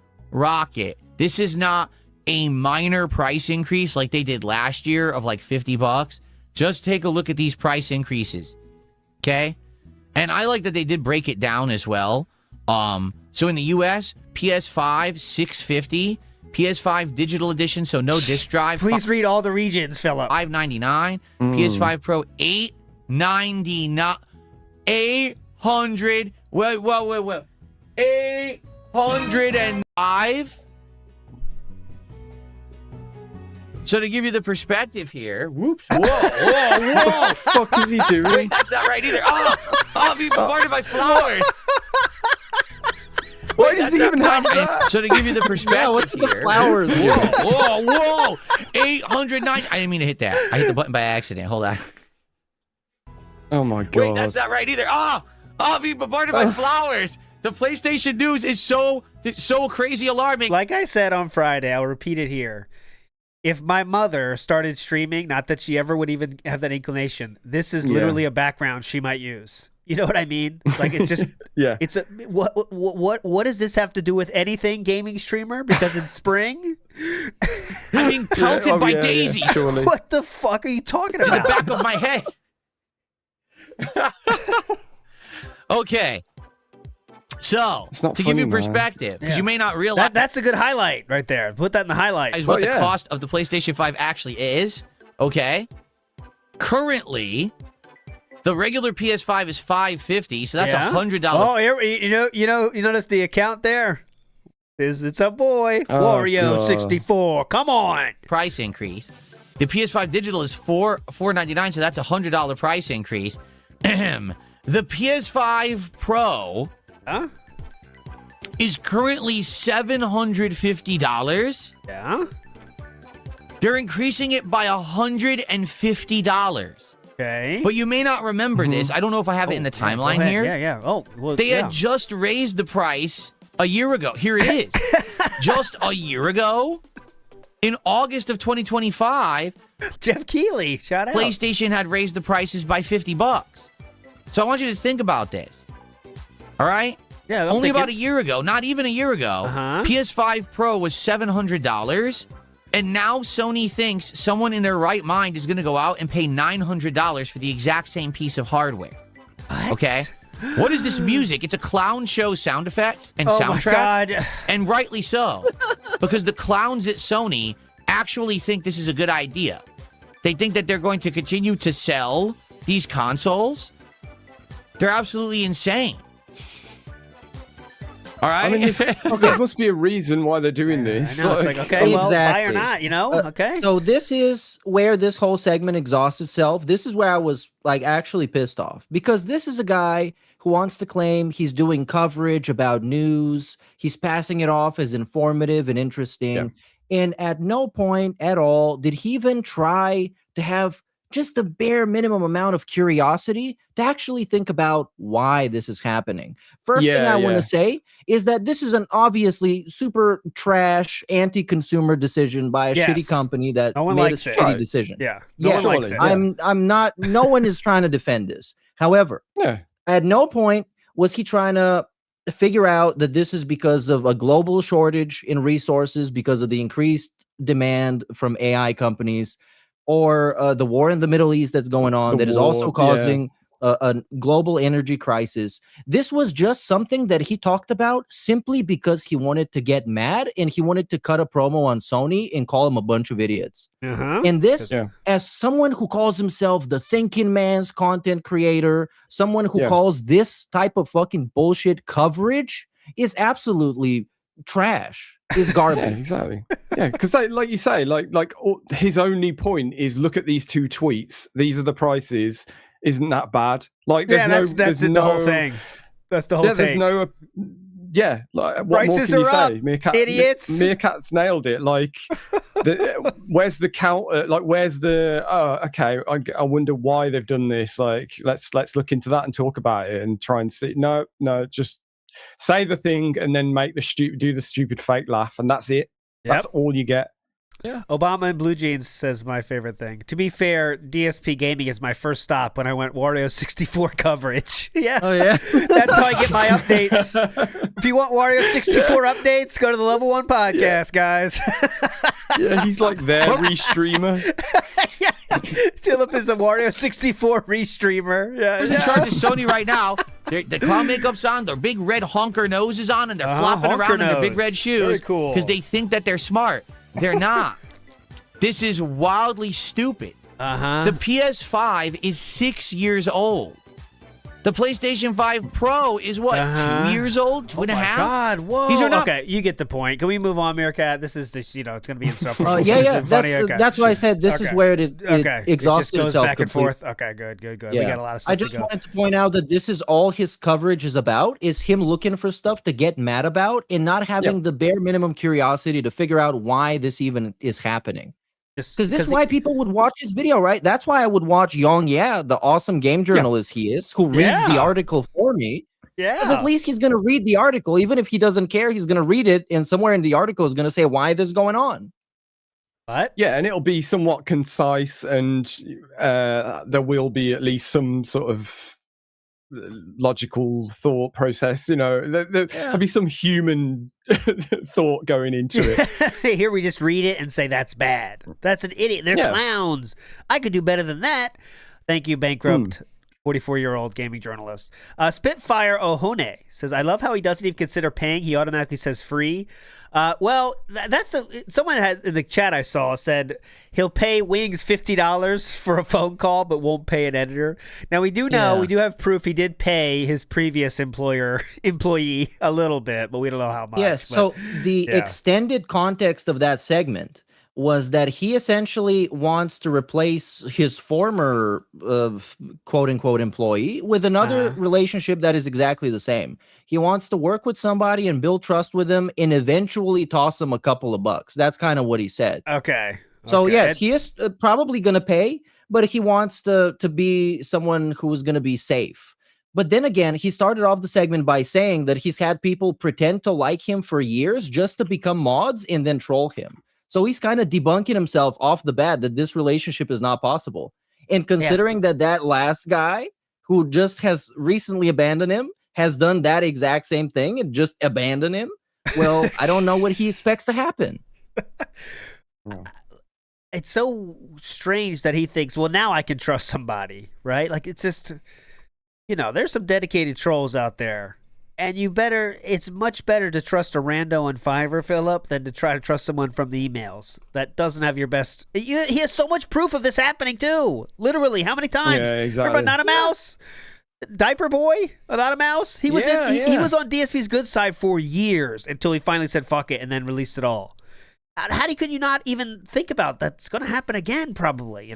This is not a minor price increase like they did last year of like $50. Just take a look at these price increases, okay? And I like that they did break it down as well. So in the U.S., PS5 $650, PS5 digital edition, so no disc drive. Please read all the regions, Philip. $599, PS5 Pro $899, 800. Wait, 805. So to give you the perspective here, whoops, whoa, What the fuck is he doing? Wait, that's not right either. I'm being bombarded by flowers. Why does he even have that? So to give you the perspective what's the here, flowers? whoa, 809. I didn't mean to hit that. I hit the button by accident. Hold on. Oh my god. Wait, that's not right either. I'm being bombarded by flowers. The PlayStation news is so crazy alarming. Like I said on Friday, I'll repeat it here. If my mother started streaming, not that she ever would even have that inclination, this is literally a background she might use. You know what I mean? Like it's just it's a what does this have to do with anything, gaming streamer? Because it's spring? I'm being pelted by Daisy. Surely. What the fuck are you talking To the about? back of my head. Okay. So, It's not to give you funny, man. perspective, because you may not realize That's a good highlight right there. Put that in the highlights. what the cost of the PlayStation 5 actually is, okay? Currently, the regular PS5 is $550, so that's $100. Oh, here, you notice the account there? It's a boy. Oh, Wario God. 64. Come on. Price increase. The PS5 digital is $499, so that's a $100 price increase. The PS5 Pro is currently $750. Yeah. They're increasing it by $150. Okay. But you may not remember this. I don't know if I have it in the timeline here. Yeah. Oh, well, They had just raised the price a year ago. Here it is. Just a year ago, in August of 2025, Jeff Keighley, shout out. PlayStation had raised the prices by $50. So I want you to think about this. All right? Yeah. Only about a year ago, not even a year ago, PS5 Pro was $700. And now Sony thinks someone in their right mind is going to go out and pay $900 for the exact same piece of hardware. What? Okay? What is this music? It's a clown show sound effects and Oh soundtrack. my God. And rightly so. Because the clowns at Sony actually think this is a good idea. They think that they're going to continue to sell these consoles. They're absolutely insane. All right. I mean, there must be a reason why they're doing this. I know, it's like, okay, well, buy or Exactly. not, you know? Okay. So this is where this whole segment exhausts itself. This is where I was like actually pissed off, because this is a guy who wants to claim he's doing coverage about news. He's passing it off as informative and interesting. Yeah. And at no point at all did he even try to have just the bare minimum amount of curiosity to actually think about why this is happening. First thing I want to say is that this is an obviously super trash anti-consumer decision by a shitty company that No one made a likes it. shitty Right. decision. Yeah. No one likes it. I'm not, no one is trying to defend this. However, at no point was he trying to figure out that this is because of a global shortage in resources, because of the increased demand from AI companies, or the war in the Middle East that's going on that is also causing a global energy crisis. This was just something that he talked about simply because he wanted to get mad and he wanted to cut a promo on Sony and call them a bunch of idiots. And this, as someone who calls himself the thinking man's content creator, someone who calls this type of fucking bullshit coverage, is absolutely trash. Is garbage. Exactly. Yeah, because like you say, his only point is look at these two tweets. These are the prices. Isn't that bad? Like, there's that's the whole thing. That's the whole thing. There's no. Like, what Prices more can you are say? up, idiots. Meerkat's nailed it. Like, Where's the count? Like, where's the? Oh, okay. I wonder why they've done this. Like, let's look into that and talk about it and try and see. No, just say the thing and then make do the stupid fake laugh, and that's it. Yep. That's all you get. Yeah. Obama in Blue Jeans says my favorite thing. To be fair, DSP Gaming is my first stop when I went Wario 64 coverage. Yeah. Oh yeah. That's how I get my updates. If you want Wario 64 updates, go to the Level 1 podcast, guys. Yeah, he's like their restreamer. Philip is a Wario 64 restreamer. Yeah. Who's in charge of Sony right now? The clown makeup's on, their big red honker noses on, and they're flopping around in their big red shoes. Very cool. Because they think that they're smart. They're not. This is wildly stupid. The PS5 is 6 years old. The PlayStation 5 Pro is what, 2 years old? Two and a half? God, whoa. These are not... Okay, you get the point. Can we move on, Meerkat? This is just, it's going to be insufferable. Yeah. That's why I said this is where it exhausted it just goes itself back and completely. forth. Okay, good. Yeah. We got a lot of stuff I just to go. wanted to point out that this is all his coverage is about, is him looking for stuff to get mad about and not having the bare minimum curiosity to figure out why this even is happening. Because this is why people would watch his video, right? That's why I would watch Yong Yeah, the awesome game journalist he is, who reads the article for me. Yeah. Because at least he's going to read the article. Even if he doesn't care, he's going to read it, and somewhere in the article is going to say why this is going on. What? Yeah, and it'll be somewhat concise, and there will be at least some sort of logical thought process. There'll be some human thought going into it. Here we just read it and say that's bad. That's an idiot. They're clowns. I could do better than that. Thank you, bankrupt 44-year-old gaming journalist. Spitfire Ohone says, I love how he doesn't even consider paying. He automatically says free. Well, that's someone had in the chat I saw said he'll pay Wings $50 for a phone call, but won't pay an editor. Now we do know, we do have proof he did pay his previous employee a little bit, but we don't know how much. Yes. So the extended context of that segment was that he essentially wants to replace his former quote unquote employee with another relationship that is exactly the same. He wants to work with somebody and build trust with them and eventually toss him a couple of bucks. That's kind of what he said. Okay. So yes, he is probably going to pay, but he wants to be someone who's going to be safe. But then again, he started off the segment by saying that he's had people pretend to like him for years just to become mods and then troll him. So he's kind of debunking himself off the bat that this relationship is not possible. And considering that last guy who just has recently abandoned him has done that exact same thing and just abandoned him, well, I don't know what he expects to happen. It's so strange that he thinks, well, now I can trust somebody, right? Like, it's just, there's some dedicated trolls out there. And it's much better to trust a rando on Fiverr, Philip, than to try to trust someone from the emails. That doesn't have your best. He has so much proof of this happening, too. Literally, how many times? Yeah, exactly. Remember Not a Mouse? Diaper Boy? Not a Mouse? He was he was on DSP's good side for years until he finally said fuck it and then released it all. How could you not even think about that's going to happen again, probably,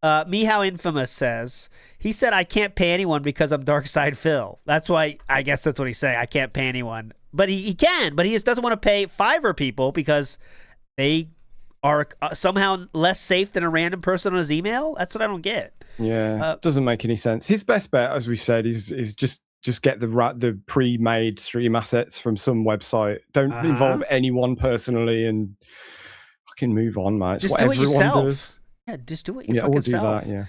Meow Infamous says, he said, I can't pay anyone because I'm Dark Side Phil. That's why, I guess that's what he's saying. I can't pay anyone. But he can, but he just doesn't want to pay Fiverr people because they are somehow less safe than a random person on his email. That's what I don't get. Yeah, doesn't make any sense. His best bet, as we've said, is just get the pre-made stream assets from some website. Don't involve anyone personally and fucking move on, man. It's just what do it everyone yourself. does. Yeah, just do it your fucking we'll do self. that, yeah.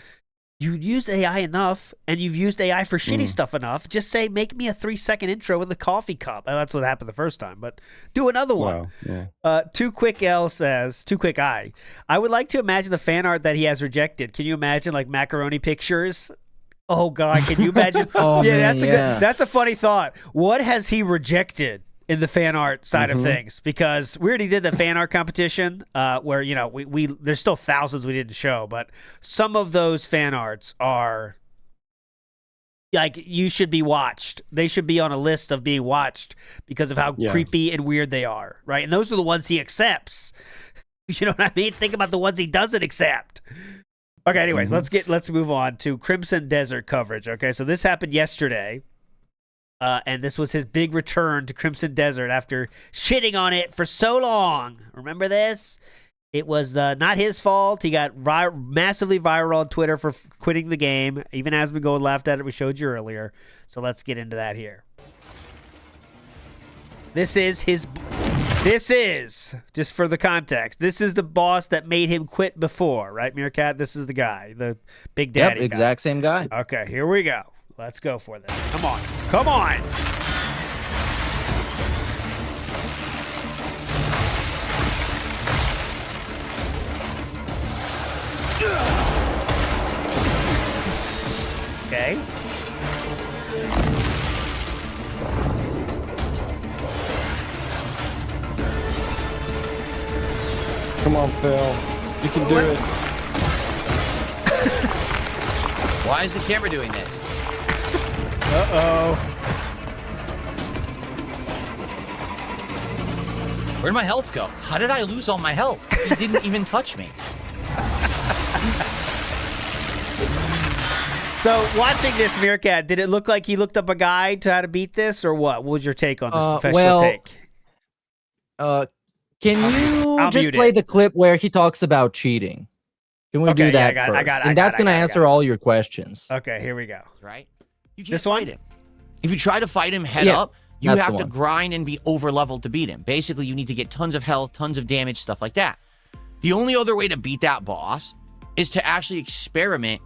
You use AI enough, and you've used AI for shitty stuff enough. Just say, make me a 3-second intro with a coffee cup. That's what happened the first time, but do another one. Wow, yeah. Too Quick L says, Too Quick I would like to imagine the fan art that he has rejected. Can you imagine, like, macaroni pictures? Oh, God, can you imagine? That's a funny thought. What has he rejected in the fan art side of things? Because we already did the fan art competition where, we there's still thousands we didn't show, but some of those fan arts are like, you should be watched. They should be on a list of being watched because of how creepy and weird they are, right? And those are the ones he accepts. You know what I mean? Think about the ones he doesn't accept. Okay, anyways, let's move on to Crimson Desert coverage. Okay, so this happened yesterday. And this was his big return to Crimson Desert after shitting on it for so long. Remember this? It was not his fault. He got massively viral on Twitter for quitting the game. Even as we go and laughed at it, we showed you earlier. So let's get into that here. This is just for the context. This is the boss that made him quit before, right, Meerkat? This is the guy, the Big Daddy. Yep, exact same guy. Okay, here we go. Let's go for this. Come on. Come on. Okay. Come on, Phil. You can do it. Why is the camera doing this? Uh-oh. Where'd my health go? How did I lose all my health? He didn't even touch me. So, watching this, Meerkat, did it look like he looked up a guide to how to beat this, or what? What was your take on this professional take? Can you I'll just mute play it. the clip where he talks about cheating? Can we do that first? And that's going to answer all your questions. Okay, here we go. Right? You can't This fight one? him. If you try to fight him head Yeah, up, you that's have the to one. grind and be over leveled to beat him. Basically, you need to get tons of health, tons of damage, stuff like that. The only other way to beat that boss is to actually experiment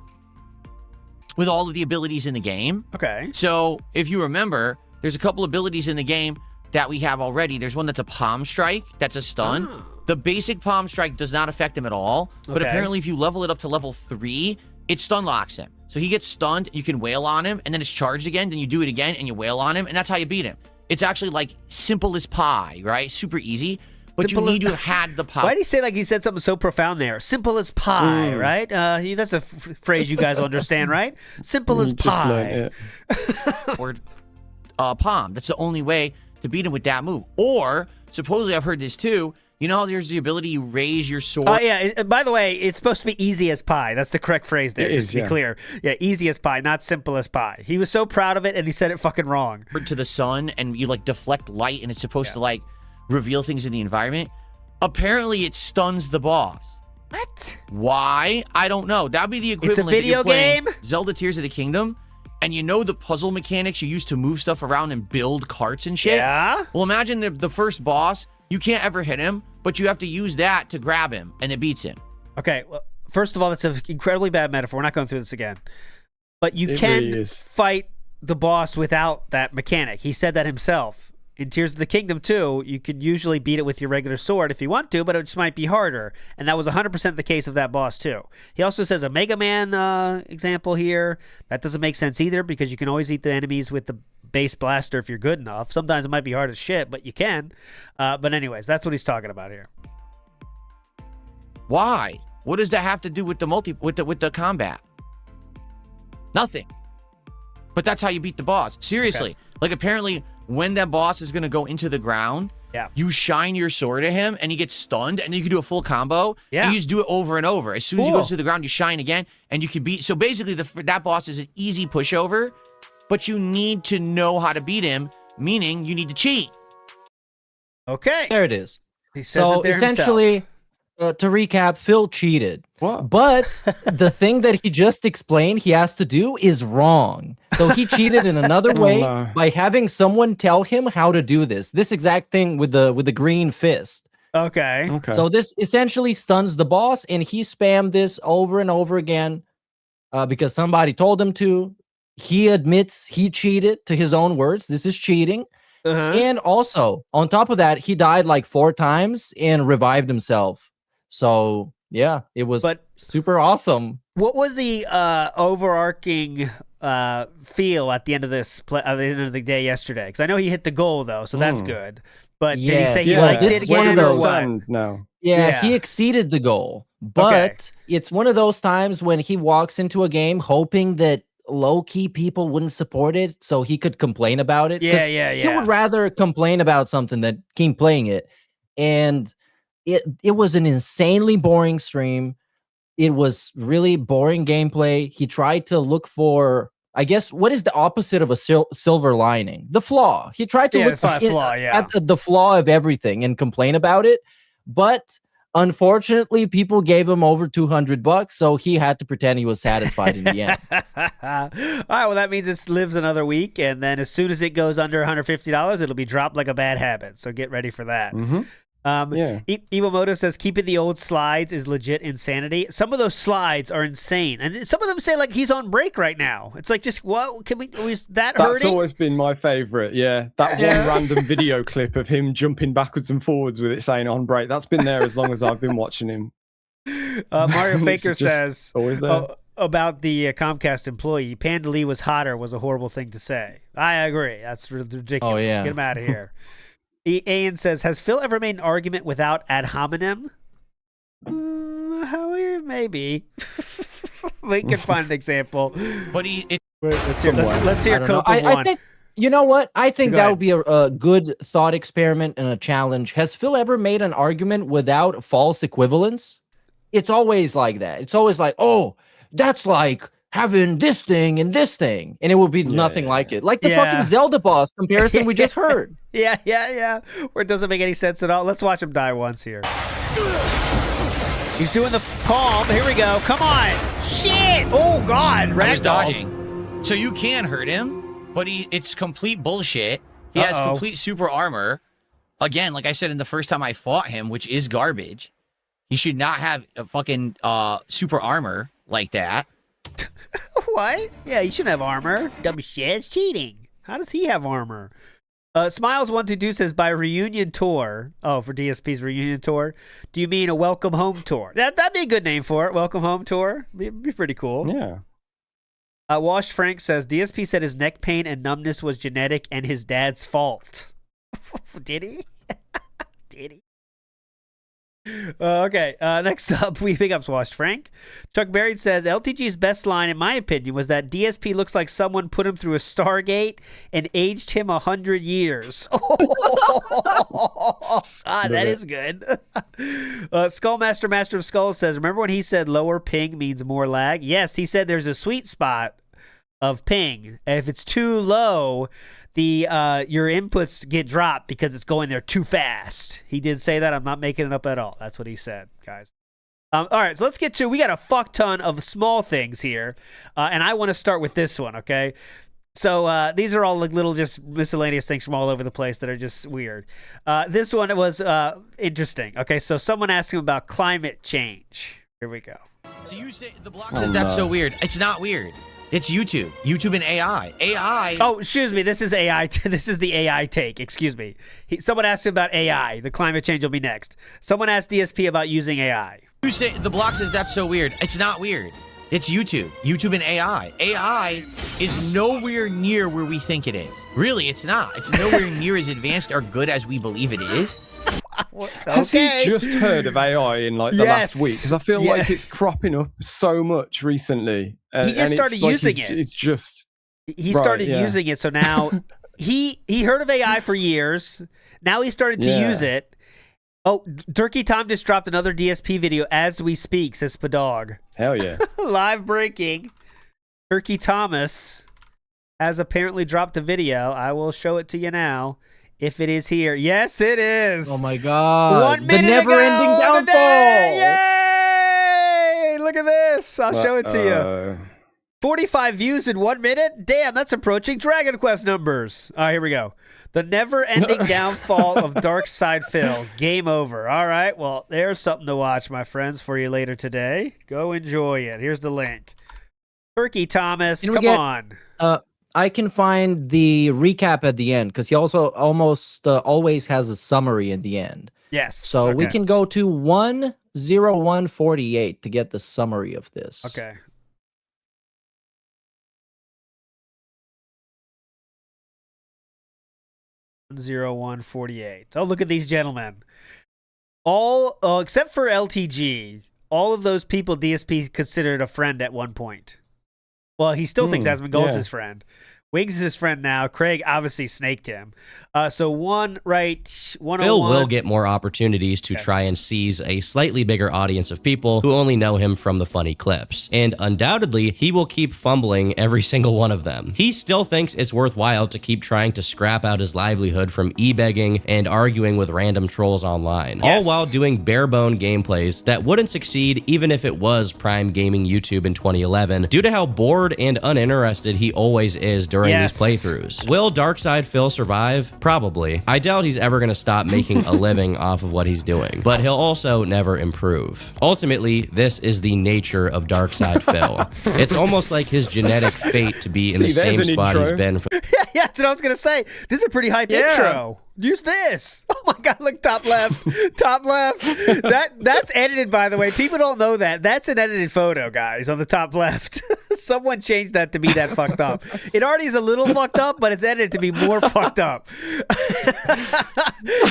with all of the abilities in the game. Okay. So, if you remember, there's a couple abilities in the game that we have already. There's one that's a palm strike, that's a stun. Oh. The basic palm strike does not affect him at all, but Okay. apparently if you level it up to level 3, it stun locks him. So he gets stunned, you can wail on him, and then it's charged again, then you do it again, and you wail on him, and that's how you beat him. It's actually like simple as pie, right? Super easy, but Simple you need as- to have had the power. Why did he say like he said something so profound there? Simple as pie, right? That's a phrase you guys understand, right? Simple as Just pie. learned it. Or palm. That's the only way to beat him with that move. Or, supposedly I've heard this too, you know how there's the ability you raise your sword? Oh, yeah. By the way, it's supposed to be easy as pie. That's the correct phrase there, It just is, to be yeah. clear. Yeah, easy as pie, not simple as pie. He was so proud of it, and he said it fucking wrong. To the sun, and you like deflect light, and it's supposed to like reveal things in the environment. Apparently, it stuns the boss. What? Why? I don't know. That'd be the equivalent. video if you're playing game? Zelda Tears of the Kingdom, and you know the puzzle mechanics you use to move stuff around and build carts and shit? Yeah? Well, imagine the first boss, you can't ever hit him, but you have to use that to grab him, and it beats him. Okay, well, first of all, that's an incredibly bad metaphor. We're not going through this again. But you It can really is. fight the boss without that mechanic. He said that himself. In Tears of the Kingdom 2, you could usually beat it with your regular sword if you want to, but it just might be harder. And that was 100% the case of that boss, too. He also says a Mega Man example here. That doesn't make sense either, because you can always eat the enemies with the base blaster if you're good enough. Sometimes it might be hard as shit, but you can. But anyways, that's what he's talking about here. Why? What does that have to do with the combat? Nothing. But that's how you beat the boss. Seriously. Okay. Like apparently when that boss is going to go into the ground, you shine your sword at him and he gets stunned, and then you can do a full combo. Yeah. And you just do it over and over. As soon as he Cool. goes to the ground, you shine again and you can beat. So basically that boss is an easy pushover, but you need to know how to beat him, meaning you need to cheat. Okay. There it is. He says So it there essentially, to recap, Phil cheated. What? But the thing that he just explained he has to do is wrong. So he cheated in another Oh, way no. by having someone tell him how to do this. This exact thing with the green fist. Okay. Okay. So this essentially stuns the boss, and he spammed this over and over again because somebody told him to. He admits he cheated, to his own words. This is cheating. And also, on top of that, he died like 4 times and revived himself. So, yeah, it was super awesome. What was the overarching feel at the end of this at the end of the day yesterday? Because I know he hit the goal though, so that's good. But did he say he liked this it is one again of or those. what? No. Yeah, he exceeded the goal, but it's one of those times when he walks into a game hoping that low-key people wouldn't support it, so he could complain about it. 'Cause He would rather complain about something than keep playing it, and it was an insanely boring stream. It was really boring gameplay. He tried to look for, I guess, what is the opposite of a silver lining? The flaw. He tried to look flaw, at the flaw of everything and complain about it. But Unfortunately, people gave him over $200, so he had to pretend he was satisfied in the end. All right, well, that means it lives another week, and then as soon as it goes under $150, it'll be dropped like a bad habit. So get ready for that. Evil Moto says keeping the old slides is legit insanity. Some of those slides are insane, and some of them say like he's on break right now. It's like, just what can we? Was that hurting? That's always been my favorite. Yeah, that one random video clip of him jumping backwards and forwards with it saying on break. That's been there as long as I've been watching him. Mario Faker says always there. About the Comcast employee, Panda Lee was hotter was a horrible thing to say. I agree. That's ridiculous. Oh, yeah. Get him out of here. Ian says, has Phil ever made an argument without ad hominem? Maybe. We can find an example. But let's hear Cope of I one. think, you know what? I think Go that ahead. would be a good thought experiment and a challenge. Has Phil ever made an argument without false equivalence? It's always like that. It's always like, oh, that's like having this thing and this thing. And it will be nothing like it. Like the fucking Zelda boss comparison we just heard. Yeah. Where it doesn't make any sense at all. Let's watch him die once here. He's doing the palm. Here we go. Come on. Shit. Oh, God. I was Ragdoll. dodging. So you can hurt him, but it's complete bullshit. He has complete super armor. Again, like I said in the first time I fought him, which is garbage. He should not have a fucking super armor like that. What? Yeah, he shouldn't have armor. Dumb shit. It's cheating. How does he have armor? Smiles122 says, by reunion tour. Oh, for DSP's reunion tour. Do you mean a welcome home tour? That'd be a good name for it. Welcome home tour. Be pretty cool. Yeah. Washed Frank says, DSP said his neck pain and numbness was genetic and his dad's fault. Did he? Did he? Okay, next up, we pick up Washed Frank. Chuck Berry says, LTG's best line, in my opinion, was that DSP looks like someone put him through a Stargate and aged him 100 years. That is good. Skullmaster, Master of Skulls says, remember when he said lower ping means more lag? Yes, he said there's a sweet spot of ping. And if it's too low, your inputs get dropped because it's going there too fast. He did say that. I'm not making it up at all. That's what he said, guys. All right, so let's get to, we got a fuck ton of small things here, and I want to start with this one, okay? So these are all like little just miscellaneous things from all over the place that are just weird. This one was interesting. Okay, so someone asked him about climate change. Here we go. So you say the block says that's so weird. It's not weird. It's YouTube. YouTube and AI. AI. Oh, excuse me. This is AI. This is the AI take. Excuse me. Someone asked him about AI. The climate change will be next. Someone asked DSP about using AI. You say the block says that's so weird. It's not weird. It's YouTube. YouTube and AI. AI is nowhere near where we think it is. Really, it's not. It's nowhere near as advanced or good as we believe it is. Has he just heard of AI in like the last week? Because I feel like it's cropping up so much recently. He just started using it. It's just he started using it, so now he heard of AI for years. Now he started to use it. Oh, Turkey Tom just dropped another DSP video as we speak, says Spadog. Hell yeah. Live breaking. Turkey Thomas has apparently dropped a video. I will show it to you now. If it is here. Yes, it is. Oh my God. 1 minute the never-ending ago, downfall. Yay! Look at this. I'll show it to you. 45 views in 1 minute? Damn, that's approaching Dragon Quest numbers. All right, here we go. The never-ending downfall of Darkside Phil. Game over. All right, well, there's something to watch, my friends, for you later today. Go enjoy it. Here's the link. Turkey Thomas, come on. I can find the recap at the end because he also almost always has a summary at the end. Yes. So we can go to 10148 to get the summary of this. Okay. $101.48. Oh, look at these gentlemen. All except for LTG, all of those people DSP considered a friend at one point. Well, he still thinks Asmongold's his friend. Wings is his friend now. Craig obviously snaked him. So one right, 101. Phil will get more opportunities to try and seize a slightly bigger audience of people who only know him from the funny clips. And undoubtedly, he will keep fumbling every single one of them. He still thinks it's worthwhile to keep trying to scrap out his livelihood from e-begging and arguing with random trolls online, all while doing bare-bone gameplays that wouldn't succeed even if it was prime gaming YouTube in 2011, due to how bored and uninterested he always is during these playthroughs. Will Darkside Phil survive? Probably. I doubt he's ever going to stop making a living off of what he's doing, but he'll also never improve. Ultimately, this is the nature of Darkside Phil. It's almost like his genetic fate to be in the same spot he's been for. Yeah, that's what I was going to say. This is a pretty hype intro. Use this. Oh my God, look, top left. Top left. That's edited, by the way. People don't know that. That's an edited photo, guys, on the top left. Someone changed that to be that fucked up. It already is a little fucked up, but it's edited to be more fucked up.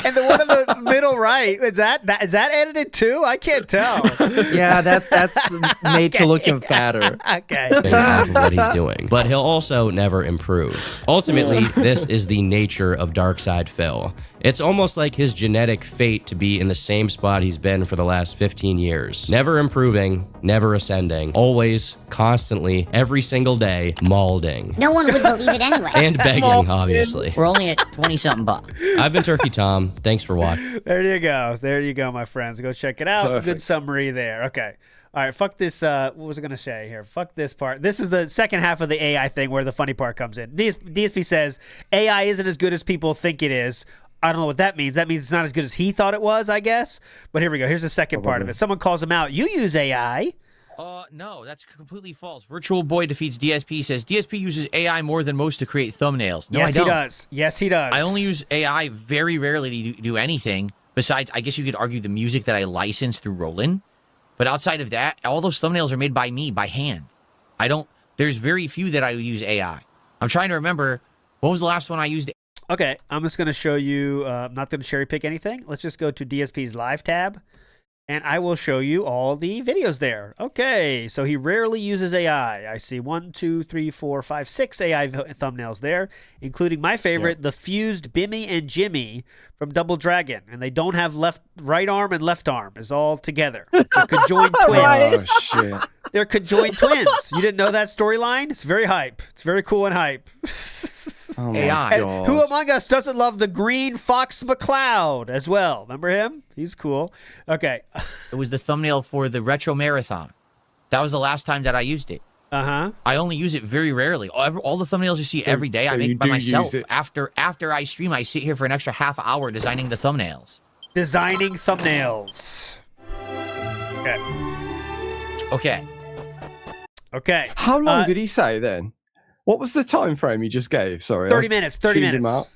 And the one in the middle right, is that edited too? I can't tell. Yeah, that's made to look him fatter. Okay. Off of what he's doing, but he'll also never improve. Ultimately, this is the nature of Darkside Phil. It's almost like his genetic fate to be in the same spot he's been for the last 15 years. Never improving, never ascending, always, constantly, every single day, maulding. No one would believe it anyway. And begging, obviously. We're only at 20-something bucks. I've been Turkey Tom. Thanks for watching. There you go. There you go, my friends. Go check it out. Perfect. Good summary there. Okay. All right, fuck this. What was I going to say here? Fuck this part. This is the second half of the AI thing where the funny part comes in. DSP says AI isn't as good as people think it is. I don't know what that means. That means it's not as good as he thought it was, I guess. But here we go. Here's the second part of it. Someone calls him out. You use AI. No, that's completely false. Virtual Boy defeats DSP says DSP uses AI more than most to create thumbnails. No, yes, I don't. he does. Yes, he does. I only use AI very rarely to do anything. Besides, I guess you could argue the music that I license through Roland. But outside of that, all those thumbnails are made by me, by hand. There's very few that I would use AI. I'm trying to remember, what was the last one I used? Okay, I'm just going to show you. I'm not going to cherry pick anything. Let's just go to DSP's live tab, and I will show you all the videos there. Okay, so he rarely uses AI. I see 1, 2, 3, 4, 5, 6 AI thumbnails there, including my favorite, the fused Bimmy and Jimmy from Double Dragon, and they don't have right arm and left arm. It's all together. They're conjoined twins. Oh shit! They're conjoined twins. You didn't know that storyline? It's very hype. It's very cool and hype. Oh my AI. God. Who among us doesn't love the green Fox McCloud as well? Remember him? He's cool. Okay. It was the thumbnail for the Retro Marathon. That was the last time that I used it. Uh-huh. I only use it very rarely. All the thumbnails you see every day, I make by myself. After I stream, I sit here for an extra half hour designing the thumbnails. Designing thumbnails. Okay. Okay. Okay. How long did he say then? What was the time frame he just gave? Sorry. 30 minutes. 30 tuned him minutes. out.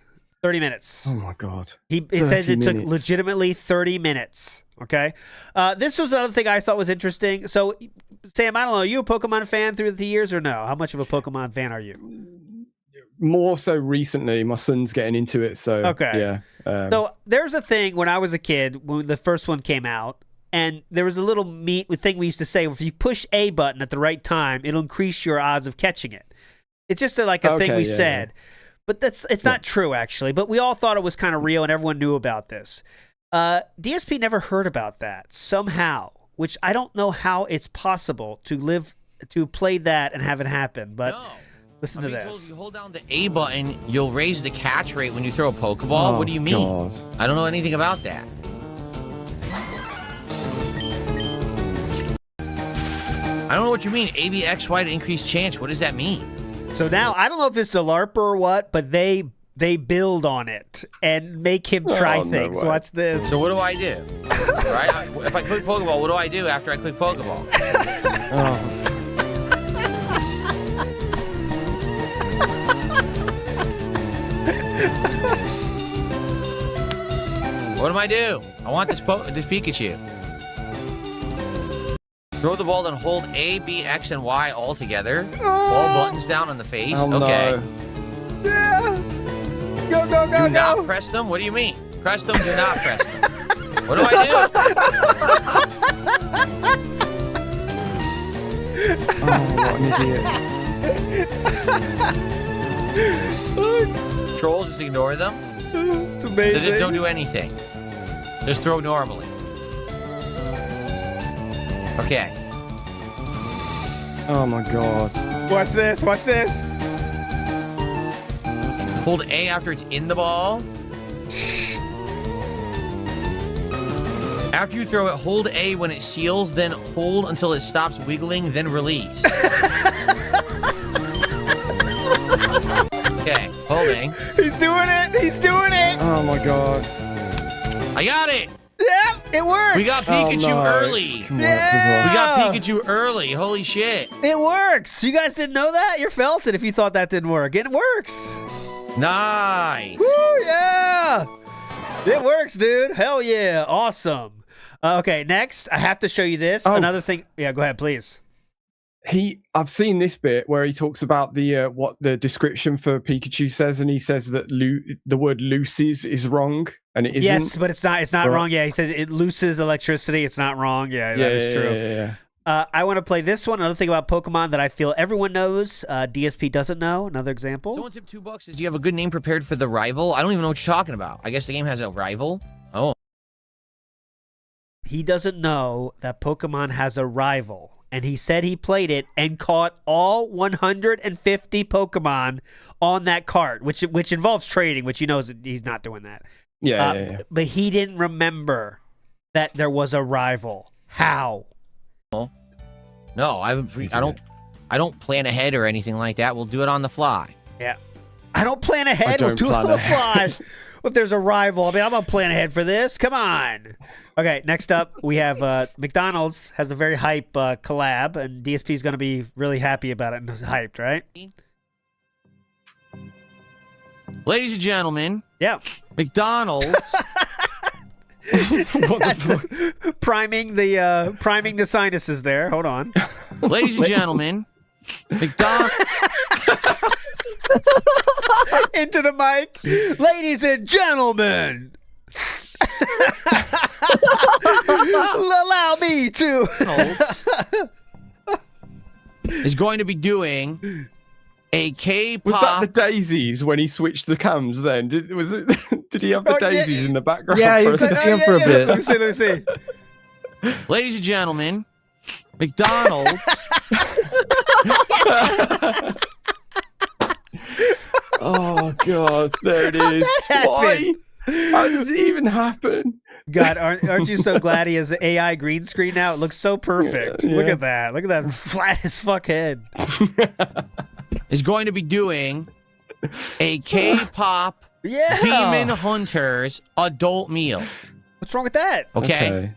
30 minutes. Oh my God. It says it took minutes. legitimately 30 minutes. Okay. This was another thing I thought was interesting. So, Sam, I don't know, are you a Pokemon fan through the years or no? How much of a Pokemon fan are you? More so recently. My son's getting into it, so okay. Yeah. So there's a thing when I was a kid when the first one came out, and there was a little thing we used to say: if you push A button at the right time, it'll increase your odds of catching it. It's just like a thing we said, but it's not true actually. But we all thought it was kind of real, and everyone knew about this. DSP never heard about that somehow, which I don't know how it's possible to play that and have it happen. But listen to this. Told if you hold down the A button, you'll raise the catch rate when you throw a Pokeball. What do you mean? God. I don't know anything about that. I don't know what you mean. ABXY to increase chance. What does that mean? So now, I don't know if this is a LARP or what, but they build on it and make him try things. No, watch this. So what do I do? Right? If I click Pokeball, what do I do after I click Pokeball? What do I do? I want this Pikachu. Throw the ball, then hold A, B, X, and Y all together. All buttons down on the face. Okay. No. Yeah. Go. Do not press them? What do you mean? Press them, do not press them. What do I do? Oh, what an idiot. Trolls, just ignore them. It's amazing. So just don't do anything. Just throw normally. Okay. Oh my god. Watch this. Watch this. Hold A after it's in the ball. After you throw it, hold A when it seals, then hold until it stops wiggling, then release. Okay, holding. He's doing it. He's doing it. Oh my god. I got it. Yeah, it works. We got Pikachu early. Yeah. We got Pikachu early. Holy shit. It works. You guys didn't know that? You felt it if you thought that didn't work. It works. Nice. Woo, yeah. It works, dude. Hell yeah. Awesome. Okay, next, I have to show you this. Oh. Another thing. Yeah, go ahead, please. I've seen this bit where he talks about the what the description for Pikachu says, and he says that the word looses is wrong, and it isn't. Yes, but it's not. It's not wrong. Yeah, he said it looses electricity. It's not wrong. Yeah, that is true. Yeah. I want to play this one. Another thing about Pokemon that I feel everyone knows, DSP doesn't know. Another example. Someone tipped $2. Is do you have a good name prepared for the rival? I don't even know what you're talking about. I guess the game has a rival. Oh. He doesn't know that Pokemon has a rival. And he said he played it and caught all 150 Pokemon on that cart, which involves trading, which he knows he's not doing that. Yeah. But he didn't remember that there was a rival. How? No, I don't plan ahead or anything like that. We'll do it on the fly. Yeah. I don't plan ahead. We'll do it on the fly. If there's a rival, I mean, I'm going to plan ahead for this. Come on. Okay, next up, we have McDonald's has a very hype collab, and DSP is going to be really happy about it and hyped, right? Ladies and gentlemen. Yeah. McDonald's. priming the sinuses there. Hold on. Ladies and gentlemen. McDonald's. Into the mic. Ladies and gentlemen. Allow me to. Is going to be doing a K-pop. Was that the daisies when he switched the cams then? Did he have the daisies in the background? Yeah, you could see him for a bit. Let me see. Ladies and gentlemen, McDonald's. Oh god, there it is. Why? How does it even happen? God, aren't you so glad he has an AI green screen now? It looks so perfect. Yeah. Look at that. Look at that flat as fuck head. Is going to be doing a K-pop Demon Hunters adult meal. What's wrong with that? Okay.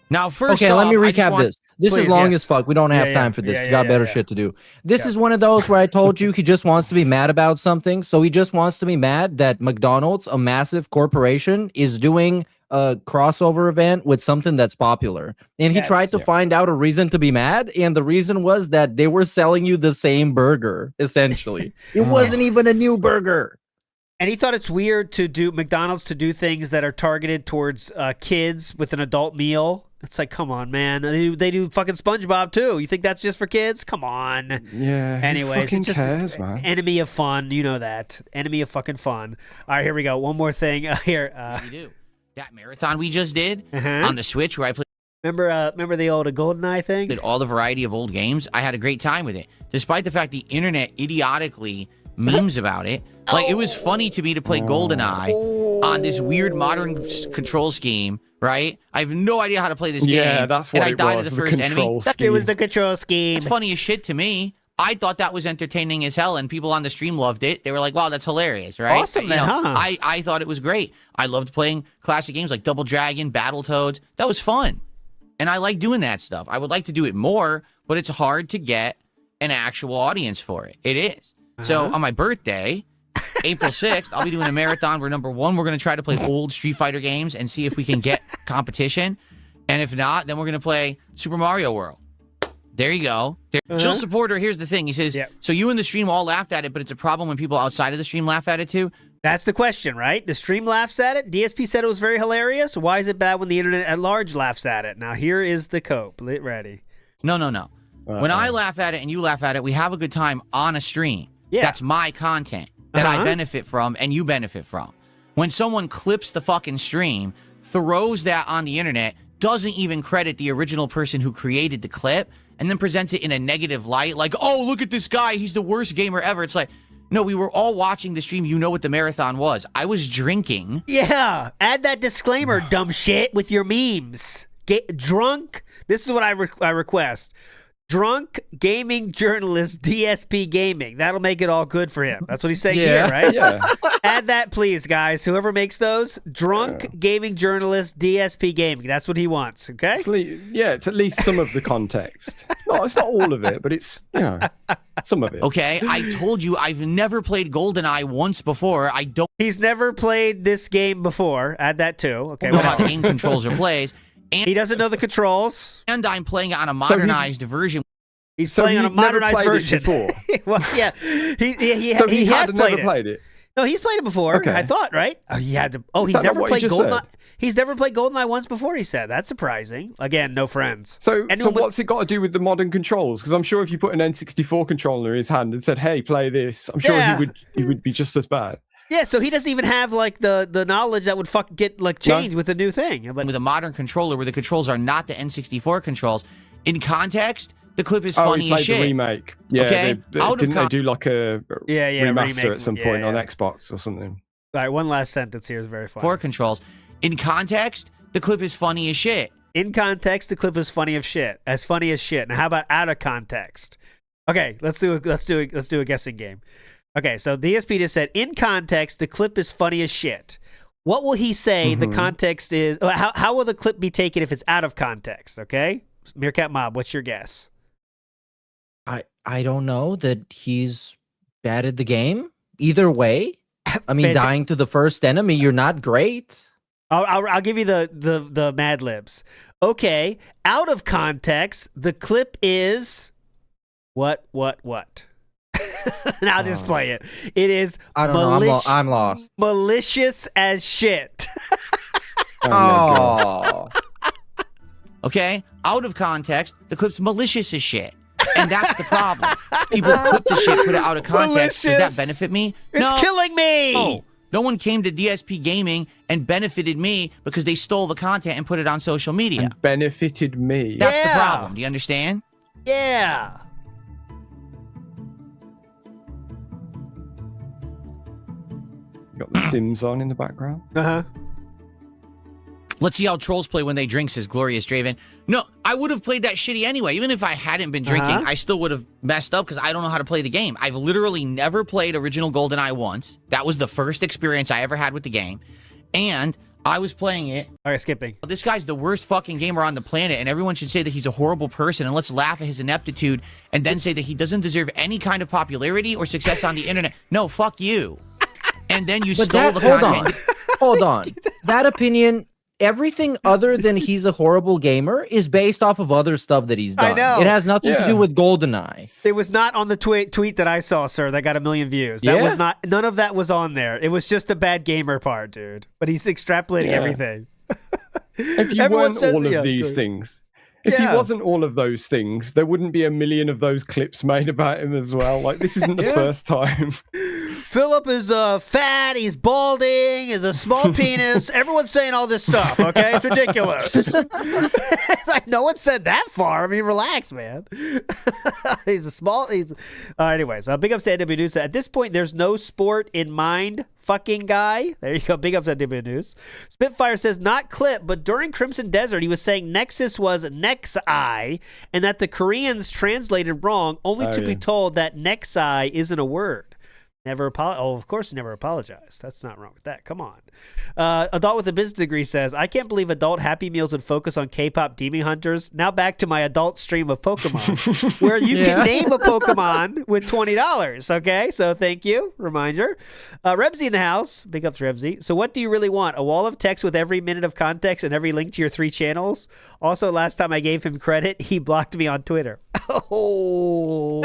Now, first let me off, I just recap want- this. This Please, is long yes. as fuck. We don't have time for this. We got better shit to do. This is one of those where I told you he just wants to be mad about something. So he just wants to be mad that McDonald's, a massive corporation, is doing a crossover event with something that's popular. And he tried to find out a reason to be mad. And the reason was that they were selling you the same burger, essentially. It wasn't even a new burger. And he thought it's weird to do McDonald's to do things that are targeted towards kids with an adult meal. It's like, come on, man. They do fucking SpongeBob too. You think that's just for kids? Come on. Yeah. Anyways, it's just cares, man. enemy of fun. You know that. Enemy of fucking fun. All right, here we go. One more thing. Here. What do you do? That marathon we just did on the Switch where I played. Remember the old GoldenEye thing? Did all the variety of old games. I had a great time with it, despite the fact the internet idiotically memes about it. Like, it was funny to me to play GoldenEye on this weird modern control scheme, right? I have no idea how to play this game. Yeah, that's what and I it died was, to the the first control enemy. scheme. It was the control scheme. It's funny as shit to me. I thought that was entertaining as hell, and people on the stream loved it. They were like, wow, that's hilarious, right? Awesome, then, huh? I thought it was great. I loved playing classic games like Double Dragon, Battletoads. That was fun. And I like doing that stuff. I would like to do it more, but it's hard to get an actual audience for it. It is. So on my birthday, April 6th, I'll be doing a marathon where, number one, we're going to try to play old Street Fighter games and see if we can get competition. And if not, then we're going to play Super Mario World. There you go. Chill supporter, here's the thing. He says, so you in the stream all laughed at it, but it's a problem when people outside of the stream laugh at it too? That's the question, right? The stream laughs at it. DSP said it was very hilarious. Why is it bad when the internet at large laughs at it? Now, here is the cope. Ready? No. When I laugh at it and you laugh at it, we have a good time on a stream. Yeah. That's my content that I benefit from and you benefit from. When someone clips the fucking stream, throws that on the internet, doesn't even credit the original person who created the clip, and then presents it in a negative light, like, oh, look at this guy, he's the worst gamer ever. It's like, no, we were all watching the stream. You know what the marathon was. I was drinking. Yeah. Add that disclaimer, dumb shit, with your memes. Get drunk. This is what I request. Drunk gaming journalist DSP Gaming. That'll make it all good for him. That's what he's saying here, right? Yeah. Add that, please, guys. Whoever makes those, drunk gaming journalist DSP Gaming. That's what he wants. Okay. It's at least some of the context. It's not all of it, but it's some of it. Okay, I told you I've never played GoldenEye once before. I don't. He's never played this game before. Add that too. Okay. Know how game controls or plays. And he doesn't know the controls. And I'm playing it on a modernized version. He's playing on a modernized version. Before. Well, yeah. He has played it. No, he's played it before. Okay. I thought, right? Oh, he had to. Oh, he's never played GoldenEye. He's never played GoldenEye once before. He said that's surprising. Again, no friends. So what's it got to do with the modern controls? Because I'm sure if you put an N64 controller in his hand and said, "Hey, play this," I'm sure he would be just as bad. Yeah, so he doesn't even have like the knowledge that would get like changed with a new thing. But with a modern controller, where the controls are not the N64 controls, in context, the clip is funny as shit. The remake. Yeah, okay? Didn't they do like a remaster remake, at some point on Xbox or something? All right, one last sentence here is very funny. For controls, in context, the clip is funny as shit. In context, the clip is funny as shit. As funny as shit. Now, how about out of context? Okay, let's do a guessing game. Okay, so DSP just said, in context, the clip is funny as shit. What will he say the context is? How will the clip be taken if it's out of context? Okay, Meerkat Mob, what's your guess? I don't know, that he's bad at the game. Either way, I mean, dying to the first enemy, you're not great. I'll give you the Mad Libs. Okay, out of context, the clip is what? Now just play it. It is. I don't know. I'm lost. Malicious as shit. Oh. Okay, out of context, the clip's malicious as shit. And that's the problem. People clip the shit, put it out of context. Does that benefit me? It's killing me. No. No one came to DSP Gaming and benefited me because they stole the content and put it on social media. And benefited me. That's the problem. Do you understand? Yeah. You got the Sims on in the background. Uh-huh. Let's see how trolls play when they drink, says Glorious Draven. No, I would have played that shitty anyway. Even if I hadn't been drinking, I still would have messed up because I don't know how to play the game. I've literally never played original GoldenEye once. That was the first experience I ever had with the game. And I was playing it. All right, skipping. This guy's the worst fucking gamer on the planet, and everyone should say that he's a horrible person, and let's laugh at his ineptitude and then say that he doesn't deserve any kind of popularity or success on the internet. No, fuck you. And then you stole the content. Hold on. That opinion... Everything other than he's a horrible gamer is based off of other stuff that he's done. I know. It has nothing to do with GoldenEye. It was not on the tweet that I saw, sir, that got 1 million views. That was not. None of that was on there. It was just the bad gamer part, dude. But he's extrapolating everything. If you weren't all of these things, if he wasn't all of those things, there wouldn't be 1 million of those clips made about him as well. Like, this isn't the first time. Philip is fat, he's balding, has a small penis. Everyone's saying all this stuff, okay? It's ridiculous. It's like, no one said that far. I mean, relax, man. Anyways, big ups to NW News. At this point, there's no sport in mind, fucking guy. There you go. Big ups to NW News. Spitfire says, not clip, but during Crimson Desert, he was saying Nexus was Nexi, and that the Koreans translated wrong, only to be told that Nexi isn't a word. Never apologize. Oh, of course, never apologize. That's not wrong with that. Come on. Adult with a business degree says, I can't believe adult Happy Meals would focus on K-pop demon hunters. Now back to my adult stream of Pokemon, where you can name a Pokemon with $20. Okay, so thank you. Reminder. Rebsy in the house. Big ups, Rebsy. So what do you really want? A wall of text with every minute of context and every link to your 3 channels? Also, last time I gave him credit, he blocked me on Twitter. Oh.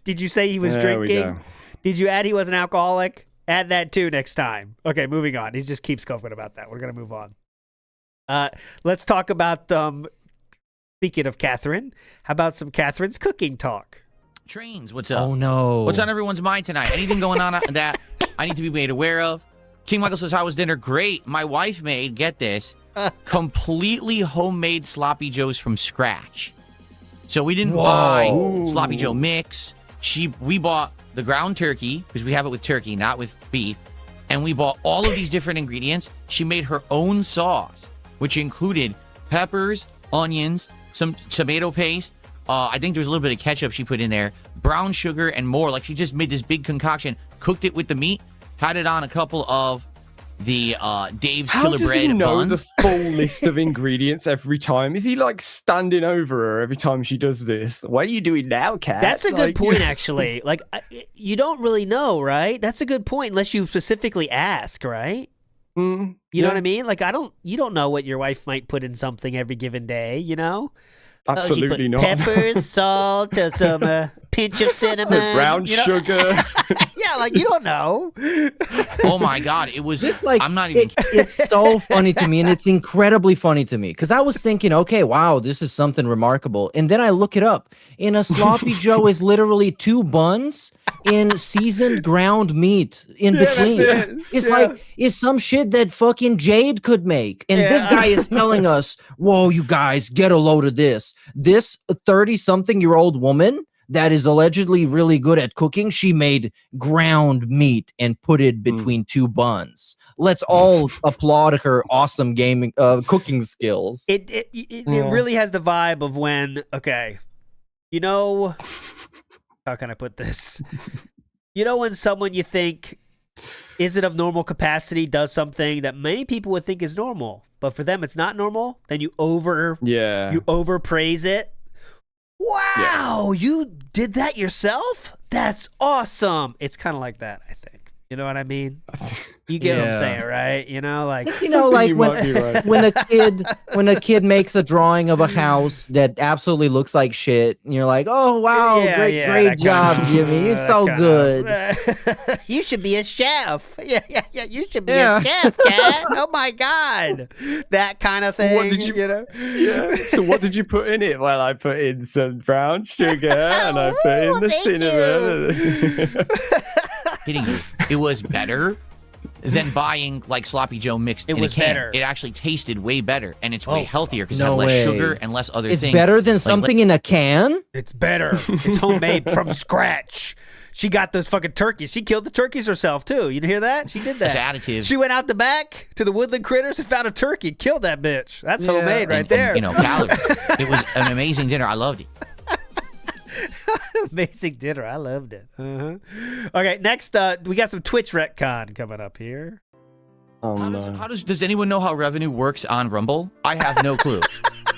Did you say he was drinking? Did you add he was an alcoholic? Add that too next time. Okay, moving on. He just keeps going about that. We're going to move on. Let's talk about, speaking of Catherine, how about some Catherine's cooking talk? Trains, what's up? Oh no. What's on everyone's mind tonight? Anything going on that I need to be made aware of? King Michael says, how was dinner? Great. My wife made, get this, completely homemade sloppy joes from scratch. So we didn't buy sloppy joe mix. We bought the ground turkey, because we have it with turkey, not with beef. And we bought all of these different ingredients. She made her own sauce, which included peppers, onions, some tomato paste. I think there was a little bit of ketchup she put in there, brown sugar, and more. Like, she just made this big concoction, cooked it with the meat, had it on a couple of the Dave's Killer Bread buns. How does he know the full list of ingredients every time? Is he, like, standing over her every time she does this? What are you doing now, Kat? That's a good point, actually. Like, you don't really know, right? That's a good point, unless you specifically ask, right? You know what I mean? Like, you don't know what your wife might put in something every given day, you know? Absolutely not. Peppers, salt, some pinch of cinnamon, brown sugar. Yeah, like, you don't know. Oh my God, it was just like, I'm not even. It's so funny to me, and it's incredibly funny to me, because I was thinking, okay, wow, this is something remarkable, and then I look it up. In a sloppy joe is literally 2 buns in seasoned ground meat in between. It's some shit that fucking Jade could make, and this guy is telling us, "Whoa, you guys, get a load of this." This 30-something-year-old woman that is allegedly really good at cooking, she made ground meat and put it between 2 buns. Let's all applaud her awesome cooking skills. It really has the vibe of when, okay, you know, how can I put this? You know, when someone you think isn't of normal capacity does something that many people would think is normal, but for them it's not normal, then you overpraise it. Wow, you did that yourself? That's awesome. It's kind of like that, I think. You know what I mean? You get what I'm saying, right? You know, like, you know, like when a kid makes a drawing of a house that absolutely looks like shit, and you're like, oh wow, great job, Jimmy. You're so good. You should be a chef. Yeah. You should be a chef, Kat. Oh my God, that kind of thing. What did you know? Yeah. So what did you put in it? Well, I put in some brown sugar and I put in the cinnamon. Kidding you. It was better than buying like sloppy joe mixed in a can. Better. It actually tasted way better, and it's way healthier because it had less sugar and less other things. It's better than something in a can? It's better. It's homemade from scratch. She got those fucking turkeys. She killed the turkeys herself, too. You hear that? She did that. That's additive. She went out the back to the woodland critters and found a turkey, killed that bitch. That's homemade right there. And, you know, calories. It was an amazing dinner. I loved it. Amazing dinner. I loved it. Okay, next, we got some Twitch retcon coming up here. Does anyone know how revenue works on Rumble? I have no clue.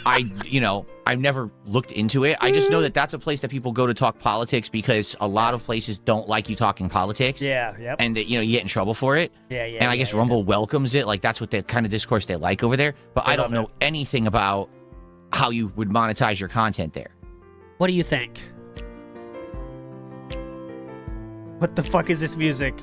I've never looked into it. I just know that that's a place that people go to talk politics because a lot of places don't like you talking politics. Yeah, yep. And that, you get in trouble for it. Yeah. And I guess Rumble welcomes it. Like, that's what the kind of discourse they like over there. But I don't know anything about how you would monetize your content there. What do you think? What the fuck is this music?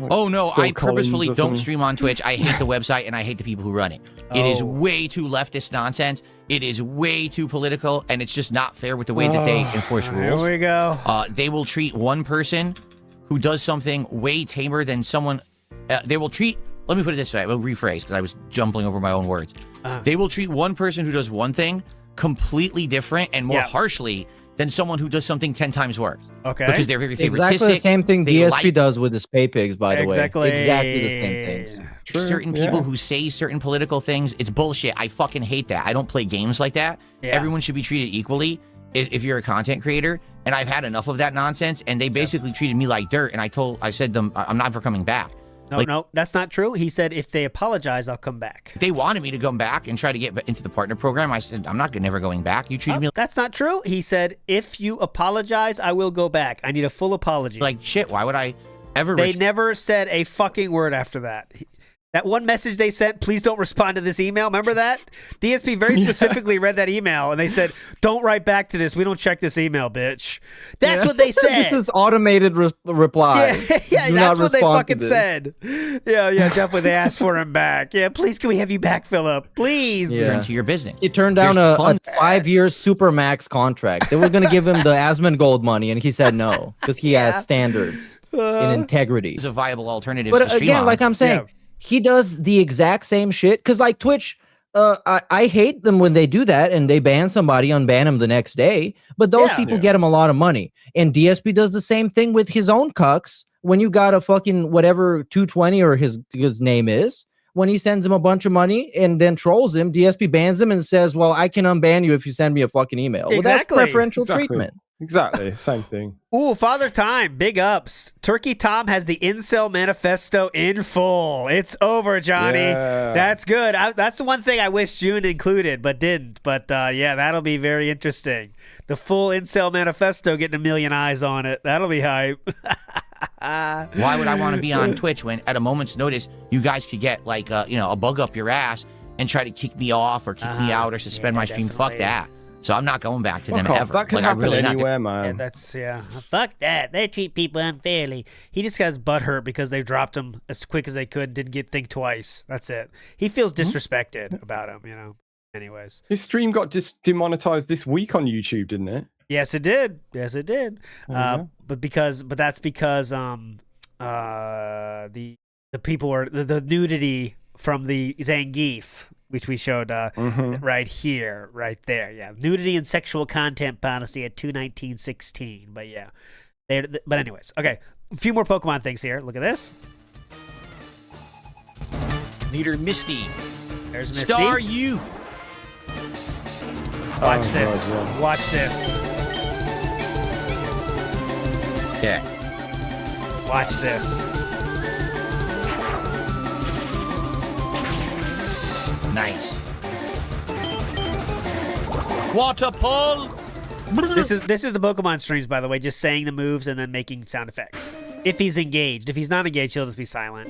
Oh no, I purposefully don't stream on Twitch. I hate the website and I hate the people who run it. It is way too leftist nonsense. It is way too political, and it's just not fair with the way that they enforce rules. Here we go. They will treat one person who does something way tamer than someone. They will treat. Let me put it this way. I will rephrase because I was jumbling over my own words. They will treat one person who does one thing completely different and more harshly than someone who does something 10 times worse. Okay. Because they're very favoritistic. Exactly the same thing DSP does with his pay pigs, by the way. Exactly the same things. Certain people who say certain political things, it's bullshit. I fucking hate that. I don't play games like that. Everyone should be treated equally if you're a content creator. And I've had enough of that nonsense, and they basically treated me like dirt, and I said them, I'm not ever coming back. No, that's not true. He said, if they apologize, I'll come back. They wanted me to come back and try to get into the partner program. I said, I'm not never going back. You treated me like... That's not true. He said, if you apologize, I will go back. I need a full apology. Like, shit, why would I ever... They never said a fucking word after that. That one message they sent, please don't respond to this email. Remember that? DSP very specifically read that email, and they said, don't write back to this. We don't check this email, bitch. That's what they said. This is automated reply. Yeah, Do that's not what they respond to fucking this. said. Yeah, definitely. They asked for him back. Yeah, please, can we have you back, Philip? Please. Yeah. Turn to your business. He turned down a 5-year Supermax contract. They were going to give him the Asmongold money, and he said no because he has standards and integrity. It's a viable alternative. But to stream again, on. like I'm saying, he does the exact same shit. Because like Twitch, I hate them when they do that and they ban somebody, unban him the next day. But those people get him a lot of money. And DSP does the same thing with his own cucks. When you got a fucking whatever 220 or his name is, when he sends him a bunch of money and then trolls him, DSP bans him and says, well, I can unban you if you send me a fucking email. Well, that's preferential treatment. Exactly, same thing. Ooh, Father Time, big ups. Turkey Tom has the incel manifesto in full. It's over, Johnny. Yeah. That's good. That's the one thing I wish June included, but didn't. But yeah, that'll be very interesting. The full incel manifesto getting 1 million eyes on it. That'll be hype. Why would I want to be on Twitch when at a moment's notice you guys could get like a bug up your ass and try to kick me off or kick me out or suspend my stream? Definitely. Fuck that. So I'm not going back to them Fuck off. ever. That can like, happen I really anywhere, not. man. Fuck that. They treat people unfairly. He just got his butt hurt because they dropped him as quick as they could. Didn't think twice. That's it. He feels disrespected about him. Anyways, his stream got demonetized this week on YouTube, didn't it? Yes, it did. Yes, it did. But that's because the people are the nudity from the Zangief, which we showed right here, right there. Yeah, nudity and sexual content policy at 219.16. But yeah, but anyways, okay. A few more Pokemon things here. Look at this. Leader Misty. There's Misty. Star you. Watch this. God, yeah. Watch this. Yeah. Watch this. Nice. Water pole. This is the Pokemon streams, by the way, just saying the moves and then making sound effects. If he's engaged. If he's not engaged, he'll just be silent.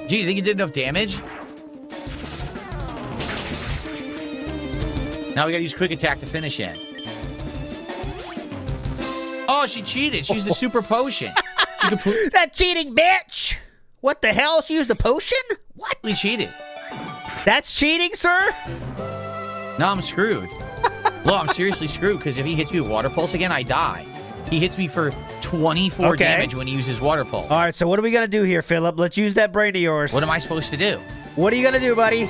Gee, you think he did enough damage? Now we gotta use quick attack to finish it. Oh, she cheated. She used the super potion. She That cheating bitch! What the hell? She used the potion? What? completely cheated. That's cheating, sir? Now I'm screwed. Well, I'm seriously screwed because if he hits me with Water Pulse again, I die. He hits me for 24 damage when he uses Water Pulse. All right, so what are we going to do here, Philip? Let's use that brain of yours. What am I supposed to do? What are you going to do, buddy?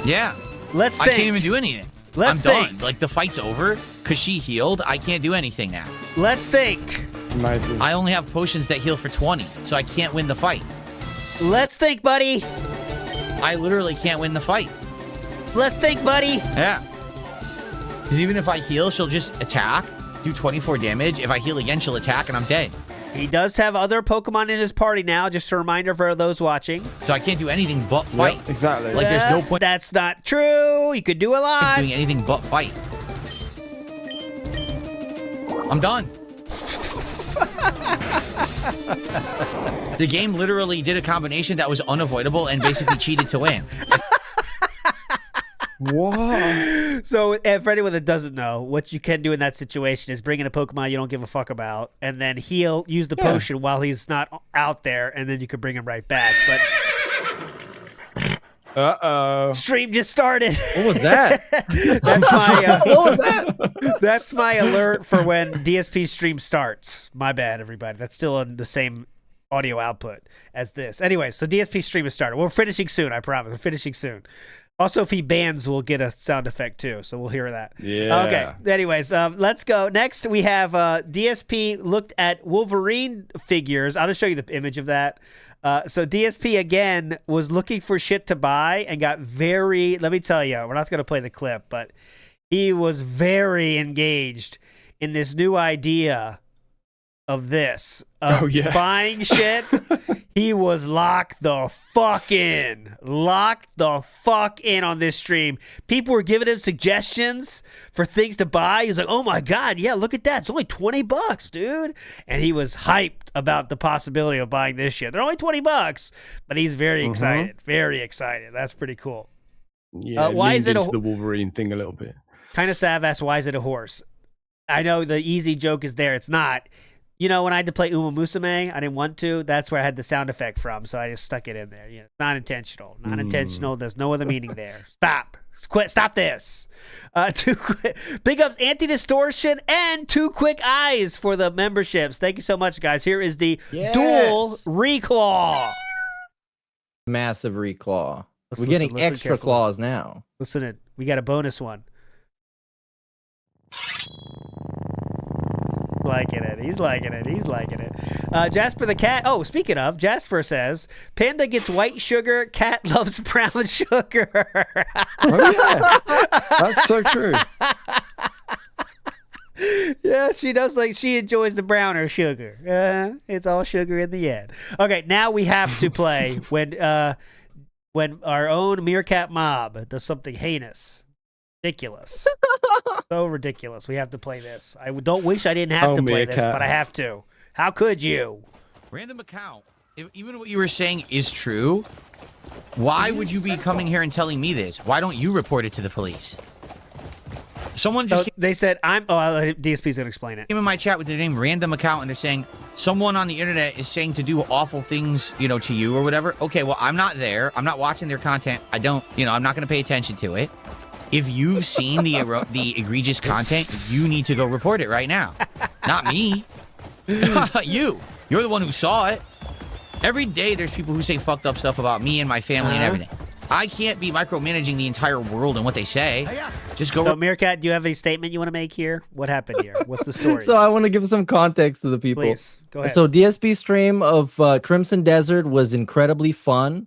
Yeah. Let's I think. can't even do anything. Let's I'm think. done. Like, the fight's over because she healed. I can't do anything now. Let's think. Amazing. I only have potions that heal for 20, so I can't win the fight. Let's think, buddy. I literally can't win the fight. Let's think, buddy. Yeah. Because even if I heal, she'll just attack, do 24 damage. If I heal again, she'll attack, and I'm dead. He does have other Pokemon in his party now. Just a reminder for those watching. So I can't do anything but fight. Yep, exactly. Like, there's no point That's not true. You could do a in lot. doing anything but fight. I'm done. The game literally did a combination that was unavoidable and basically cheated to win. What? So, and for anyone that doesn't know, what you can do in that situation is bring in a Pokemon you don't give a fuck about, and then he'll use the potion while he's not out there, and then you can bring him right back. But Uh-oh. stream just started. What was that? That's my What was that? that's my alert for when DSP stream starts. My bad, everybody. That's still on the same audio output as this. Anyway, so DSP stream is started. We're finishing soon, I promise. We're finishing soon. Also, if he bans, we'll get a sound effect too, so we'll hear that. Yeah. Okay. Anyways, let's go. Next, we have DSP looked at Wolverine figures. I'll just show you the image of that. So DSP, again, was looking for shit to buy and got very, let me tell you, we're not going to play the clip, but he was very engaged in this new idea of this, buying shit, he was locked the fuck in on this stream. People were giving him suggestions for things to buy. He's like, oh my God, yeah, look at that. It's only $20, dude. And he was hyped about the possibility of buying this shit. They're only $20, but he's very excited. Very excited. That's pretty cool. Yeah, why is it into the Wolverine thing a little bit? Kind of Sav asks, why is it a horse? I know the easy joke is there. It's not. You know, when I had to play Uma Musume, I didn't want to. That's where I had the sound effect from, so I just stuck it in there. You know, not intentional. Not intentional. There's no other meaning there. Stop. Quit. Stop this. Big ups Anti-Distortion and 2 Quick Eyes for the memberships. Thank you so much, guys. Here is the dual reclaw. Massive reclaw. We're getting extra claws now. Listen in. We got a bonus one. Liking it. He's liking it. Jasper the cat. Oh, speaking of, Jasper says, Panda gets white sugar, cat loves brown sugar. Oh, yeah. That's so true. Yeah, she does. Like, she enjoys the browner sugar. It's all sugar in the end. Okay, now we have to play when our own Meerkat Mob does something heinous. Ridiculous. So ridiculous. We have to play this. I don't wish I didn't have to play this, but I have to. How could you? Random account. If even what you were saying is true, why would you be coming here and telling me this? Why don't you report it to the police? Someone just they said DSP's gonna explain it. Came in my chat with the name Random Account, and they're saying someone on the internet is saying to do awful things, you know, to you or whatever. Okay, well, I'm not there. I'm not watching their content. I don't, you know, I'm not gonna pay attention to it. If you've seen the egregious content, you need to go report it right now. Not me. You're the one who saw it. Every day there's people who say fucked up stuff about me and my family and everything. I can't be micromanaging the entire world and what they say. Just go. So, Meerkat, do you have a statement you want to make here? What happened here? What's the story? So I want to give some context to the people. Please, go ahead. So DSP stream of Crimson Desert was incredibly fun.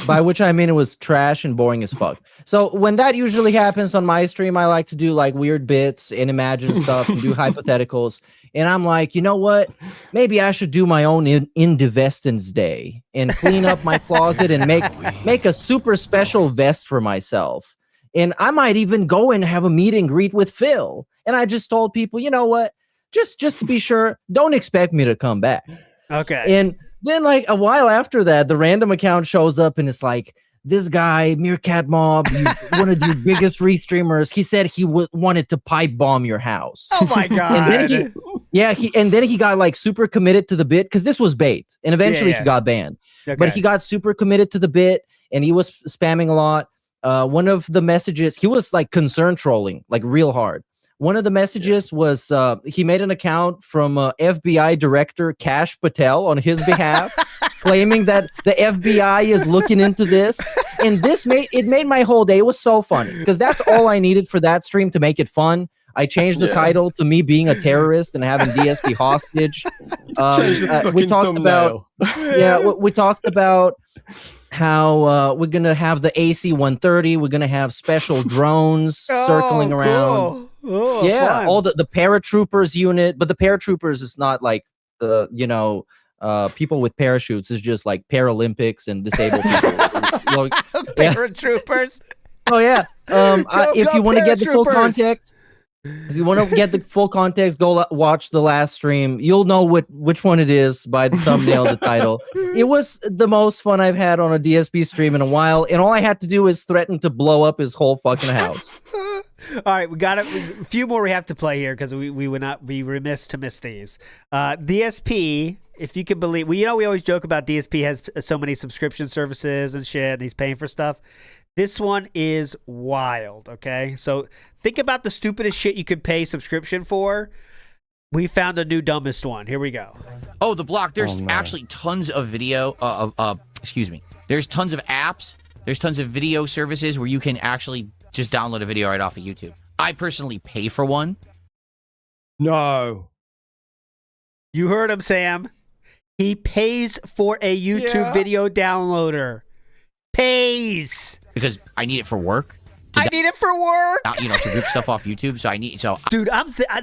By which I mean it was trash and boring as fuck. So when that usually happens on my stream, I like to do like weird bits and imagine stuff and do hypotheticals. And I'm like, you know what? Maybe I should do my own Indivestance Day and clean up my closet and make a super special vest for myself. And I might even go and have a meet and greet with Phil. And I just told people, you know what? Just to be sure, don't expect me to come back. Okay. And then, like, a while after that, the random account shows up and it's like, this guy, Meerkat Mob, one of your biggest restreamers, he said he wanted to pipe bomb your house. Oh, my God. And then he got, like, super committed to the bit, because this was bait. And eventually he got banned. Okay. But he got super committed to the bit, and he was spamming a lot. One of the messages, he was, like, concern trolling, like, real hard. One of the messages was he made an account from FBI Director Kash Patel on his behalf, claiming that the FBI is looking into this. And this made my whole day. It was so funny because that's all I needed for that stream to make it fun. I changed the title to me being a terrorist and having DSP hostage. We talked about we talked about how we're gonna have the AC-130. We're gonna have special drones circling around. Oh, yeah, fun. all the paratroopers unit, but the paratroopers is not like the people with parachutes. It's just like Paralympics and disabled people. Paratroopers. Oh yeah. If you want to get the full context. If you want to get the full context, go watch the last stream. You'll know which one it is by the thumbnail, the title. It was the most fun I've had on a DSP stream in a while, and all I had to do is threaten to blow up his whole fucking house. All right, we got a few more we have to play here because we would not be remiss to miss these. DSP, if you can believe, we always joke about DSP has so many subscription services and shit, and he's paying for stuff. This one is wild, okay? So think about the stupidest shit you could pay subscription for. We found a new dumbest one. Here we go. Oh, the block. There's actually tons of video. Excuse me. There's tons of apps. There's tons of video services where you can actually just download a video right off of YouTube. I personally pay for one. No. You heard him, Sam. He pays for a YouTube video downloader. Pays. Because I need it for work. To I need it for work. to rip stuff off YouTube. Dude,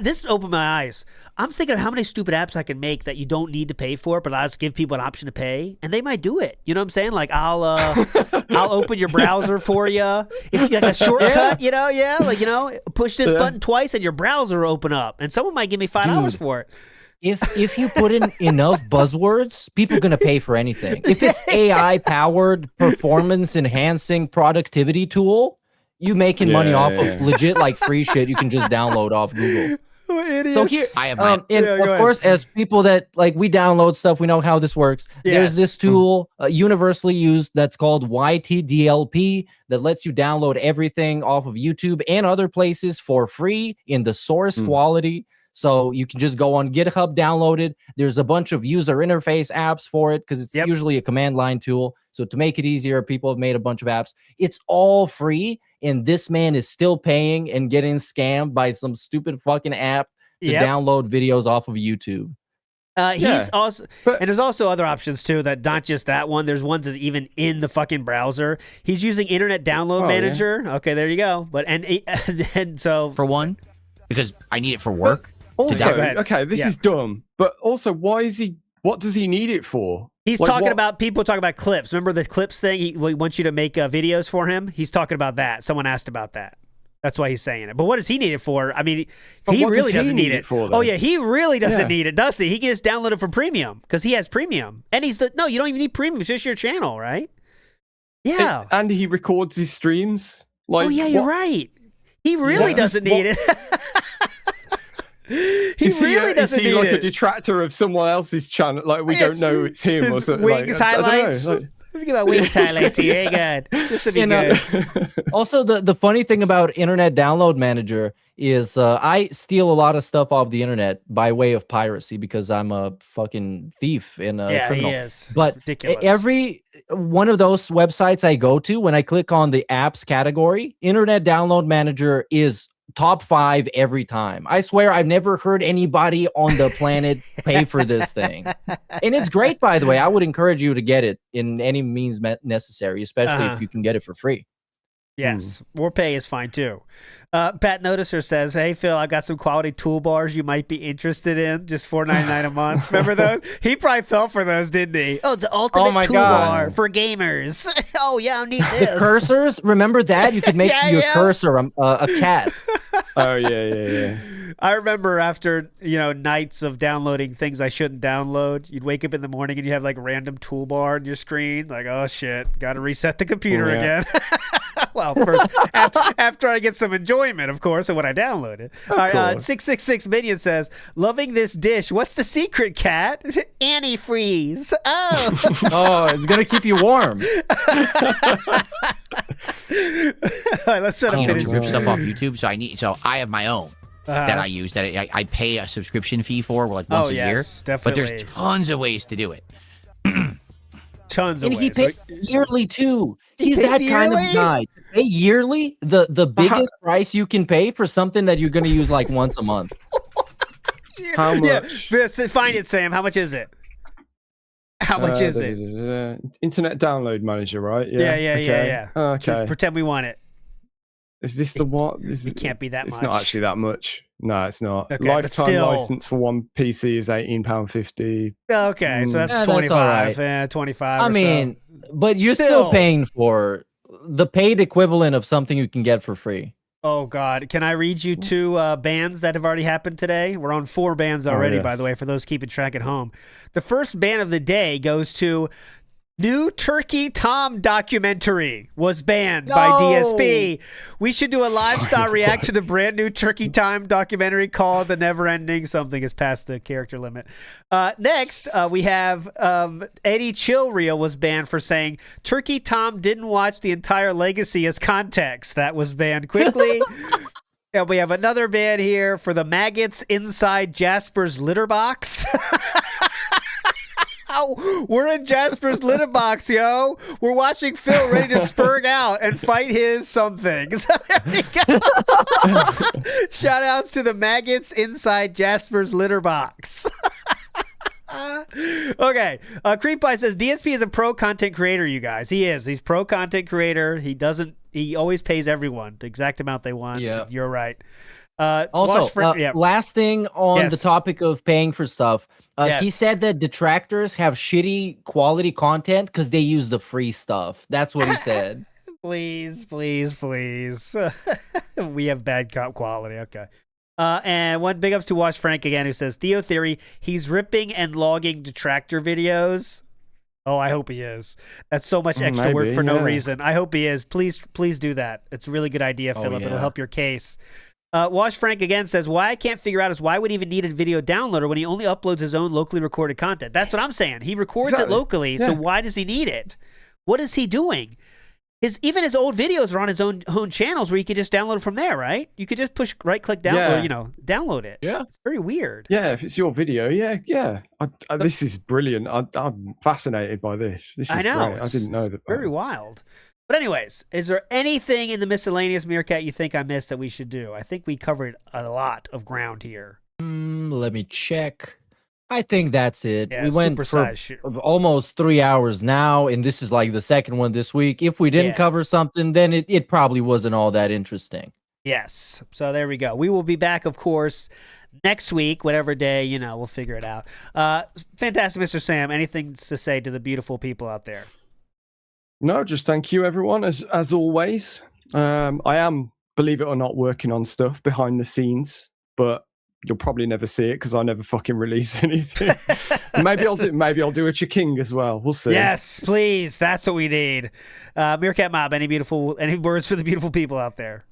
this opened my eyes. I'm thinking of how many stupid apps I can make that you don't need to pay for, but I'll just give people an option to pay, and they might do it. You know what I'm saying? Like I'll open your browser for you if you like a shortcut. Push this button twice and your browser will open up, and someone might give me $5 for it. If you put in enough buzzwords, people are gonna pay for anything. If it's AI powered performance enhancing productivity tool, you making money off of legit like free shit you can just download off Google. So here, I have my and of course, as people that like we download stuff, we know how this works. There's this tool universally used that's called YTDLP that lets you download everything off of YouTube and other places for free in the source quality. So you can just go on GitHub, download it. There's a bunch of user interface apps for it because it's usually a command line tool. So to make it easier, people have made a bunch of apps. It's all free. And this man is still paying and getting scammed by some stupid fucking app to download videos off of YouTube. He's also, and there's also other options too. That not just that one. There's ones that even in the fucking browser. He's using Internet Download Manager. Yeah. Okay, there you go. But and so for one, because I need it for work. Also, okay, this is dumb. But also, why is he? What does he need it for? He's talking about people talking about clips. Remember the clips thing? He wants you to make videos for him. He's talking about that. Someone asked about that. That's why he's saying it. But what does he need it for? I mean, he really doesn't need it. Oh yeah, he really doesn't need it, does he? He can just download it for premium because he has premium. And you don't even need premium. It's just your channel, right? Yeah. And he records his streams. Like, oh yeah, you're right. He really doesn't need it. Is he like a detractor of someone else's channel? Like we don't know it's him or something. Wings highlights. Let me get my wings highlights here. Good. This would be good. Also, the funny thing about Internet Download Manager is I steal a lot of stuff off the internet by way of piracy because I'm a fucking thief and a criminal. He is. But ridiculous. Every one of those websites I go to, when I click on the apps category, Internet Download Manager is top 5 every time. I swear I've never heard anybody on the planet pay for this thing. And it's great, by the way. I would encourage you to get it in any means necessary, especially if you can get it for free. Yes, more pay is fine too. Pat Noticer says, "Hey Phil, I got some quality toolbars you might be interested in. Just $4.99 a month. Remember those? He probably fell for those, didn't he? Oh, the ultimate toolbar for gamers. Oh yeah, I need this. Cursors. Remember that you could make your cursor a cat. Oh yeah. I remember after nights of downloading things I shouldn't download, you'd wake up in the morning and you have like random toolbar on your screen. Like, oh shit, got to reset the computer again. Well, first, after I get some enjoyment, of course, and when I download it. 666 Minion says, "Loving this dish. What's the secret, cat? Antifreeze. Oh, oh, it's gonna keep you warm." All right, let's set up to rip stuff off YouTube. So I have my own. That I use that I pay a subscription fee for like once a year. Definitely. But there's tons of ways to do it. Tons of ways. And he pays yearly too. He's that kind of guy. Pay yearly, the biggest price you can pay for something that you're going to use like once a month. How much? Find it, Sam. How much is it? How much is it? Internet Download Manager, right? Yeah. Okay. Pretend we want it. Is this the what? It can't be that much. It's not actually that much. No, it's not. Okay, Lifetime license for one PC is £18.50. Okay, so that's 25. That's 25. I mean, but you're still paying for the paid equivalent of something you can get for free. Oh God! Can I read you 2 bans that have already happened today? We're on 4 bans already, by the way, for those keeping track at home. The first ban of the day goes to New Turkey Tom documentary was banned by DSP. We should do a live-style reaction to brand new Turkey Time documentary called The Never Ending. Something is past the character limit. Next, we have Eddie Chillreel was banned for saying Turkey Tom didn't watch the entire Legacy as context. That was banned quickly. And we have another ban here for the maggots inside Jasper's litter box. We're in Jasper's litter box, yo. We're watching Phil ready to spurg out and fight his something. So there we go. Shout outs to the maggots inside Jasper's litter box. Okay. Creep Pie says DSP is a pro content creator, you guys. He is. He's pro content creator. He always pays everyone the exact amount they want. Yeah. You're right. Also, last thing on the topic of paying for stuff. He said that detractors have shitty quality content because they use the free stuff. That's what he said. Please. We have bad quality. Okay. And one big ups to Watch Frank again, who says, Theo Theory, he's ripping and logging detractor videos. Oh, I hope he is. That's so much extra work for no reason. I hope he is. Please do that. It's a really good idea, Philip. It'll help your case. Watch Frank again says, why I can't figure out is why would he even need a video downloader when he only uploads his own locally recorded content? That's what I'm saying. He records it locally, so why does he need it? What is he doing? Even his old videos are on his own channels where you can just download it from there, right? You could just push right-click down or, download it. Yeah. It's very weird. Yeah, if it's your video, yeah. This is brilliant. I'm fascinated by this. This is I know. great. I didn't know that. Very wild. But anyways, is there anything in the miscellaneous Meerkat you think I missed that we should do? I think we covered a lot of ground here. Let me check. I think that's it. Yeah, we went for almost 3 hours now, and this is like the second one this week. If we didn't cover something, then it probably wasn't all that interesting. Yes. So there we go. We will be back, of course, next week, whatever day, we'll figure it out. Fantastic, Mr. Sam. Anything to say to the beautiful people out there? No, just thank you, everyone, as always. I am, believe it or not, working on stuff behind the scenes, but you'll probably never see it because I never fucking release anything. Maybe I'll do a CHKING as well. We'll see. Yes, please. That's what we need. Meerkat Mob, any words for the beautiful people out there?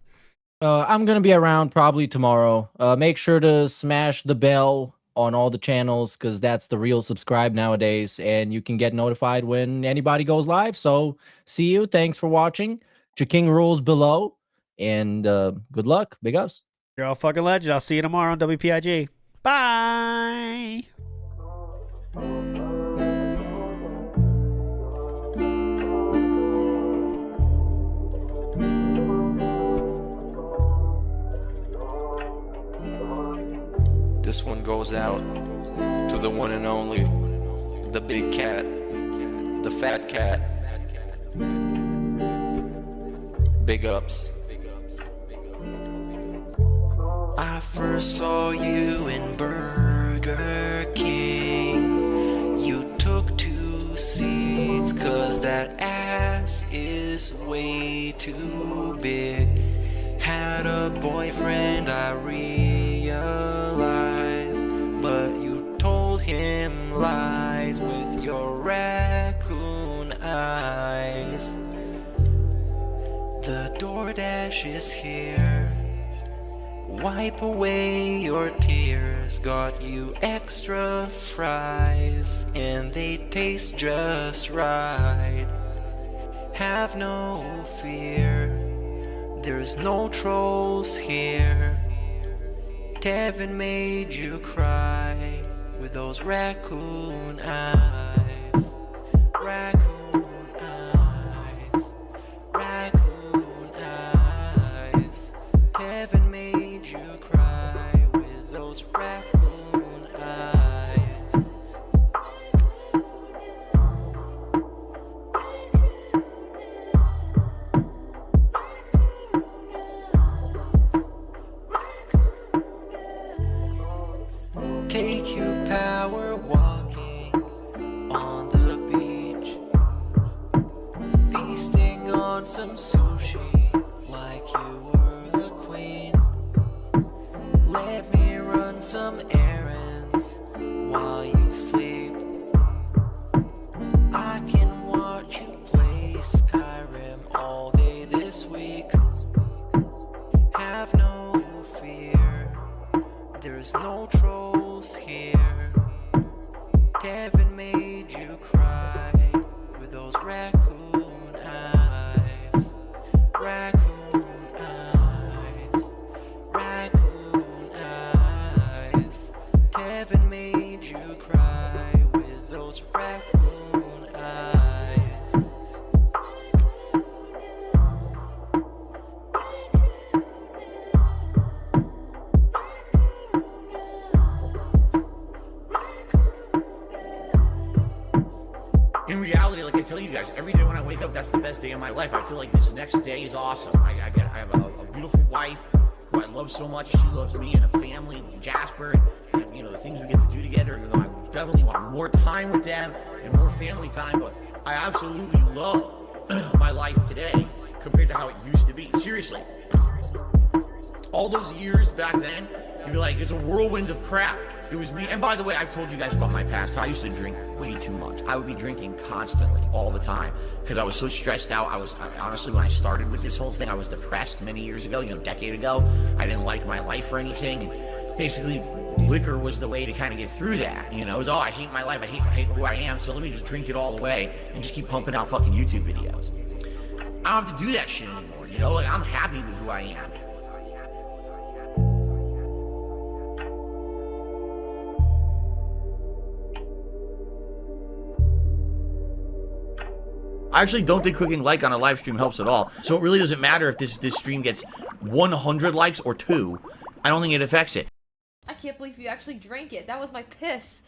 I'm gonna be around probably tomorrow. Make sure to smash the bell on all the channels because that's the real subscribe nowadays, and you can get notified when anybody goes live. So see you. Thanks for watching. CHKING rules below, and good luck. Big ups. You're all fucking legend. I'll see you tomorrow on WPIG. Bye. This one goes out to the one and only, the big cat, the fat cat. Big ups. I first saw you in Burger King. You took 2 seats cause that ass is way too big. Had a boyfriend, I realized, but you told him lies with your raccoon eyes. The DoorDash is here. Wipe away your tears. Got you extra fries, and they taste just right. Have no fear, there's no trolls here. Kevin made you cry with those raccoon eyes. Raccoon eyes. Raccoon eyes. Kevin made you cry with those raccoon eyes. Take you power walking on the beach, feasting on some sushi like you were a queen. Let me run some errands while you sleep. I can watch you play Skyrim all day this week. Have no fear, there's no trolls here. Kevin made you cry with those raccoon eyes. Raccoon eyes. Raccoon eyes. Kevin made you cry with those raccoon eyes. in reality, like I tell you guys, every day when I wake up, that's the best day of my life. I feel like this next day is awesome. I have a beautiful wife who I love so much. She loves me and a family, Jasper, and you know the things we get to do together. You know, I definitely want more time with them and more family time. But I absolutely love my life today compared to how it used to be. Seriously, all those years back then, you'd be like, it's a whirlwind of crap. It was me. And by the way, I've told you guys about my past. How I used to drink way too much. I would be drinking constantly, all the time, because I was so stressed out. Honestly, when I started with this whole thing, I was depressed many years ago, a decade ago. I didn't like my life or anything. And basically, liquor was the way to kind of get through that. You know, it was, I hate my life. I hate who I am. So let me just drink it all away and just keep pumping out fucking YouTube videos. I don't have to do that shit anymore. You know, like I'm happy with who I am. I actually don't think clicking like on a live stream helps at all. So it really doesn't matter if this stream gets 100 likes or 2. I don't think it affects it. I can't believe you actually drank it. That was my piss.